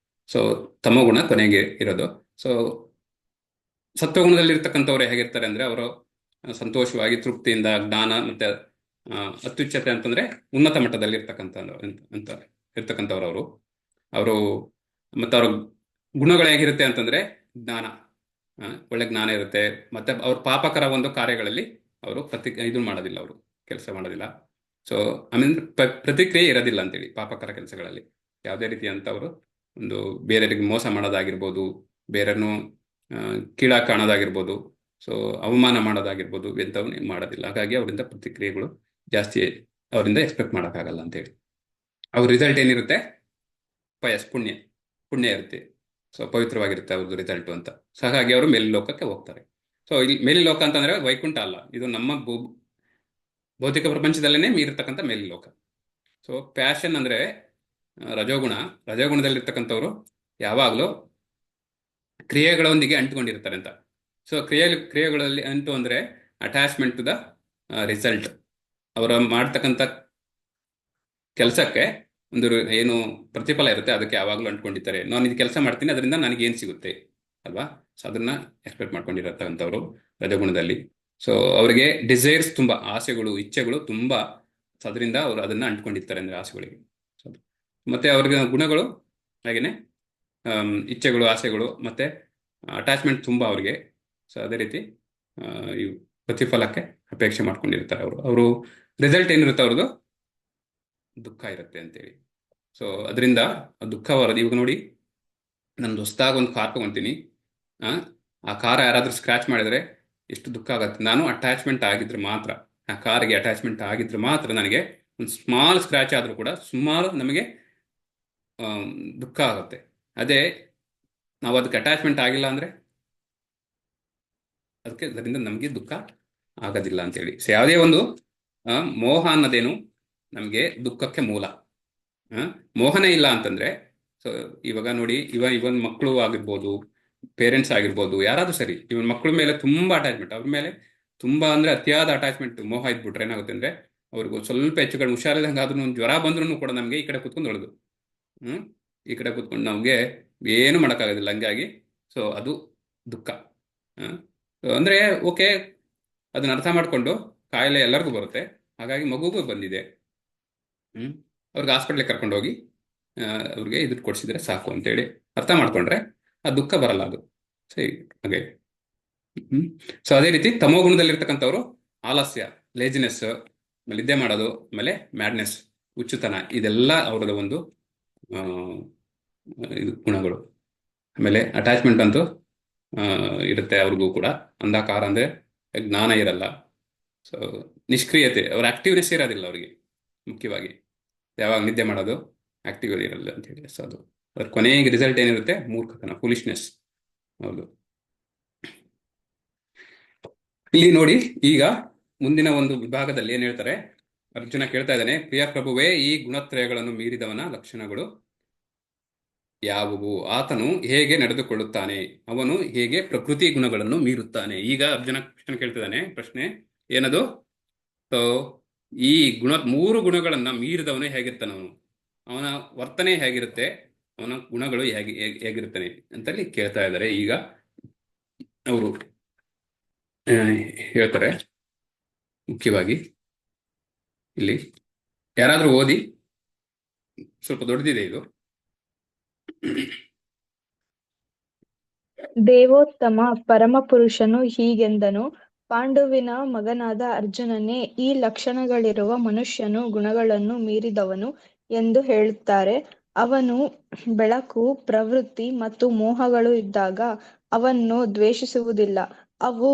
Speaker 2: ಸೊ ತಮೋಗುಣ ಕೊನೆಗೆ ಇರೋದು. ಸೊ ಸತ್ವಗುಣದಲ್ಲಿರ್ತಕ್ಕಂಥವ್ರು ಹೇಗಿರ್ತಾರೆ ಅಂದ್ರೆ, ಅವರು ಸಂತೋಷವಾಗಿ, ತೃಪ್ತಿಯಿಂದ, ಜ್ಞಾನ ಮತ್ತೆ ಅತ್ಯುಚ್ಚತೆ ಅಂತಂದ್ರೆ ಉನ್ನತ ಮಟ್ಟದಲ್ಲಿ ಇರ್ತಕ್ಕಂಥವ್ರು ಅವರು. ಮತ್ತೆ ಅವ್ರ ಗುಣಗಳು ಹೇಗಿರುತ್ತೆ ಅಂತಂದ್ರೆ, ಜ್ಞಾನ, ಒಳ್ಳೆ ಜ್ಞಾನ ಇರುತ್ತೆ. ಮತ್ತೆ ಅವ್ರ ಪಾಪಕರ ಒಂದು ಕಾರ್ಯಗಳಲ್ಲಿ ಅವರು ಇದು ಮಾಡೋದಿಲ್ಲ, ಅವರು ಕೆಲಸ ಮಾಡೋದಿಲ್ಲ. ಸೊ ಆಮೇಲೆ ಪ್ರತಿಕ್ರಿಯೆ ಇರೋದಿಲ್ಲ ಅಂತೇಳಿ ಪಾಪಕರ ಕೆಲಸಗಳಲ್ಲಿ. ಯಾವುದೇ ರೀತಿ ಅಂತ ಅವರು ಒಂದು ಬೇರೆಯವರಿಗೆ ಮೋಸ ಮಾಡೋದಾಗಿರ್ಬೋದು, ಬೇರೆಯನ್ನು ಕೀಳಾಗಿ ಕಾಣೋದಾಗಿರ್ಬೋದು, ಸೊ ಅವಮಾನ ಮಾಡೋದಾಗಿರ್ಬೋದು, ಎಂಥವನ್ನೇ ಮಾಡೋದಿಲ್ಲ. ಹಾಗಾಗಿ ಅವರಿಂದ ಪ್ರತಿಕ್ರಿಯೆಗಳು ಜಾಸ್ತಿ ಅವರಿಂದ ಎಕ್ಸ್ಪೆಕ್ಟ್ ಮಾಡೋಕ್ಕಾಗಲ್ಲ ಅಂತೇಳಿ. ಅವ್ರ ರಿಸಲ್ಟ್ ಏನಿರುತ್ತೆ? ಪುಣ್ಯ ಇರುತ್ತೆ. ಸೊ ಪವಿತ್ರವಾಗಿರುತ್ತೆ ಅವ್ರದ್ದು ರಿಸಲ್ಟು ಅಂತ. ಸೊ ಹಾಗಾಗಿ ಅವರು ಮೇಲಿನ ಲೋಕಕ್ಕೆ ಹೋಗ್ತಾರೆ. ಸೊ ಇಲ್ಲಿ ಮೇಲಿನ ಲೋಕ ಅಂತಂದ್ರೆ ವೈಕುಂಠ ಅಲ್ಲ, ಇದು ನಮ್ಮ ಭೌತಿಕ ಪ್ರಪಂಚದಲ್ಲೇ ಮೀರಿರ್ತಕ್ಕಂಥ ಮೇಲಿನ ಲೋಕ. ಸೊ ಪ್ಯಾಷನ್ ಅಂದ್ರೆ ರಜೋಗುಣದಲ್ಲಿರ್ತಕ್ಕಂಥವ್ರು ಯಾವಾಗಲೂ ಕ್ರಿಯೆಗಳೊಂದಿಗೆ ಅಂಟುಕೊಂಡಿರ್ತಾರೆ ಅಂತ. ಸೊ ಕ್ರಿಯೆಗಳಲ್ಲಿ ಅಂಟು ಅಂದ್ರೆ ಅಟ್ಯಾಚ್ಮೆಂಟ್ ಟು ದ ರಿಸಲ್ಟ್. ಅವರ ಮಾಡ್ತಕ್ಕಂಥ ಕೆಲಸಕ್ಕೆ ಒಂದು ಏನು ಪ್ರತಿಫಲ ಇರುತ್ತೆ, ಅದಕ್ಕೆ ಯಾವಾಗಲೂ ಅಂಟ್ಕೊಂಡಿರ್ತಾರೆ. ನಾನು ಇದು ಕೆಲಸ ಮಾಡ್ತೀನಿ, ಅದರಿಂದ ನನಗೆ ಏನು ಸಿಗುತ್ತೆ ಅಲ್ವಾ? ಸೊ ಅದನ್ನ ಎಕ್ಸ್ಪೆಕ್ಟ್ ಮಾಡ್ಕೊಂಡಿರತಕ್ಕಂಥವ್ರು ರಜಗುಣದಲ್ಲಿ. ಸೊ ಅವರಿಗೆ ಡಿಸೈರ್ಸ್ ತುಂಬಾ, ಆಸೆಗಳು, ಇಚ್ಛೆಗಳು ತುಂಬಾ, ಅದರಿಂದ ಅವರು ಅದನ್ನ ಅಂಟ್ಕೊಂಡಿರ್ತಾರೆ ಅಂದ್ರೆ ಆಸೆಗಳಿಗೆ. ಮತ್ತೆ ಅವ್ರಿಗೆ ಗುಣಗಳು ಹಾಗೇನೆ, ಇಚ್ಛೆಗಳು, ಆಸೆಗಳು ಮತ್ತೆ ಅಟ್ಯಾಚ್ಮೆಂಟ್ ತುಂಬಾ ಅವ್ರಿಗೆ. ಸೊ ಅದೇ ರೀತಿ ಈ ಪ್ರತಿಫಲಕ್ಕೆ ಅಪೇಕ್ಷೆ ಮಾಡ್ಕೊಂಡಿರ್ತಾರೆ ಅವರು ರಿಸಲ್ಟ್ ಏನಿರುತ್ತೆ ಅವ್ರದ್ದು ದುಃಖ ಇರುತ್ತೆ ಅಂತೇಳಿ. ಸೊ ಅದರಿಂದ ದುಃಖ ಬರೋದು. ಇವಾಗ ನೋಡಿ, ನಾನು ಹೊಸದಾಗಿ ಒಂದು ಕಾರ್ ತಗೊಂತೀನಿ, ಆ ಕಾರ್ ಯಾರಾದ್ರೂ ಸ್ಕ್ರಾಚ್ ಮಾಡಿದ್ರೆ ಎಷ್ಟು ದುಃಖ ಆಗುತ್ತೆ. ನಾನು ಅಟ್ಯಾಚ್ಮೆಂಟ್ ಆಗಿದ್ರೆ ಮಾತ್ರ, ಆ ಕಾರಿಗೆ ಅಟ್ಯಾಚ್ಮೆಂಟ್ ಆಗಿದ್ರೆ ಮಾತ್ರ ನನಗೆ ಒಂದು ಸ್ಮಾಲ್ ಸ್ಕ್ರಾಚ್ ಆದ್ರೂ ಕೂಡ ಸುಮಾರು ನಮಗೆ ದುಃಖ ಆಗುತ್ತೆ. ಅದೇ ನಾವು ಅದಕ್ಕೆ ಅಟ್ಯಾಚ್ಮೆಂಟ್ ಆಗಿಲ್ಲ ಅಂದ್ರೆ ಅದರಿಂದ ನಮಗೆ ದುಃಖ ಆಗೋದಿಲ್ಲ ಅಂತೇಳಿ. ಸೊ ಯಾವುದೇ ಒಂದು ಮೋಹ ಅನ್ನೋದೇನು ನಮಗೆ ದುಃಖಕ್ಕೆ ಮೂಲ. ಮೋಹನೇ ಇಲ್ಲ ಅಂತಂದ್ರೆ, ಸೊ ಇವಾಗ ನೋಡಿ, ಇವನ್ ಮಕ್ಕಳು ಆಗಿರ್ಬೋದು, ಪೇರೆಂಟ್ಸ್ ಆಗಿರ್ಬೋದು, ಯಾರಾದ್ರೂ ಸರಿ, ಇವನ್ ಮಕ್ಕಳ ಮೇಲೆ ತುಂಬಾ ಅಟ್ಯಾಚ್ಮೆಂಟ್, ಅವ್ರ ಮೇಲೆ ತುಂಬಾ ಅಂದ್ರೆ ಅತಿಯಾದ ಅಟ್ಯಾಚ್ಮೆಂಟ್, ಮೋಹ ಇದ್ಬಿಟ್ರೆ ಏನಾಗುತ್ತೆ ಅಂದ್ರೆ, ಅವ್ರಿಗೂ ಸ್ವಲ್ಪ ಹೆಚ್ಚು ಕಡೆ ಹುಷಾರಿಲ್ಲದಂಗೆ ಆದ್ರೂ ಜ್ವರ ಬಂದ್ರೂ ಕೂಡ ನಮಗೆ ಈ ಕಡೆ ಕೂತ್ಕೊಂಡು ಹೊಡೆದು ಈ ಕಡೆ ಕೂತ್ಕೊಂಡು ನಮಗೆ ಏನು ಮಾಡೋಕ್ಕಾಗೋದಿಲ್ಲ ಹಂಗಾಗಿ. ಸೊ ಅದು ದುಃಖ. ಅಂದ್ರೆ ಓಕೆ, ಅದನ್ನ ಅರ್ಥ ಮಾಡ್ಕೊಂಡು, ಕಾಯಿಲೆ ಎಲ್ಲರಿಗೂ ಬರುತ್ತೆ, ಹಾಗಾಗಿ ಮಗುಗೂ ಬಂದಿದೆ, ಅವ್ರಿಗೆ ಹಾಸ್ಪಿಟ್ಲಿಗೆ ಕರ್ಕೊಂಡು ಹೋಗಿ ಅವ್ರಿಗೆ ಇದು ಕೊಡಿಸಿದ್ರೆ ಸಾಕು ಅಂತೇಳಿ ಅರ್ಥ ಮಾಡ್ಕೊಂಡ್ರೆ ಆ ದುಃಖ ಬರಲ್ಲ. ಅದು ಸರಿ. ಹಾಗೆ ಸೊ ಅದೇ ರೀತಿ ತಮೋಗುಣದಲ್ಲಿರ್ತಕ್ಕಂಥವ್ರು ಆಲಸ್ಯ, ಲೇಜಿನೆಸ್, ನಿದ್ದೆ ಮಾಡೋದು, ಆಮೇಲೆ ಮ್ಯಾಡ್ನೆಸ್, ಹುಚ್ಚುತನ, ಇದೆಲ್ಲ ಅವರದ ಒಂದು ಇದು ಗುಣಗಳು. ಆಮೇಲೆ ಅಟ್ಯಾಚ್ಮೆಂಟ್ ಅಂತೂ ಇರುತ್ತೆ ಅವ್ರಿಗೂ ಕೂಡ. ಅಂಧಕಾರ ಅಂದ್ರೆ ಜ್ಞಾನ ಇರಲ್ಲ. ಸೊ ನಿಷ್ಕ್ರಿಯತೆ, ಅವ್ರ ಆಕ್ಟಿವ್ನೆಸ್ ಇರೋದಿಲ್ಲ ಅವರಿಗೆ. ಮುಖ್ಯವಾಗಿ ಯಾವಾಗ ನಿದ್ದೆ ಮಾಡೋದು, ಆಕ್ಟಿವ್ ಇರಲ್ಲ ಅಂತ ಹೇಳಿ. ಸೊ ಅದು ಅದ್ರ ಕೊನೆಗೆ ರಿಸಲ್ಟ್ ಏನಿರುತ್ತೆ, ಮೂರ್ಖತನ, ಫುಲಿಶ್ನೆಸ್. ಹೌದು. ಇಲ್ಲಿ ನೋಡಿ, ಈಗ ಮುಂದಿನ ಒಂದು ವಿಭಾಗದಲ್ಲಿ ಏನ್ ಹೇಳ್ತಾರೆ, ಅರ್ಜುನ ಕೇಳ್ತಾ ಇದ್ದಾನೆ, ಪ್ರಿಯ ಪ್ರಭುವೇ, ಈ ಗುಣತ್ರಯಗಳನ್ನು ಮೀರಿದವನ ಲಕ್ಷಣಗಳು ಯಾವುವು? ಆತನು ಹೇಗೆ ನಡೆದುಕೊಳ್ಳುತ್ತಾನೆ? ಅವನು ಹೇಗೆ ಪ್ರಕೃತಿ ಗುಣಗಳನ್ನು ಮೀರುತ್ತಾನೆ? ಈಗ ಅರ್ಜುನ ಕೃಷ್ಣ ಕೇಳ್ತಿದ್ದಾನೆ ಪ್ರಶ್ನೆ ಏನದು? ಸೊ ಈ ಮೂರು ಗುಣಗಳನ್ನ ಮೀರಿದವನು ಹೇಗಿರ್ತಾನೆ, ಅವನ ವರ್ತನೆ ಹೇಗಿರುತ್ತೆ, ಅವನ ಗುಣಗಳು ಹೇಗಿರುತ್ತಾನೆ ಅಂತಲ್ಲಿ ಕೇಳ್ತಾ ಇದ್ದಾರೆ. ಈಗ ಅವರು ಹೇಳ್ತಾರೆ, ಮುಖ್ಯವಾಗಿ ಇಲ್ಲಿ ಯಾರಾದ್ರೂ ಓದಿ, ಸ್ವಲ್ಪ ದೊಡ್ಡದಿದೆ ಇದು.
Speaker 9: ದೇವೋತ್ತಮ ಪರಮಪುರುಷನು ಹೀಗೆಂದನು, ಪಾಂಡುವಿನ ಮಗನಾದ ಅರ್ಜುನನೇ, ಈ ಲಕ್ಷಣಗಳಿರುವ ಮನುಷ್ಯನು ಗುಣಗಳನ್ನು ಮೀರಿದವನು ಎಂದು ಹೇಳುತ್ತಾರೆ. ಅವನು ಬೆಳಕು, ಪ್ರವೃತ್ತಿ ಮತ್ತು ಮೋಹಗಳು ಇದ್ದಾಗ ಅವನ್ನು ದ್ವೇಷಿಸುವುದಿಲ್ಲ. ಅವು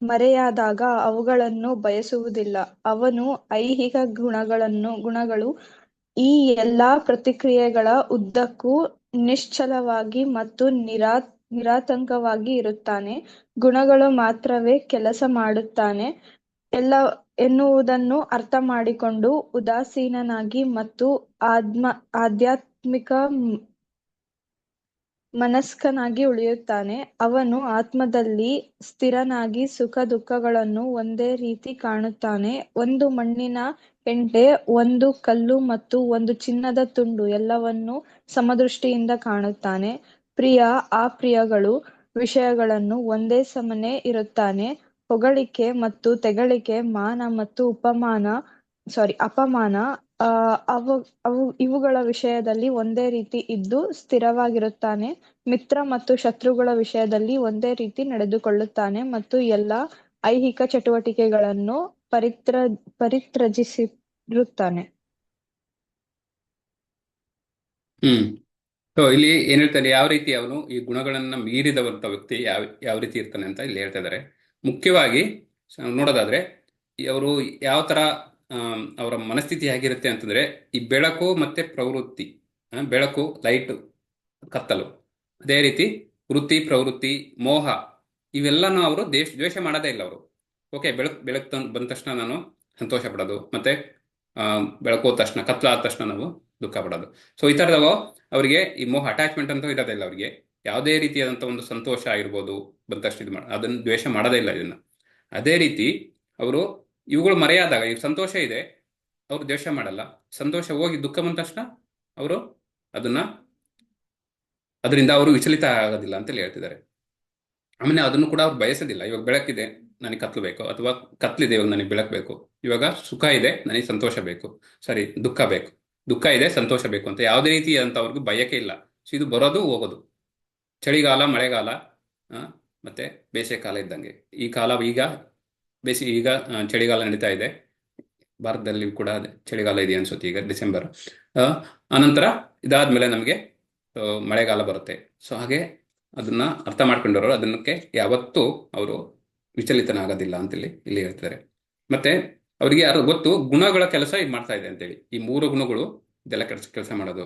Speaker 9: ಮರೆಯಾದಾಗ ಅವುಗಳನ್ನು ಬಯಸುವುದಿಲ್ಲ. ಅವನು ಐಹಿಕ ಗುಣಗಳು ಈ ಎಲ್ಲಾ ಪ್ರತಿಕ್ರಿಯೆಗಳ ಉದ್ದಕ್ಕೂ ನಿಶ್ಚಲವಾಗಿ ಮತ್ತು ನಿರಾತಂಕವಾಗಿ ಇರುತ್ತಾನೆ. ಗುಣಗಳು ಮಾತ್ರವೇ ಕೆಲಸ ಮಾಡುತ್ತಾನೆ ಎನ್ನುವುದನ್ನು ಅರ್ಥ ಮಾಡಿಕೊಂಡು ಉದಾಸೀನನಾಗಿ ಮತ್ತು ಆಧ್ಯಾತ್ಮಿಕ ಮನಸ್ಕನಾಗಿ ಉಳಿಯುತ್ತಾನೆ. ಅವನು ಆತ್ಮದಲ್ಲಿ ಸ್ಥಿರನಾಗಿ ಸುಖ ದುಃಖಗಳನ್ನು ಒಂದೇ ರೀತಿ ಕಾಣುತ್ತಾನೆ. ಒಂದು ಮಣ್ಣಿನ ಹೆಂಟೆ, ಒಂದು ಕಲ್ಲು ಮತ್ತು ಒಂದು ಚಿನ್ನದ ತುಂಡು ಎಲ್ಲವನ್ನೂ ಸಮದೃಷ್ಟಿಯಿಂದ ಕಾಣುತ್ತಾನೆ. ಪ್ರಿಯ ಅಪ್ರಿಯಗಳು ವಿಷಯಗಳನ್ನು ಒಂದೇ ಸಮನೆ ಇರುತ್ತಾನೆ. ಹೊಗಳಿಕೆ ಮತ್ತು ತೆಗಳಿಕೆ, ಮಾನ ಮತ್ತು ಅಪಮಾನ ಇವುಗಳ ವಿಷಯದಲ್ಲಿ ಒಂದೇ ರೀತಿ ಇದ್ದು ಸ್ಥಿರವಾಗಿರುತ್ತಾನೆ. ಮಿತ್ರ ಮತ್ತು ಶತ್ರುಗಳ ವಿಷಯದಲ್ಲಿ ಒಂದೇ ರೀತಿ ನಡೆದುಕೊಳ್ಳುತ್ತಾನೆ ಮತ್ತು ಎಲ್ಲಾ ಐಹಿಕ ಚಟುವಟಿಕೆಗಳನ್ನು ಪರಿತ್ಯಜಿಸಿರುತ್ತಾನೆ.
Speaker 2: ಸೊ ಇಲ್ಲಿ ಏನ್ ಹೇಳ್ತಾನೆ, ಯಾವ ರೀತಿ ಅವನು ಈ ಗುಣಗಳನ್ನ ಮೀರಿದವಂತ ವ್ಯಕ್ತಿ ಯಾವ ರೀತಿ ಇರ್ತಾನೆ ಅಂತ ಇಲ್ಲಿ ಹೇಳ್ತಾ ಇದ್ದಾರೆ. ಮುಖ್ಯವಾಗಿ ನೋಡೋದಾದ್ರೆ, ಅವರು ಯಾವ ತರ ಅವರ ಮನಸ್ಥಿತಿ ಹೇಗಿರುತ್ತೆ ಅಂತಂದ್ರೆ, ಈ ಬೆಳಕು ಮತ್ತೆ ಪ್ರವೃತ್ತಿ, ಬೆಳಕು ಲೈಟ್, ಕತ್ತಲು, ಅದೇ ರೀತಿ ವೃತ್ತಿ, ಪ್ರವೃತ್ತಿ, ಮೋಹ, ಇವೆಲ್ಲನೂ ಅವರು ದ್ವೇಷ ಮಾಡೋದೇ ಇಲ್ಲ ಅವರು. ಓಕೆ, ಬೆಳಕು ಬಂದ ತಕ್ಷಣ ನಾನು ಸಂತೋಷ ಪಡೋದು, ಮತ್ತೆ ಬೆಳಕು ಹೋದ ತಕ್ಷಣ, ಕತ್ಲಾದ ತಕ್ಷಣ ನಾವು ದುಃಖ ಪಡೋದು. ಸೊ ಈ ತರದವ ಅವರಿಗೆ ಈ ಮೋಹ ಅಟ್ಯಾಚ್ಮೆಂಟ್ ಅಂತೂ ಇರೋದಿಲ್ಲ. ಅವರಿಗೆ ಯಾವುದೇ ರೀತಿಯಾದಂಥ ಒಂದು ಸಂತೋಷ ಆಗಿರ್ಬೋದು ಬಂದ ತಕ್ಷಣ ಅದನ್ನು ದ್ವೇಷ ಮಾಡೋದೇ ಇಲ್ಲ ಇದನ್ನ. ಅದೇ ರೀತಿ ಅವರು ಇವುಗಳು ಮರೆಯಾದಾಗ, ಈಗ ಸಂತೋಷ ಇದೆ, ಅವರು ದ್ವೇಷ ಮಾಡಲ್ಲ. ಸಂತೋಷ ಹೋಗಿ ದುಃಖ ಬಂದ ತಕ್ಷಣ ಅವರು ಅದರಿಂದ ಅವರು ವಿಚಲಿತ ಆಗೋದಿಲ್ಲ ಅಂತೇಳಿ ಹೇಳ್ತಿದ್ದಾರೆ. ಆಮೇಲೆ ಅದನ್ನು ಕೂಡ ಅವ್ರು ಬಯಸೋದಿಲ್ಲ. ಇವಾಗ ಬೆಳಕಿದೆ, ನನಗೆ ಕತ್ಲು ಬೇಕು, ಅಥವಾ ಕತ್ಲಿದೆ, ಇವಾಗ ನನಗೆ ಬೆಳಕು ಬೇಕು. ಇವಾಗ ಸುಖ ಇದೆ, ನನಗೆ ಸಂತೋಷ ಬೇಕು. ಸರಿ, ದುಃಖ ಬೇಕು, ದುಃಖ ಇದೆ, ಸಂತೋಷ ಬೇಕು ಅಂತ ಯಾವುದೇ ರೀತಿ ಅಂತ ಅವ್ರಿಗೆ ಬಯಕೆ ಇಲ್ಲ. ಸೊ ಇದು ಬರೋದು ಹೋಗೋದು. ಚಳಿಗಾಲ, ಮಳೆಗಾಲ, ಮತ್ತೆ ಬೇಸಿಗೆ ಕಾಲ ಇದ್ದಂಗೆ. ಈ ಕಾಲ ಈಗ ಚಳಿಗಾಲ ನಡೀತಾ ಇದೆ. ಭಾರತದಲ್ಲಿ ಕೂಡ ಚಳಿಗಾಲ ಇದೆ ಅನ್ಸುತ್ತೆ, ಈಗ ಡಿಸೆಂಬರ್. ಅನಂತರ ಇದಾದ್ಮೇಲೆ ನಮಗೆ ಮಳೆಗಾಲ ಬರುತ್ತೆ. ಸೊ ಹಾಗೆ ಅದನ್ನ ಅರ್ಥ ಮಾಡ್ಕೊಂಡವರು ಅದನ್ನಕ್ಕೆ ಯಾವತ್ತೂ ಅವರು ವಿಚಲಿತನಾಗೋದಿಲ್ಲ ಅಂತೇಳಿ ಇಲ್ಲಿ ಹೇಳ್ತಾರೆ. ಮತ್ತೆ ಅವರಿಗೆ ಯಾರು ಗೊತ್ತು ಗುಣಗಳ ಕೆಲಸ ಇದು ಮಾಡ್ತಾ ಇದೆ ಅಂತೇಳಿ. ಈ ಮೂರು ಗುಣಗಳು ಇದೆಲ್ಲ ಕೆಲಸ ಮಾಡೋದು.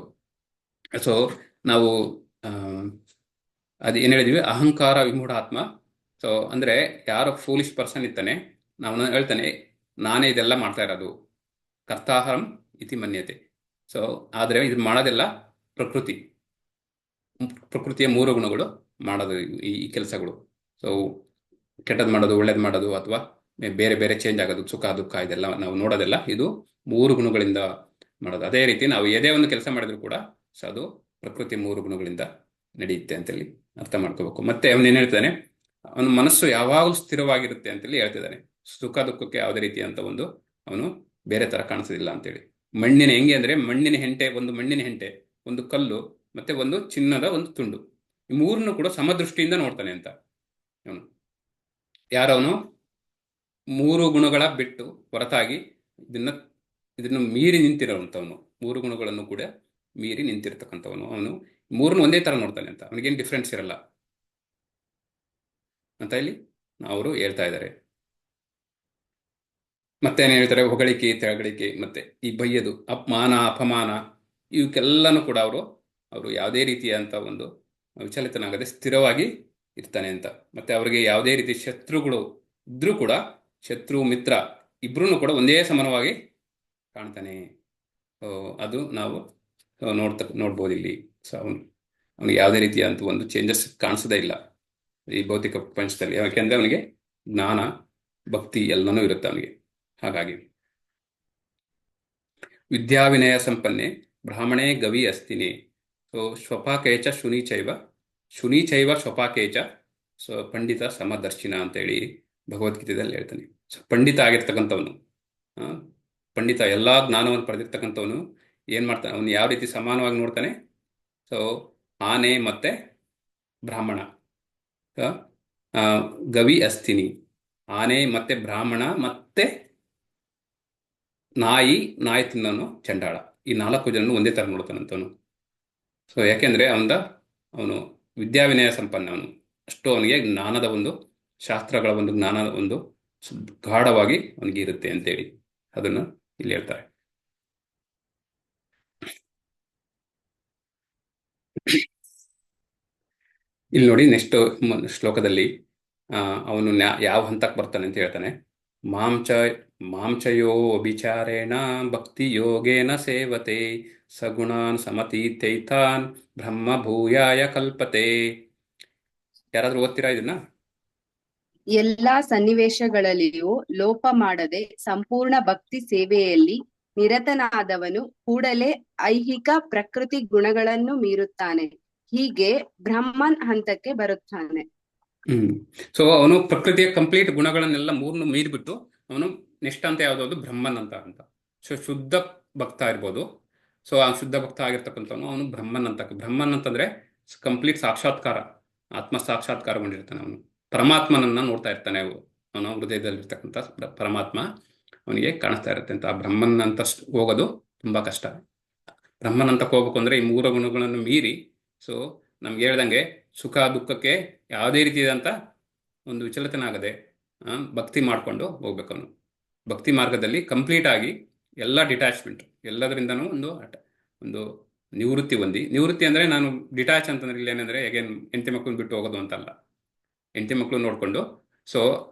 Speaker 2: ಸೊ ನಾವು ಅದು ಏನ್ ಹೇಳಿದ್ವಿ, ಅಹಂಕಾರ ವಿಮೂಢ ಆತ್ಮ, ಸೊ ಅಂದ್ರೆ ಯಾರು ಫೂಲಿಶ್ ಪರ್ಸನ್ ಇರ್ತಾನೆ ನಾವು ಹೇಳ್ತಾನೆ ನಾನೇ ಇದೆಲ್ಲ ಮಾಡ್ತಾ ಇರೋದು, ಕರ್ತಾಹರಂ ಇತಿ ಮನ್ಯತೆ. ಸೊ ಆದರೆ ಇದು ಮಾಡೋದೆಲ್ಲ ಪ್ರಕೃತಿಯ ಮೂರು ಗುಣಗಳು ಮಾಡೋದು ಈ ಕೆಲಸಗಳು. ಸೊ ಕೆಟ್ಟದ್ದು ಮಾಡೋದು, ಒಳ್ಳೇದು ಮಾಡೋದು, ಅಥವಾ ಬೇರೆ ಬೇರೆ ಚೇಂಜ್ ಆಗೋದು, ಸುಖ ದುಃಖ, ಇದೆಲ್ಲ ನಾವು ನೋಡೋದೆಲ್ಲ ಇದು ಮೂರು ಗುಣಗಳಿಂದ ಮಾಡೋದು. ಅದೇ ರೀತಿ ನಾವು ಯಾವುದೇ ಒಂದು ಕೆಲಸ ಮಾಡಿದ್ರು ಕೂಡ ಸೊ ಅದು ಪ್ರಕೃತಿ ಮೂರು ಗುಣಗಳಿಂದ ನಡೆಯುತ್ತೆ ಅಂತೇಳಿ ಅರ್ಥ ಮಾಡ್ಕೋಬೇಕು. ಮತ್ತೆ ಅವನೇನು ಹೇಳ್ತಾನೆ, ಅವನ ಮನಸ್ಸು ಯಾವಾಗಲೂ ಸ್ಥಿರವಾಗಿರುತ್ತೆ ಅಂತೇಳಿ ಹೇಳ್ತಿದ್ದಾನೆ. ಸುಖ ದುಃಖಕ್ಕೆ ಯಾವುದೇ ರೀತಿ ಅಂತ ಒಂದು ಅವನು ಬೇರೆ ತರ ಕಾಣಿಸೋದಿಲ್ಲ ಅಂತೇಳಿ. ಮಣ್ಣಿನ ಹೆಂಗೆ ಅಂದ್ರೆ ಮಣ್ಣಿನ ಹೆಂಟೆ, ಒಂದು ಕಲ್ಲು ಮತ್ತೆ ಒಂದು ಚಿನ್ನದ ಒಂದು ತುಂಡು, ಈ ಮೂರನ್ನು ಕೂಡ ಸಮದೃಷ್ಟಿಯಿಂದ ನೋಡ್ತಾನೆ ಅಂತ ಅವನು. ಯಾರವನು ಮೂರು ಗುಣಗಳ ಬಿಟ್ಟು ಹೊರತಾಗಿ ಇದನ್ನು ಮೀರಿ ನಿಂತಿರೋಂಥವನು, ಮೂರು ಗುಣಗಳನ್ನು ಕೂಡ ಮೀರಿ ನಿಂತಿರ್ತಕ್ಕಂಥವನು, ಅವನು ಮೂರನ್ನು ಒಂದೇ ತರ ನೋಡ್ತಾನೆ ಅಂತ, ಅವನಿಗೇನು ಡಿಫ್ರೆನ್ಸ್ ಇರಲ್ಲ ಅಂತ ಇಲ್ಲಿ ಅವರು ಹೇಳ್ತಾ ಇದ್ದಾರೆ. ಮತ್ತೆ ಏನ್ ಹೇಳ್ತಾರೆ, ಹೊಗಳಿಕೆ ತೆಗಳಿಕೆ ಮತ್ತೆ ಈ ಬೈಯದು, ಅಪಮಾನ ಅಪಮಾನ, ಇವಕ್ಕೆಲ್ಲನೂ ಕೂಡ ಅವರು ಯಾವುದೇ ರೀತಿಯಂತ ಒಂದು ವಿಚಲಿತನಾಗದೆ ಸ್ಥಿರವಾಗಿ ಇರ್ತಾನೆ ಅಂತ. ಮತ್ತೆ ಅವರಿಗೆ ಯಾವುದೇ ರೀತಿ ಶತ್ರುಗಳು ಇದ್ರೂ ಕೂಡ ಶತ್ರು ಮಿತ್ರ ಇಬ್ರು ಕೂಡ ಒಂದೇ ಸಮಾನವಾಗಿ ಕಾಣ್ತಾನೆ. ಅದು ನಾವು ನೋಡ್ಬೋದು ಇಲ್ಲಿ. ಸೊ ಅವನಿಗೆ ಯಾವುದೇ ರೀತಿಯಂತ ಒಂದು ಚೇಂಜಸ್ ಕಾಣಿಸೋದೇ ಇಲ್ಲ ಈ ಭೌತಿಕ ಪ್ರಪಂಚದಲ್ಲಿ. ಯಾಕೆಂದ್ರೆ ಅವನಿಗೆ ಜ್ಞಾನ ಭಕ್ತಿ ಎಲ್ಲನೂ ಇರುತ್ತೆ ಅವನಿಗೆ. ಹಾಗಾಗಿ ವಿದ್ಯಾವಿನಯ ಸಂಪನ್ನೆ ಬ್ರಾಹ್ಮಣೇ ಗವಿ ಅಸ್ತಿನಿ. ಸೊ ಶ್ವಪಾಕೇಚ ಶುನೀಚೈವ ಶ್ವಪಾಕೇಚ ಸೊ ಪಂಡಿತ ಸಮದರ್ಶಿನ ಅಂತೇಳಿ ಭಗವದ್ಗೀತೆಯಲ್ಲಿ ಹೇಳ್ತಾನೆ. ಸೊ ಪಂಡಿತ ಆಗಿರ್ತಕ್ಕಂಥವನು, ಪಂಡಿತ ಎಲ್ಲಾ ಜ್ಞಾನವನ್ನು ಪಡೆದಿರ್ತಕ್ಕಂಥವನು ಏನ್ ಮಾಡ್ತಾನೆ, ಅವನು ಯಾವ ರೀತಿ ಸಮಾನವಾಗಿ ನೋಡ್ತಾನೆ. ಸೊ ಆನೆ ಮತ್ತೆ ಬ್ರಾಹ್ಮಣ, ಗವಿ ಅಸ್ತಿನಿ, ಆನೆ ಮತ್ತೆ ಬ್ರಾಹ್ಮಣ ಮತ್ತೆ ನಾಯಿ ತಿನ್ನೋನು ಚಂಡಾಳ, ಈ 4 ಜನನು ಒಂದೇ ತರ ನೋಡ್ತಾನಂತವನು. ಸೊ ಯಾಕೆಂದ್ರೆ ಅವನು ವಿದ್ಯಾವಿನಯ ಸಂಪನ್ನ, ಅವನು ಅಷ್ಟು ಅವನಿಗೆ ಜ್ಞಾನದ ಒಂದು ಶಾಸ್ತ್ರಗಳ ಒಂದು ಜ್ಞಾನದ ಒಂದು ಗಾಢವಾಗಿ ಅವನಿಗೆ ಇರುತ್ತೆ ಅಂತೇಳಿ ಅದನ್ನು ಇಲ್ಲಿ ಹೇಳ್ತಾರೆ. ಇಲ್ಲಿ ನೋಡಿ ನೆಕ್ಸ್ಟ್ ಶ್ಲೋಕದಲ್ಲಿ ಅವನು ಯಾವ ಹಂತಕ್ಕೆ ಬರ್ತಾನೆ ಅಂತ ಹೇಳ್ತಾನೆ. ಮಾಂಚಯೋ ವಿಚಾರೇಣ ಭಕ್ತಿ ಯೋಗೇನ ಸೇವತೆ ಸಗುಣಾನ್ ಸಮತೀತೈತಾನ್ ಬ್ರಹ್ಮ ಭೂಯಾಯ ಕಲ್ಪತೆ. ಯಾರಾದ್ರೂ ಓದ್ತೀರಾ ಇದನ್ನ?
Speaker 10: ಎಲ್ಲಾ ಸನ್ನಿವೇಶಗಳಲ್ಲಿಯೂ ಲೋಪ ಮಾಡದೆ ಸಂಪೂರ್ಣ ಭಕ್ತಿ ಸೇವೆಯಲ್ಲಿ ನಿರತನಾದವನು ಕೂಡಲೇ ಐಹಿಕ ಪ್ರಕೃತಿ ಗುಣಗಳನ್ನು ಮೀರುತ್ತಾನೆ. ಹೀಗೆ ಬ್ರಹ್ಮನ್ ಹಂತಕ್ಕೆ ಬರುತ್ತಾನೆ.
Speaker 2: ಸೊ ಅವನು ಪ್ರಕೃತಿಯ ಕಂಪ್ಲೀಟ್ ಗುಣಗಳನ್ನೆಲ್ಲ ಮೂರನ್ನು ಮೀರಿಬಿಟ್ಟು ಅವನು ನೆಕ್ಸ್ಟ್ ಅಂತ ಯಾವ್ದು ಬ್ರಹ್ಮನ್ ಅಂತ. ಸೊ ಶುದ್ಧ ಭಕ್ತ ಇರ್ಬೋದು. ಸೊ ಆ ಶುದ್ಧ ಭಕ್ತ ಆಗಿರ್ತಕ್ಕಂಥವನು ಅವನು ಬ್ರಹ್ಮನ್ ಅಂತಂದ್ರೆ ಕಂಪ್ಲೀಟ್ ಸಾಕ್ಷಾತ್ಕಾರ, ಆತ್ಮ ಸಾಕ್ಷಾತ್ಕಾರಗೊಂಡಿರ್ತಾನೆ. ಅವನು ಪರಮಾತ್ಮನನ್ನ ನೋಡ್ತಾ ಇರ್ತಾನೆ. ಅವನ ಹೃದಯದಲ್ಲಿರ್ತಕ್ಕಂಥ ಪರಮಾತ್ಮ ಅವನಿಗೆ ಕಾಣಿಸ್ತಾ ಇರುತ್ತೆ ಅಂತ. ಆ ಬ್ರಹ್ಮನ್ ಅಂತ ಹೋಗೋದು ತುಂಬಾ ಕಷ್ಟ. ಬ್ರಹ್ಮನ್ ಅಂತಕ್ಕೆ ಹೋಗ್ಬೇಕು ಅಂದ್ರೆ ಈ 3 ಗುಣಗಳನ್ನು ಮೀರಿ, ಸೊ ನಮ್ಗೆ ಹೇಳ್ದಂಗೆ ಸುಖ ದುಃಖಕ್ಕೆ ಯಾವುದೇ ರೀತಿಯಾದಂಥ ಒಂದು ವಿಚಲಿತನಾಗದೆ ಭಕ್ತಿ ಮಾಡ್ಕೊಂಡು ಹೋಗ್ಬೇಕು. ಅವನು ಭಕ್ತಿ ಮಾರ್ಗದಲ್ಲಿ ಕಂಪ್ಲೀಟ್ ಆಗಿ ಎಲ್ಲ ಡಿಟ್ಯಾಚ್ಮೆಂಟ್, ಎಲ್ಲದರಿಂದನೂ ಒಂದು ನಿವೃತ್ತಿ ಅಂದ್ರೆ ನಾನು ಡಿಟ್ಯಾಚ್ ಅಂತಂದ್ರೆ ಇಲ್ಲಿ ಏನಂದ್ರೆ ಹೇಗೇನು ಹೆಂಡತಿ ಮಕ್ಕಳನ್ನ ಬಿಟ್ಟು ಹೋಗೋದು ಅಂತಲ್ಲ. ಹೆಂಡತಿ ಮಕ್ಕಳು ನೋಡ್ಕೊಂಡು ಸೊ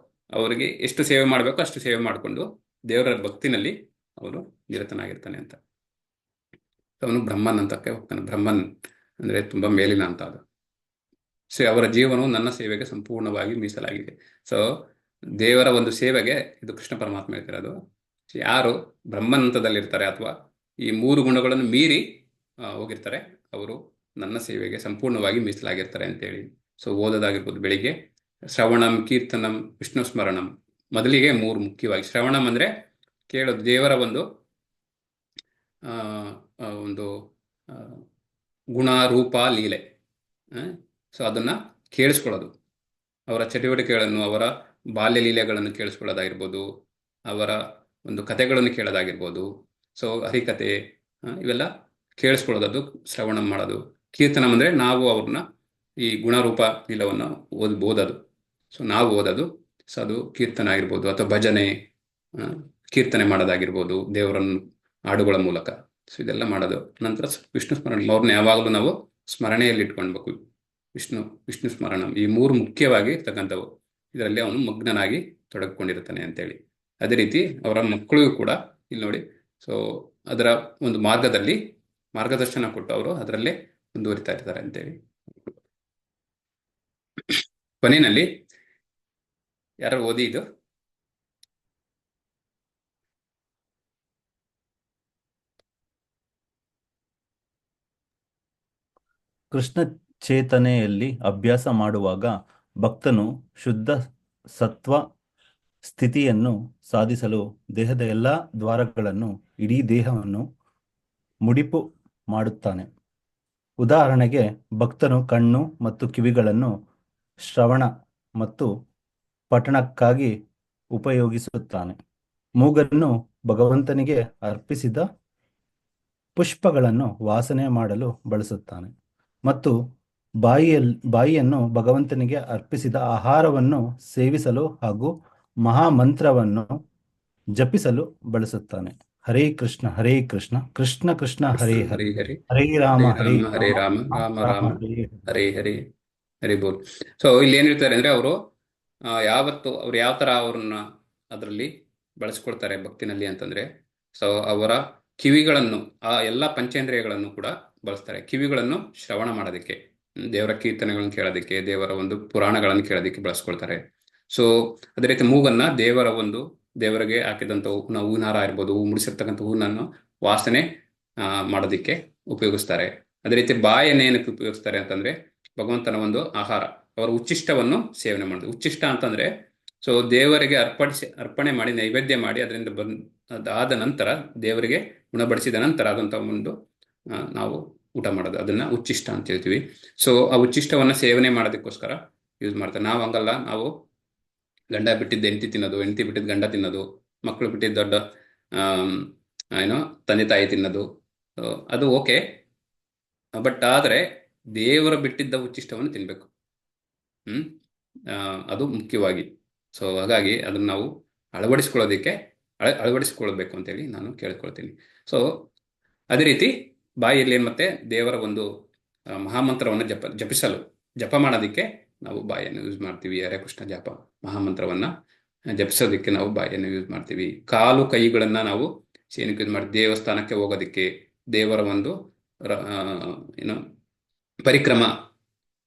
Speaker 2: ಅವರಿಗೆ ಎಷ್ಟು ಸೇವೆ ಮಾಡಬೇಕು ಅಷ್ಟು ಸೇವೆ ಮಾಡಿಕೊಂಡು ದೇವರ ಭಕ್ತಿನಲ್ಲಿ ಅವರು ನಿರತನಾಗಿರ್ತಾನೆ ಅಂತ. ಅವನು ಬ್ರಹ್ಮನ್ ಅಂತಕ್ಕೆ ಹೋಗ್ತಾನೆ. ಬ್ರಹ್ಮನ್ ಅಂದ್ರೆ ತುಂಬಾ ಮೇಲಿನ ಅಂತ ಅದು. ಸೊ ಅವರ ಜೀವನವು ನನ್ನ ಸೇವೆಗೆ ಸಂಪೂರ್ಣವಾಗಿ ಮೀಸಲಾಗಿದೆ. ಸೊ ದೇವರ ಒಂದು ಸೇವೆಗೆ ಇದು ಕೃಷ್ಣ ಪರಮಾತ್ಮ ಹೇಳ್ತಿರೋದು. ಯಾರು ಬ್ರಹ್ಮನ್ ಹಂತದಲ್ಲಿರ್ತಾರೆ ಅಥವಾ ಈ 3 ಗುಣಗಳನ್ನು ಮೀರಿ ಹೋಗಿರ್ತಾರೆ, ಅವರು ನನ್ನ ಸೇವೆಗೆ ಸಂಪೂರ್ಣವಾಗಿ ಮೀಸಲಾಗಿರ್ತಾರೆ ಅಂತೇಳಿ. ಸೊ ಓದೋದಾಗಿರ್ಬೋದು, ಬೆಳಿಗ್ಗೆ ಶ್ರವಣಂ, ಕೀರ್ತನಂ, ವಿಷ್ಣು ಸ್ಮರಣಂ. ಮೊದಲಿಗೆ 3 ಮುಖ್ಯವಾಗಿ. ಶ್ರವಣಂ ಅಂದ್ರೆ ಕೇಳೋದು, ದೇವರ ಒಂದು ಗುಣ ರೂಪ ಲೀಲೆ, ಸೊ ಅದನ್ನ ಕೇಳಿಸ್ಕೊಳ್ಳೋದು, ಅವರ ಚಟುವಟಿಕೆಗಳನ್ನು, ಅವರ ಬಾಲ್ಯ ಲೀಲೆಗಳನ್ನು ಕೇಳಿಸ್ಕೊಳ್ಳೋದಾಗಿರ್ಬೋದು, ಅವರ ಒಂದು ಕಥೆಗಳನ್ನು ಕೇಳೋದಾಗಿರ್ಬೋದು. ಸೊ ಹರಿಕತೆ ಇವೆಲ್ಲ ಕೇಳಿಸ್ಕೊಳ್ಳೋದು ಶ್ರವಣ ಮಾಡೋದು. ಕೀರ್ತನಂ ಅಂದ್ರೆ ನಾವು ಅವ್ರನ್ನ ಈ ಗುಣರೂಪ ಲೀಲವನ್ನು ಓದೋದು. ಸೊ ನಾವು ಓದೋದು, ಸೊ ಅದು ಕೀರ್ತನ ಆಗಿರ್ಬೋದು, ಅಥವಾ ಭಜನೆ ಕೀರ್ತನೆ ಮಾಡೋದಾಗಿರ್ಬೋದು, ದೇವರನ್ನು ಹಾಡುಗಳ ಮೂಲಕ. ಸೊ ಇದೆಲ್ಲ ಮಾಡೋದು. ನಂತರ ವಿಷ್ಣು ಸ್ಮರಣ, ಅವ್ರನ್ನ ಯಾವಾಗಲೂ ನಾವು ಸ್ಮರಣೆಯಲ್ಲಿ ಇಟ್ಕೊಳ್ಬೇಕು. ವಿಷ್ಣು ಸ್ಮರಣ, ಈ 3 ಮುಖ್ಯವಾಗಿ ಇರ್ತಕ್ಕಂಥವು. ಇದರಲ್ಲಿ ಅವನು ಮಗ್ನನಾಗಿ ತೊಡಗಿಕೊಂಡಿರ್ತಾನೆ ಅಂತೇಳಿ. ಅದೇ ರೀತಿ ಅವರ ಮಕ್ಕಳಿಗೂ ಕೂಡ ಇಲ್ಲಿ ನೋಡಿ, ಸೊ ಅದರ ಒಂದು ಮಾರ್ಗದರ್ಶನ ಕೊಟ್ಟು ಅವರು ಅದರಲ್ಲೇ ಮುಂದುವರಿತಾ ಇರ್ತಾರೆ ಅಂತೇಳಿ. ಕೊನೆಯಲ್ಲಿ ಯಾರು ಓದಿ ಇದು?
Speaker 5: ಕೃಷ್ಣ ಚೇತನೆಯಲ್ಲಿ ಅಭ್ಯಾಸ ಮಾಡುವಾಗ ಭಕ್ತನು ಶುದ್ಧ ಸತ್ವ ಸ್ಥಿತಿಯನ್ನು ಸಾಧಿಸಲು ದೇಹದ ಎಲ್ಲ ದ್ವಾರಗಳನ್ನು, ಇಡೀ ದೇಹವನ್ನು ಮುಡಿಪು ಮಾಡುತ್ತಾನೆ. ಉದಾಹರಣೆಗೆ, ಭಕ್ತನು ಕಣ್ಣು ಮತ್ತು ಕಿವಿಗಳನ್ನು ಶ್ರವಣ ಮತ್ತು ಪಠಣಕ್ಕಾಗಿ ಉಪಯೋಗಿಸುತ್ತಾನೆ. ಮೂಗನ್ನು ಭಗವಂತನಿಗೆ ಅರ್ಪಿಸಿದ ಪುಷ್ಪಗಳನ್ನು ವಾಸನೆ ಮಾಡಲು ಬಳಸುತ್ತಾನೆ ಮತ್ತು ಬಾಯಿಯನ್ನು ಭಗವಂತನಿಗೆ ಅರ್ಪಿಸಿದ ಆಹಾರವನ್ನು ಸೇವಿಸಲು ಹಾಗೂ ಮಹಾಮಂತ್ರವನ್ನು ಜಪಿಸಲು ಬಳಸುತ್ತಾನೆ. ಹರೇ ಕೃಷ್ಣ ಹರೇ ಕೃಷ್ಣ, ಕೃಷ್ಣ ಕೃಷ್ಣ ಹರೇ ಹರೇ, ಹರೇ ರಾಮ ಹರೇ
Speaker 2: ಹರೇ ರಾಮ, ರಾಮ ರಾಮ ಹರೇ ಹರೇ, ಹರಿ ಬೋಲ್. ಸೊ ಇಲ್ಲಿ ಏನ್ ಹೇಳ್ತಾರೆ ಅಂದ್ರೆ, ಅವರು ಅವ್ರು ಯಾವ ತರ ಅವ್ರನ್ನ ಅದರಲ್ಲಿ ಬಳಸ್ಕೊಳ್ತಾರೆ ಭಕ್ತಿನಲ್ಲಿ ಅಂತಂದ್ರೆ, ಸೊ ಅವರ ಕಿವಿಗಳನ್ನು, ಆ ಎಲ್ಲ ಪಂಚೇಂದ್ರಿಯಗಳನ್ನು ಕೂಡ ಬಳಸ್ತಾರೆ. ಕಿವಿಗಳನ್ನು ಶ್ರವಣ ಮಾಡೋದಕ್ಕೆ, ದೇವರ ಕೀರ್ತನೆಗಳನ್ನು ಕೇಳೋದಕ್ಕೆ, ದೇವರ ಒಂದು ಪುರಾಣಗಳನ್ನು ಕೇಳೋದಕ್ಕೆ ಬಳಸ್ಕೊಳ್ತಾರೆ. ಸೊ ಅದೇ ರೀತಿ ಮೂಗನ್ನ ದೇವರಿಗೆ ಹಾಕಿದಂಥ ಹೂನಾರ ಇರ್ಬೋದು, ಮುಡಿಸಿರ್ತಕ್ಕಂಥ ಹೂನನ್ನು ವಾಸನೆ ಮಾಡೋದಕ್ಕೆ ಉಪಯೋಗಿಸ್ತಾರೆ. ಅದೇ ರೀತಿ ಬಾಯನ್ನು ಏನಕ್ಕೆ ಉಪಯೋಗಿಸ್ತಾರೆ ಅಂತಂದ್ರೆ, ಭಗವಂತನ ಒಂದು ಆಹಾರ, ಅವರ ಉಚ್ಚಿಷ್ಟವನ್ನು ಸೇವನೆ ಮಾಡೋದು. ಉಚ್ಚಿಷ್ಟ ಅಂತಂದ್ರೆ, ಸೊ ದೇವರಿಗೆ ಅರ್ಪಣೆ ಮಾಡಿ, ನೈವೇದ್ಯ ಮಾಡಿ, ಅದರಿಂದ ಅದಾದ ನಂತರ ದೇವರಿಗೆ ಉಣಬಡಿಸಿದ ನಂತರ ಆದಂಥ ಒಂದು ನಾವು ಊಟ ಮಾಡೋದು, ಅದನ್ನ ಉಚ್ಚಿಷ್ಟ ಅಂತ ಹೇಳ್ತೀವಿ. ಸೊ ಆ ಉಚ್ಚಿಷ್ಟವನ್ನ ಸೇವನೆ ಮಾಡೋದಕ್ಕೋಸ್ಕರ ಯೂಸ್ ಮಾಡ್ತಾರೆ. ನಾವು ಹಂಗಲ್ಲ, ನಾವು ಗಂಡ ಬಿಟ್ಟಿದ್ದ ಹೆಂಡತಿ ತಿನ್ನೋದು, ಹೆಂಡತಿ ಬಿಟ್ಟಿದ್ದ ಗಂಡ ತಿನ್ನೋದು, ಮಕ್ಕಳು ಬಿಟ್ಟಿದ್ದ ದೊಡ್ಡ ತಂದೆ ತಾಯಿ ತಿನ್ನೋದು, ಅದು ಓಕೆ. ಬಟ್ ಆದ್ರೆ ದೇವರ ಬಿಟ್ಟಿದ್ದ ಉಚ್ಚಿಷ್ಟವನ್ನು ತಿನ್ಬೇಕು. ಅದು ಮುಖ್ಯವಾಗಿ. ಸೊ ಹಾಗಾಗಿ ಅದನ್ನ ನಾವು ಅಳವಡಿಸ್ಕೊಳ್ಬೇಕು ಅಂತೇಳಿ ನಾನು ಕೇಳ್ಕೊಳ್ತೀನಿ. ಸೊ ಅದೇ ರೀತಿ ಬಾಯಲ್ಲಿ ಮತ್ತೆ ದೇವರ ಒಂದು ಮಹಾಮಂತ್ರವನ್ನು ಜಪ ಮಾಡೋದಕ್ಕೆ ನಾವು ಬಾಯನ್ನು ಯೂಸ್ ಮಾಡ್ತೀವಿ. ಹರೇ ಕೃಷ್ಣ ಜಪ ಮಹಾಮಂತ್ರವನ್ನ ಜಪಿಸೋದಕ್ಕೆ ನಾವು ಬಾಯನ್ನು ಯೂಸ್ ಮಾಡ್ತೀವಿ. ಕಾಲು ಕೈಗಳನ್ನ ನಾವು ಏನಕ್ಕೆ ಯೂಸ್ ಮಾಡ್ತೀವಿ? ದೇವಸ್ಥಾನಕ್ಕೆ ಹೋಗೋದಕ್ಕೆ, ದೇವರ ಒಂದು ಪರಿಕ್ರಮ,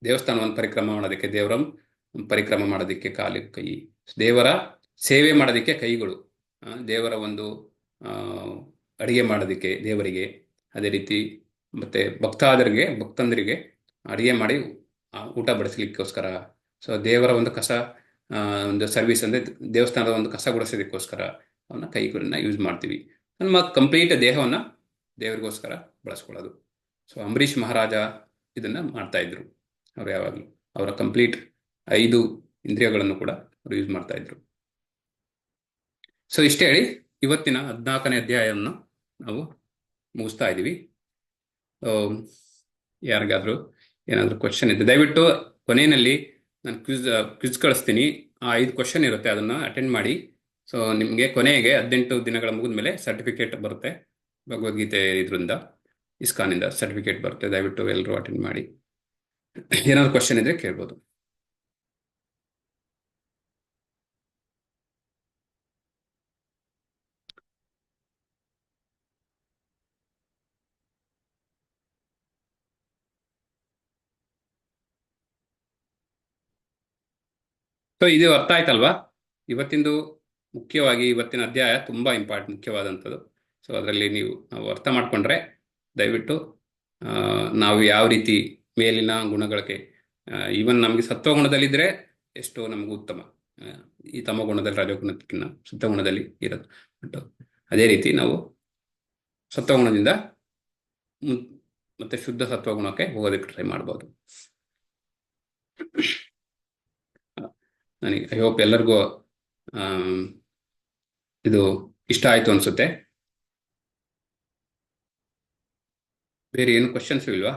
Speaker 2: ದೇವಸ್ಥಾನವನ್ನು ಪರಿಕ್ರಮ ಮಾಡೋದಕ್ಕೆ, ದೇವರ ಪರಿಕ್ರಮ ಮಾಡೋದಕ್ಕೆ ಕಾಲು ಕೈ, ದೇವರ ಸೇವೆ ಮಾಡೋದಕ್ಕೆ ಕೈಗಳು, ದೇವರ ಒಂದು ಅಡಿಗೆ ಮಾಡೋದಕ್ಕೆ ದೇವರಿಗೆ, ಅದೇ ರೀತಿ ಮತ್ತೆ ಭಕ್ತಂದರಿಗೆ ಅಡಿಗೆ ಮಾಡಿ ಊಟ ಬಡಿಸ್ಲಿಕ್ಕೋಸ್ಕರ. ಸೊ ದೇವರ ಒಂದು ಒಂದು ಸರ್ವಿಸ್ ಅಂದ್ರೆ ದೇವಸ್ಥಾನದ ಒಂದು ಕಸ ಗುಡಿಸೋದಕ್ಕೋಸ್ಕರ ಅವನ್ನ ಕೈಗಳನ್ನ ಯೂಸ್ ಮಾಡ್ತೀವಿ. ನಮ್ಮ ಕಂಪ್ಲೀಟ್ ದೇಹವನ್ನ ದೇವರಿಗೋಸ್ಕರ ಬಳಸ್ಕೊಳ್ಳೋದು. ಸೊ ಅಂಬರೀಷ್ ಮಹಾರಾಜ ಇದನ್ನ ಮಾಡ್ತಾ ಇದ್ರು. ಅವ್ರು ಯಾವಾಗಲೂ ಅವರ ಕಂಪ್ಲೀಟ್ 5 ಇಂದ್ರಿಯಗಳನ್ನು ಕೂಡ ಅವರು ಯೂಸ್ ಮಾಡ್ತಾ ಇದ್ರು. ಸೊ ಇಷ್ಟೇ ಹೇಳಿ ಇವತ್ತಿನ 14ನೇ ಅಧ್ಯಾಯವನ್ನು ನಾವು ಮುಗಿಸ್ತಾ ಇದ್ದೀವಿ. ಯಾರಿಗಾದ್ರೂ ಏನಾದರೂ ಕ್ವಶನ್ ಇದ್ದರೆ ದಯವಿಟ್ಟು ಕೊನೆಯಲ್ಲಿ ನಾನು ಕ್ವಿಜ್ ಕಳಿಸ್ತೀನಿ. ಆ 5 ಕ್ವಶನ್ ಇರುತ್ತೆ, ಅದನ್ನು ಅಟೆಂಡ್ ಮಾಡಿ. ಸೊ ನಿಮಗೆ ಕೊನೆಗೆ 18 ದಿನಗಳ ಮುಗಿದ ಮೇಲೆ ಸರ್ಟಿಫಿಕೇಟ್ ಬರುತ್ತೆ. ಭಗವದ್ಗೀತೆ ಇದರಿಂದ ಇಸ್ಕಾನಿಂದ ಸರ್ಟಿಫಿಕೇಟ್ ಬರುತ್ತೆ. ದಯವಿಟ್ಟು ಎಲ್ಲರೂ ಅಟೆಂಡ್ ಮಾಡಿ. ಏನಾದ್ರು ಕ್ವಶನ್ ಇದ್ರೆ ಕೇಳ್ಬೋದು. ಸೊ ಇದು ಅರ್ಥ ಆಯ್ತಲ್ವಾ? ಇವತ್ತಿನ ಅಧ್ಯಾಯ ತುಂಬಾ ಮುಖ್ಯವಾದಂಥದ್ದು. ಸೊ ಅದರಲ್ಲಿ ನಾವು ಅರ್ಥ ಮಾಡ್ಕೊಂಡ್ರೆ ದಯವಿಟ್ಟು ನಾವು ಯಾವ ರೀತಿ ಮೇಲಿನ ಗುಣಗಳಿಗೆ, ಈವನ್ ನಮಗೆ ಸತ್ವಗುಣದಲ್ಲಿದ್ದರೆ ಎಷ್ಟೋ ನಮಗೂ ಉತ್ತಮ, ಈ ತಮಗುಣದಲ್ಲಿ ರಜೋಗುಣಕ್ಕಿಂತ ಸತ್ವಗುಣದಲ್ಲಿ ಇರೋದು. ಬಟ್ ಅದೇ ರೀತಿ ನಾವು ಸತ್ವಗುಣದಿಂದ ಮತ್ತೆ ಶುದ್ಧ ಸತ್ವಗುಣಕ್ಕೆ ಹೋಗೋದಕ್ಕೆ ಟ್ರೈ ಮಾಡ್ಬೋದು. ನನಗೆ ಐ ಹೋಪ್ ಎಲ್ಲರಿಗೂ ಇದು ಇಷ್ಟ ಆಯ್ತು ಅನ್ಸುತ್ತೆ. ಬೇರೆ ಏನು ಕ್ವಶನ್ಸ್ ಇಲ್ವಾ?